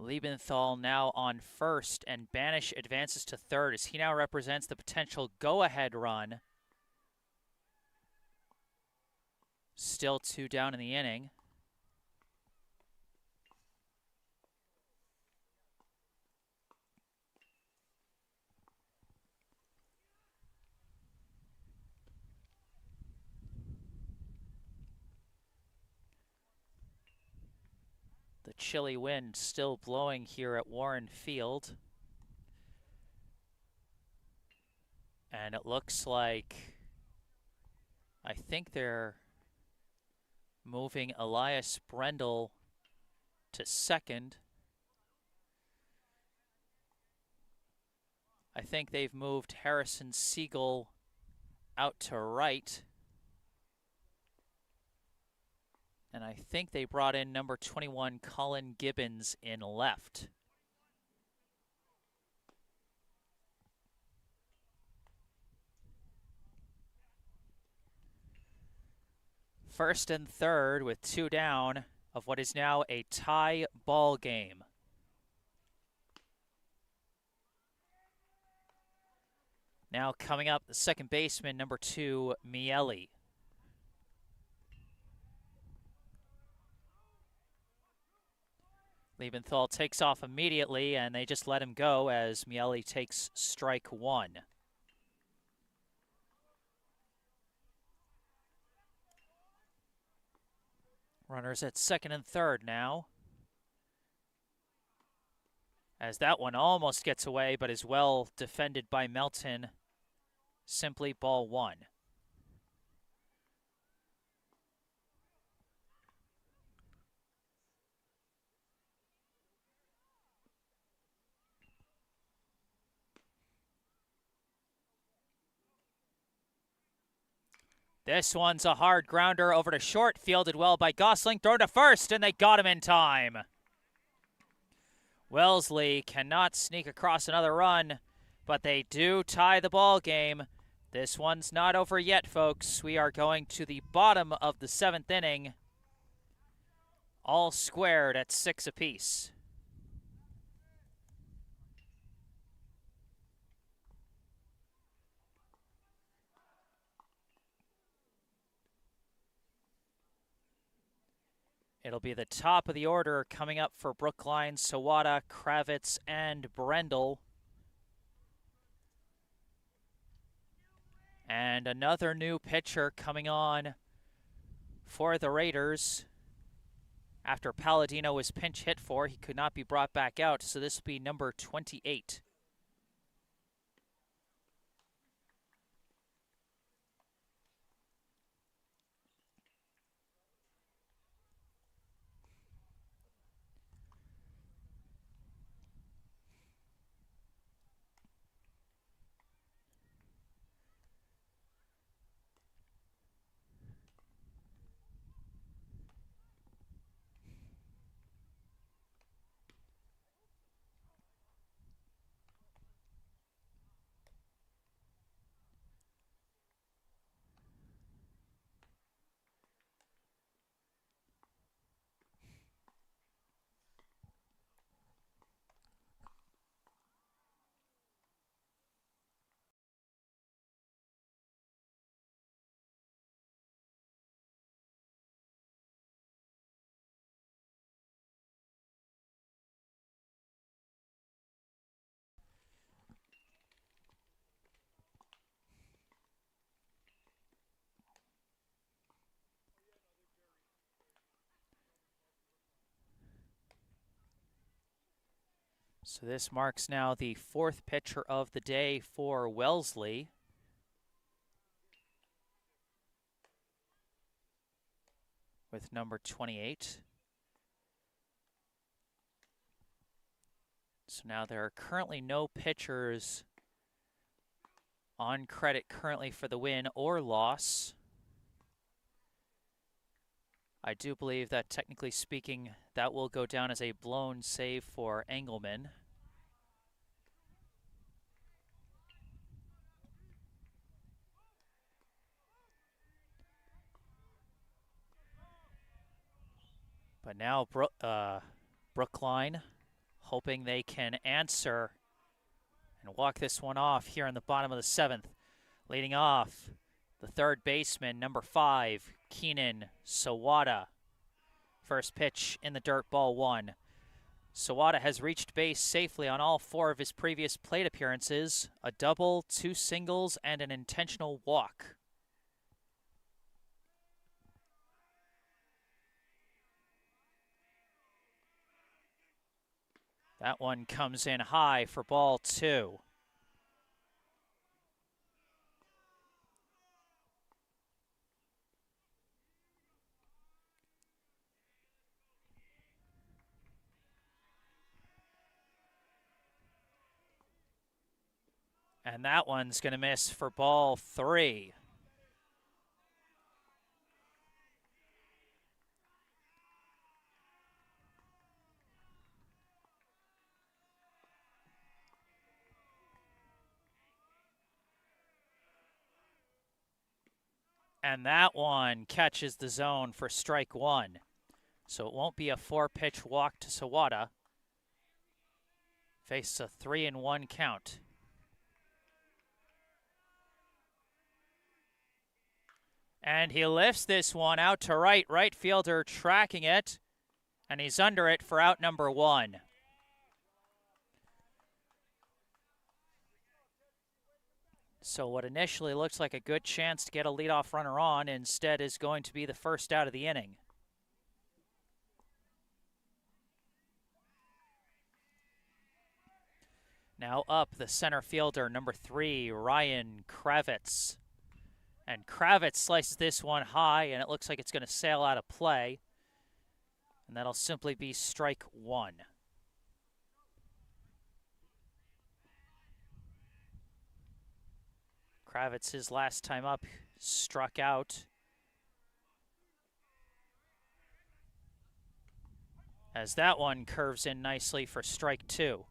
Liebenthal now on first, and Banish advances to third as he now represents the potential go-ahead run. Still 2 down in the inning. The chilly wind still blowing here at Warren Field. And it looks like, I think they're moving Elias Brendel to second. I think they've moved Harrison Siegel out to right. And I think they brought in number 21, Colin Gibbons, in left. First and third with 2 down of what is now a tie ball game. Now coming up, the second baseman, number 2, Miele. Liebenthal takes off immediately, and they just let him go as Miele takes strike 1. Runners at second and third now. As that one almost gets away, but is well defended by Melton. Simply ball 1. This one's a hard grounder over to short, fielded well by Gosling, thrown to first, and they got him in time. Wellesley cannot sneak across another run, but they do tie the ball game. This one's not over yet, folks. We are going to the bottom of the 7th inning, all squared at 6 apiece. It'll be the top of the order coming up for Brookline, Sawada, Kravitz, and Brendel. And another new pitcher coming on for the Raiders. After Palladino was pinch hit for, he could not be brought back out, so this will be number 28. So this marks now the 4th pitcher of the day for Wellesley. With number 28. So now there are currently no pitchers on credit currently for the win or loss. I do believe that, technically speaking, that will go down as a blown save for Engelman. But now Brookline hoping they can answer and walk this one off here in the bottom of the 7th. Leading off, the third baseman, number 5, Keenan Sawada. First pitch in the dirt, ball 1. Sawada has reached base safely on all 4 of his previous plate appearances, a double, 2 singles, and an intentional walk. That one comes in high for ball 2. And that one's going to miss for ball 3. And that one catches the zone for strike one. So it won't be a 4-pitch walk to Sawada. Faces a 3-1 count. And he lifts this one out to right. Right fielder tracking it. And he's under it for out number one. So what initially looks like a good chance to get a leadoff runner on instead is going to be the first out of the inning. Now up the center fielder, number 3, Ryan Kravitz. And Kravitz slices this one high, and it looks like it's going to sail out of play. And that'll simply be strike one. Kravitz, his last time up, struck out. As that one curves in nicely for strike two.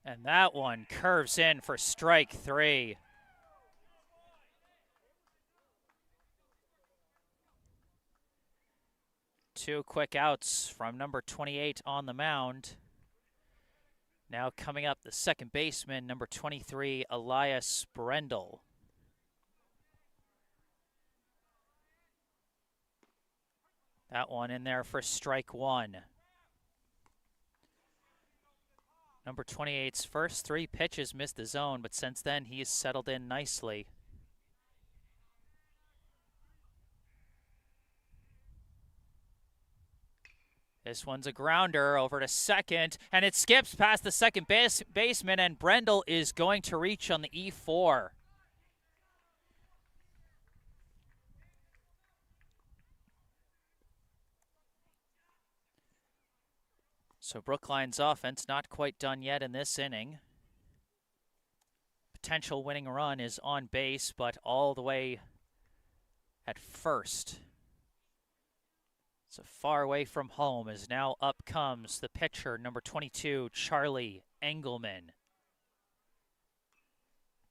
And that one curves in for strike three. Two quick outs from number 28 on the mound. Now coming up, the second baseman, number 23, Elias Brendel. That one in there for strike one. Number 28's first 3 pitches missed the zone, but since then he's settled in nicely. This one's a grounder over to second, and it skips past the second baseman, and Brendel is going to reach on the E4. So Brookline's offense not quite done yet in this inning. Potential winning run is on base, but all the way at first. So far away from home, as now up comes the pitcher, number 22, Charlie Engelman.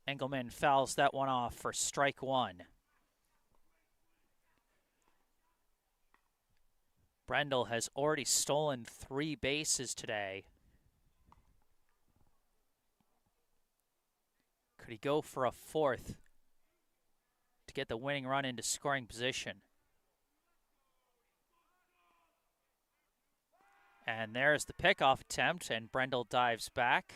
Engelman fouls that one off for strike one. Brendel has already stolen 3 bases today. Could he go for a 4th to get the winning run into scoring position? And there's the pickoff attempt, and Brendel dives back.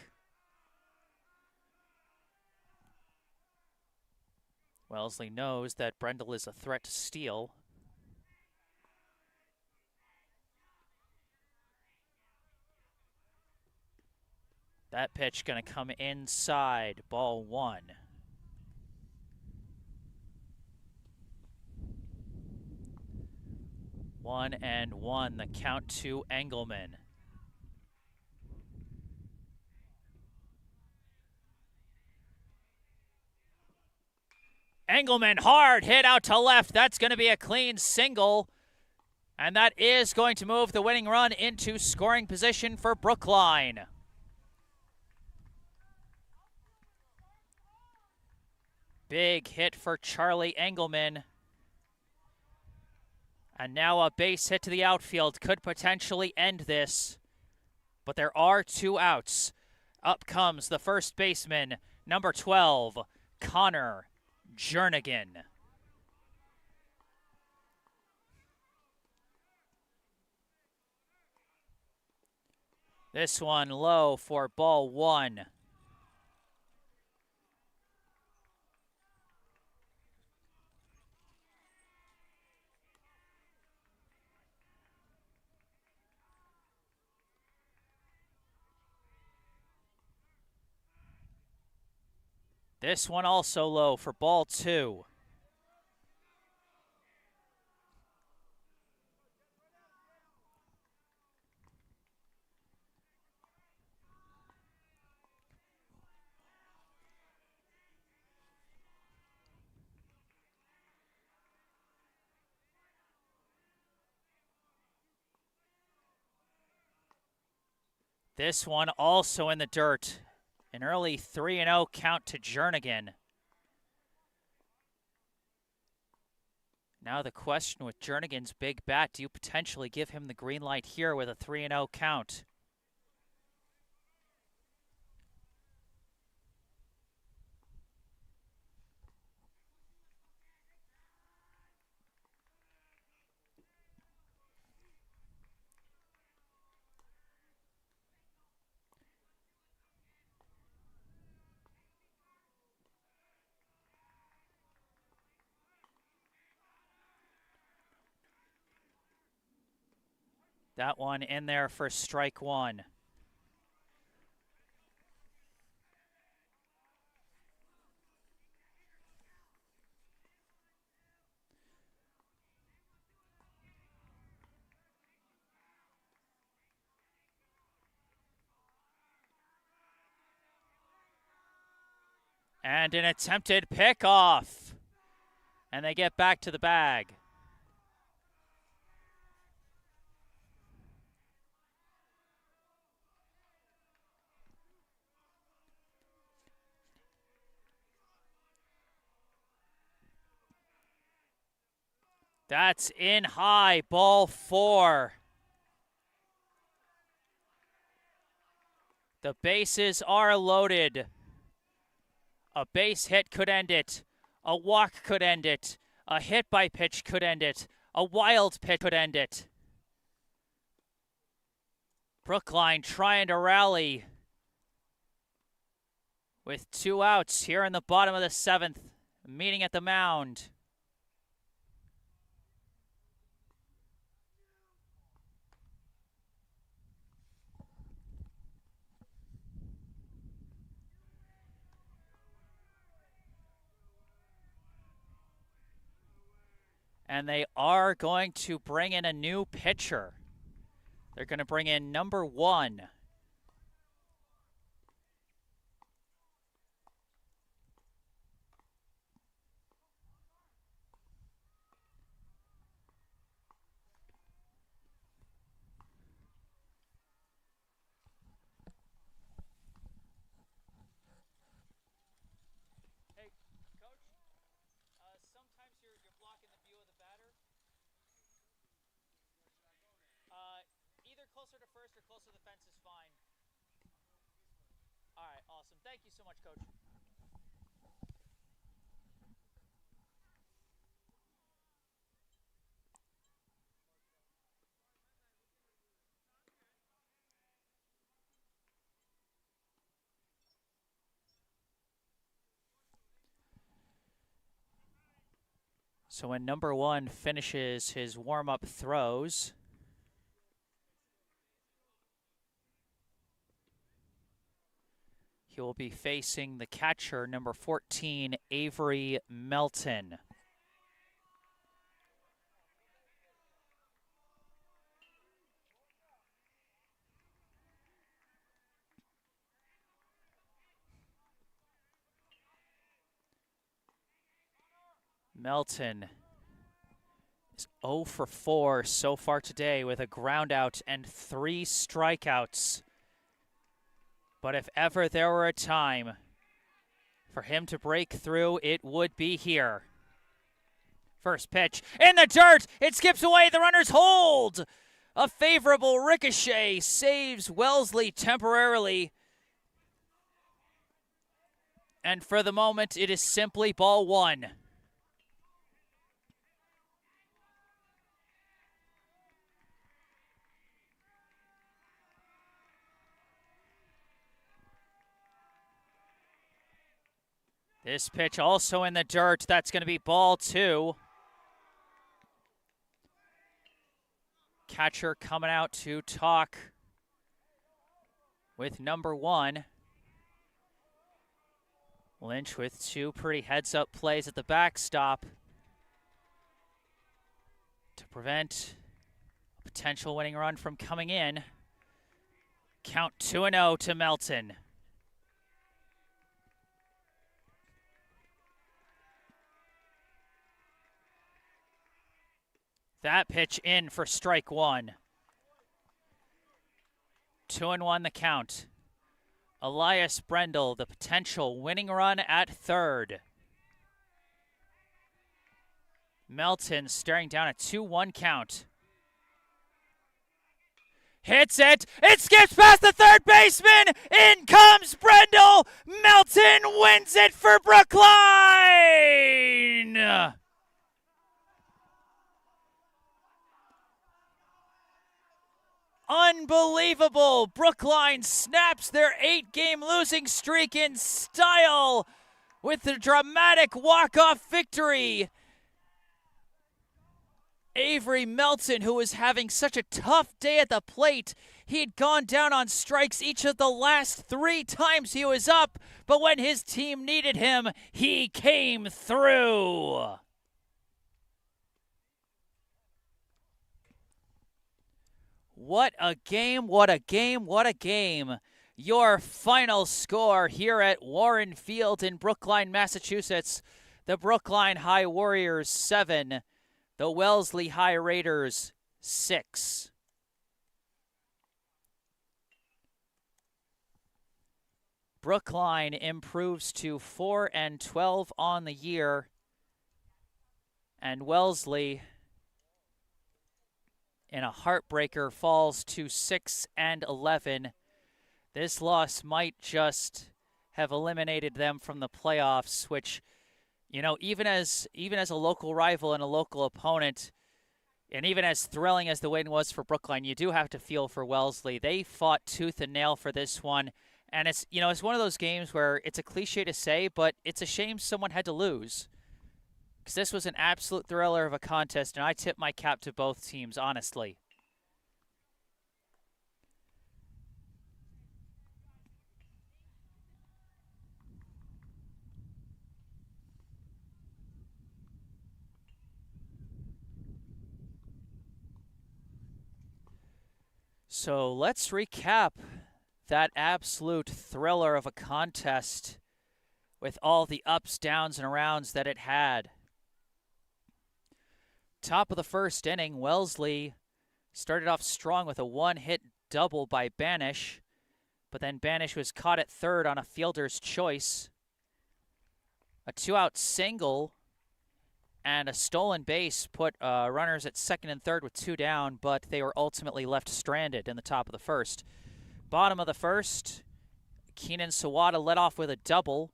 Wellesley knows that Brendel is a threat to steal. That pitch going to come inside, ball one. One and one, the count to Engelman. Engelman, hard hit out to left. That's going to be a clean single. And that is going to move the winning run into scoring position for Brookline. Big hit for Charlie Engelman. And now a base hit to the outfield could potentially end this. But there are 2 outs. Up comes the first baseman, number 12, Connor Jernigan. This one low for ball one. This one also low for ball two. This one also in the dirt. An early 3-0 count to Jernigan. Now the question with Jernigan's big bat, do you potentially give him the green light here with a 3-0 count? That one in there for strike one. And an attempted pickoff. And they get back to the bag. That's in high, ball 4. The bases are loaded. A base hit could end it. A walk could end it. A hit by pitch could end it. A wild pitch could end it. Brookline trying to rally with 2 outs here in the bottom of the 7th, meeting at the mound. And they are going to bring in a new pitcher. They're going to bring in number 1. Hey, Coach, sometimes you're blocking the view of the batter. Either closer to first or closer to the fence is fine. All right, awesome. Thank you so much, Coach. So when number 1 finishes his warm-up throws, he will be facing the catcher, number 14, Avery Melton. Melton is 0 for 4 so far today with a groundout and 3 strikeouts. But if ever there were a time for him to break through, it would be here. First pitch in the dirt. It skips away. The runners hold. A favorable ricochet saves Wellesley temporarily. And for the moment, it is simply ball 1. This pitch also in the dirt. That's going to be ball 2. Catcher coming out to talk with number 1. Lynch with 2 pretty heads-up plays at the backstop to prevent a potential winning run from coming in. Count 2-0 to Melton. That pitch in for strike 1. 2-1 the count. Elias Brendel, the potential winning run at third. Melton staring down a 2-1 count. Hits it. It skips past the third baseman. In comes Brendel. Melton wins it for Brookline. Unbelievable. Brookline snaps their 8-game losing streak in style with the dramatic walk-off victory. Avery Melton, who was having such a tough day at the plate, he'd gone down on strikes each of the last 3 times he was up, but when his team needed him, he came through. What a game, what a game, what a game. Your final score here at Warren Field in Brookline, Massachusetts. The Brookline High Warriors 7, the Wellesley High Raiders 6. Brookline improves to 4-12 on the year, and Wellesley, in a heartbreaker, falls to 6-11. This loss might just have eliminated them from the playoffs, which, you know, even as a local rival and a local opponent, and even as thrilling as the win was for Brookline, you do have to feel for Wellesley. They fought tooth and nail for this one, and it's one of those games where it's a cliche to say, but it's a shame someone had to lose, because this was an absolute thriller of a contest, and I tip my cap to both teams, honestly. So let's recap that absolute thriller of a contest with all the ups, downs, and arounds that it had. Top of the first inning, Wellesley started off strong with a 1-hit double by Banish, but then Banish was caught at third on a fielder's choice. A 2-out single and a stolen base put runners at second and third with 2 down, but they were ultimately left stranded in the top of the first. Bottom of the first, Keenan Sawada led off with a double.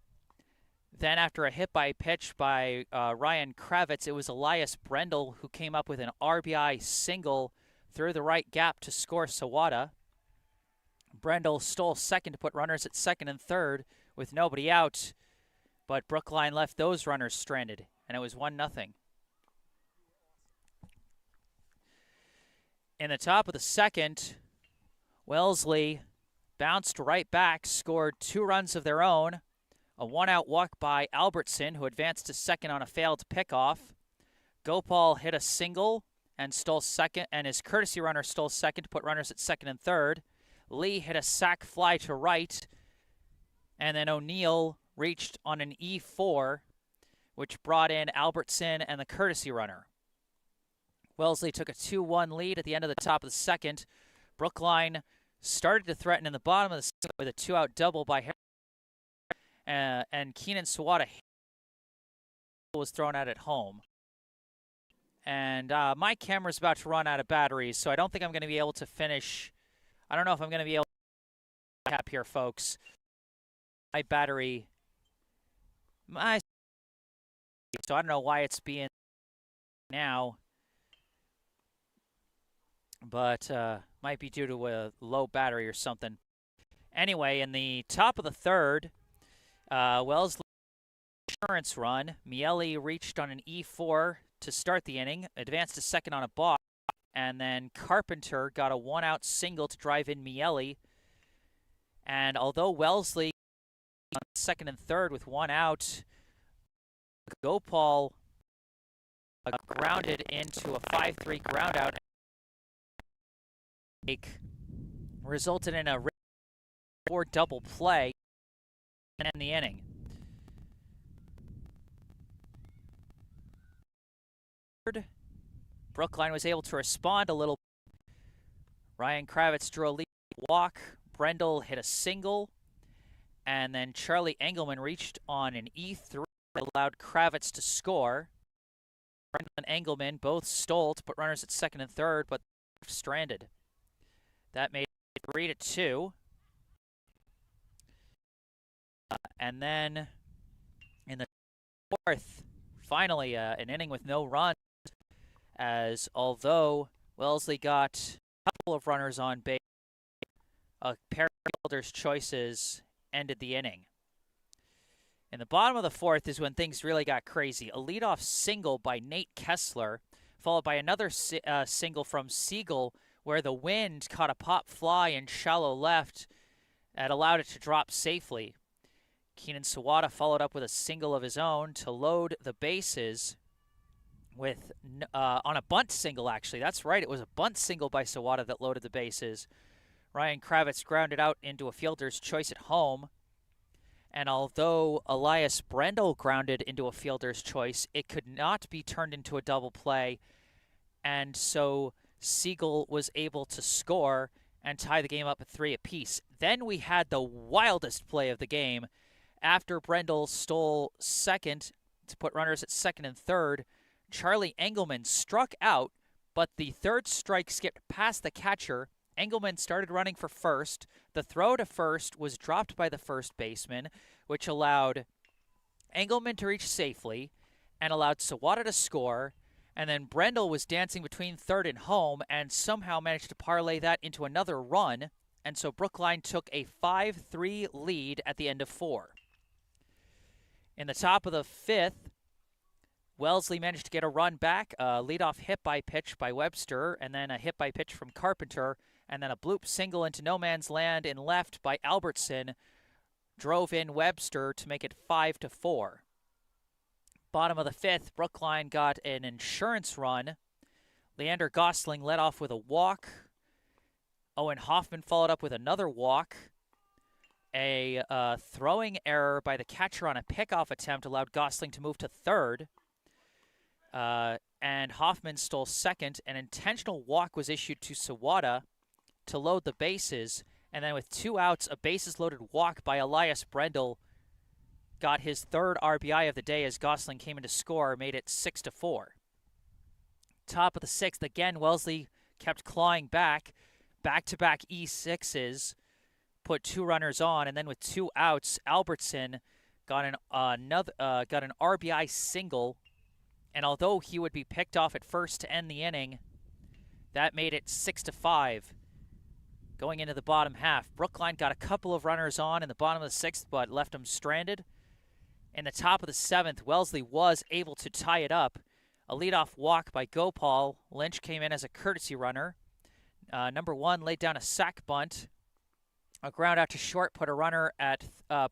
Then after a hit by pitch by Ryan Kravitz, it was Elias Brendel who came up with an RBI single through the right gap to score Sawada. Brendel stole second to put runners at second and third with nobody out, but Brookline left those runners stranded, and it was 1-0. In the top of the second, Wellesley bounced right back, scored 2 runs of their own. A 1-out walk by Albertson, who advanced to second on a failed pickoff. Gopal hit a single and stole second, and his courtesy runner stole second to put runners at second and third. Lee hit a sac fly to right, and then O'Neill reached on an E4, which brought in Albertson and the courtesy runner. Wellesley took a 2-1 lead at the end of the top of the second. Brookline started to threaten in the bottom of the second with a 2-out double by Harris, and Keenan Sawada was thrown out at home. And my camera's about to run out of batteries, so I don't think I'm going to be able to finish. I don't know if I'm going to be able to cap here, folks. My battery, so I don't know why it's being now, but might be due to a low battery or something. Anyway, in the top of the third, Wellesley insurance run. Miele reached on an E4 to start the inning, advanced to second on a balk, and then Carpenter got a 1-out single to drive in Miele. And although Wellesley on second and third with 1 out, Gopal grounded into a 5-3 ground out, resulted in a 4 double play and end the inning. Brookline was able to respond a little. Ryan Kravitz drew a lead walk. Brendel hit a single. And then Charlie Engelman reached on an E3 that allowed Kravitz to score. Brendel and Engelman both stole to put runners at second and third, but stranded. That made it 3-2. And then in the fourth, finally an inning with no runs, as although Wellesley got a couple of runners on base, a pair of fielders' choices ended the inning. In the bottom of the fourth is when things really got crazy. A leadoff single by Nate Kessler, followed by another single from Siegel, where the wind caught a pop fly in shallow left and allowed it to drop safely. Keenan Sawada followed up with a single of his own to load the bases with on a bunt single, actually. That's right, it was a bunt single by Sawada that loaded the bases. Ryan Kravitz grounded out into a fielder's choice at home. And although Elias Brendel grounded into a fielder's choice, it could not be turned into a double play. And so Siegel was able to score and tie the game up at 3 apiece. Then we had the wildest play of the game. After Brendel stole second to put runners at second and third, Charlie Engelman struck out, but the third strike skipped past the catcher. Engelman started running for first. The throw to first was dropped by the first baseman, which allowed Engelman to reach safely and allowed Sawada to score. And then Brendel was dancing between third and home and somehow managed to parlay that into another run. And so Brookline took a 5-3 lead at the end of 4. In the top of the fifth, Wellesley managed to get a run back, a leadoff hit by pitch by Webster, and then a hit by pitch from Carpenter, and then a bloop single into no man's land in left by Albertson drove in Webster to make it 5-4. Bottom of the fifth, Brookline got an insurance run. Leander Gosling led off with a walk. Owen Hoffman followed up with another walk. A throwing error by the catcher on a pickoff attempt allowed Gosling to move to third. And Hoffman stole second. An intentional walk was issued to Sawada to load the bases. And then with 2 outs, a bases-loaded walk by Elias Brendel got his third RBI of the day as Gosling came in to score, made it 6-4. Top of the sixth, again, Wellesley kept clawing back. Back-to-back E6s, put 2 runners on, and then with 2 outs, Albertson got an RBI single. And although he would be picked off at first to end the inning, that made it 6-5. Going into the bottom half, Brookline got a couple of runners on in the bottom of the sixth, but left them stranded. In the top of the seventh, Wellesley was able to tie it up. A leadoff walk by Gopal. Lynch came in as a courtesy runner. Number 1 laid down a sac bunt. A ground out to short put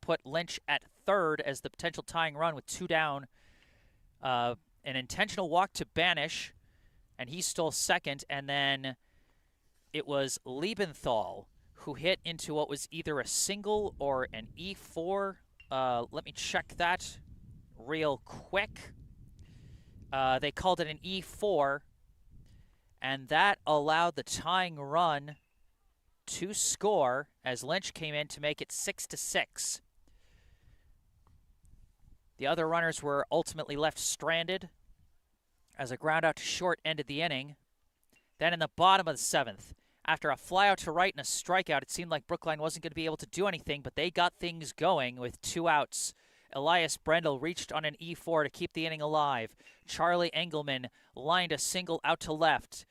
put Lynch at third as the potential tying run with 2 down. An intentional walk to Banish, and he stole second, and then it was Liebenthal who hit into what was either a single or an E4. Let me check that real quick. They called it an E4, and that allowed the tying run to score as Lynch came in to make it 6-6. The other runners were ultimately left stranded as a ground out to short ended the inning. Then in the bottom of the seventh, after a flyout to right and a strikeout, it seemed like Brookline wasn't going to be able to do anything, but they got things going with 2 outs. Elias Brendel reached on an E4 to keep the inning alive. Charlie Engelman lined a single out to left.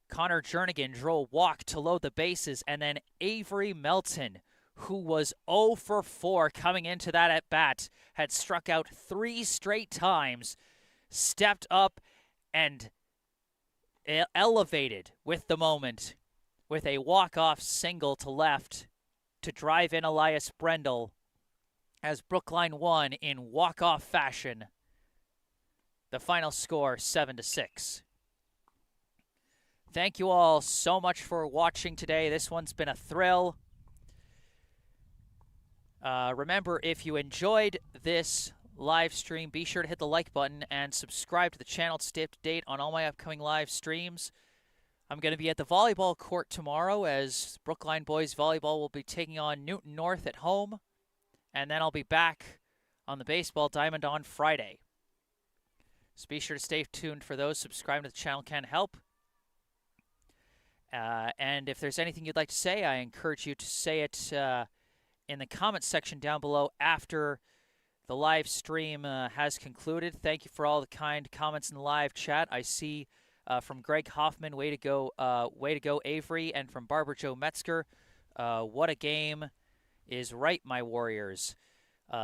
Connor Jernigan drew a walk to load the bases, and then Avery Melton, who was 0 for 4 coming into that at-bat, had struck out 3 straight times, stepped up and elevated with the moment with a walk-off single to left to drive in Elias Brendel as Brookline won in walk-off fashion. The final score, 7-6. Thank you all so much for watching today. This one's been a thrill. Remember, if you enjoyed this live stream, be sure to hit the like button and subscribe to the channel to stay up to date on all my upcoming live streams. I'm going to be at the volleyball court tomorrow as Brookline boys volleyball will be taking on Newton North at home. And then I'll be back on the baseball diamond on Friday. So be sure to stay tuned for those. Subscribing to the channel can help. And if there's anything you'd like to say, I encourage you to say it in the comments section down below after the live stream has concluded. Thank you for all the kind comments in the live chat. I see from Greg Hoffman, way to go, Avery, and from Barbara Jo Metzger, what a game is right, my Warriors.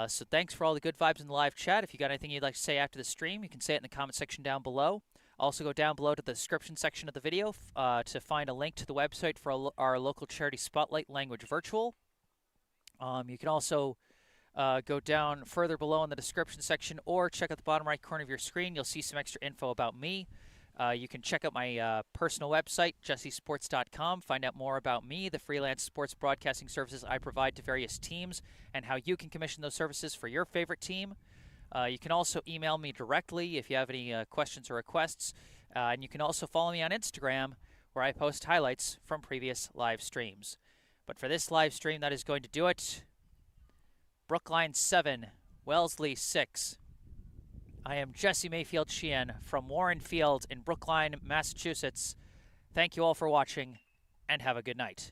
So thanks for all the good vibes in the live chat. If you got anything you'd like to say after the stream, you can say it in the comment section down below. Also go down below to the description section of the video to find a link to the website for our local charity Spotlight Language Virtual. You can also go down further below in the description section or check out the bottom right corner of your screen. You'll see some extra info about me. You can check out my personal website, jessesports.com, find out more about me, the freelance sports broadcasting services I provide to various teams, and how you can commission those services for your favorite team. You can also email me directly if you have any questions or requests. And you can also follow me on Instagram, where I post highlights from previous live streams. But for this live stream, that is going to do it. Brookline 7, Wellesley 6. I am Jesse Mayfield-Sheehan from Warren Field in Brookline, Massachusetts. Thank you all for watching, and have a good night.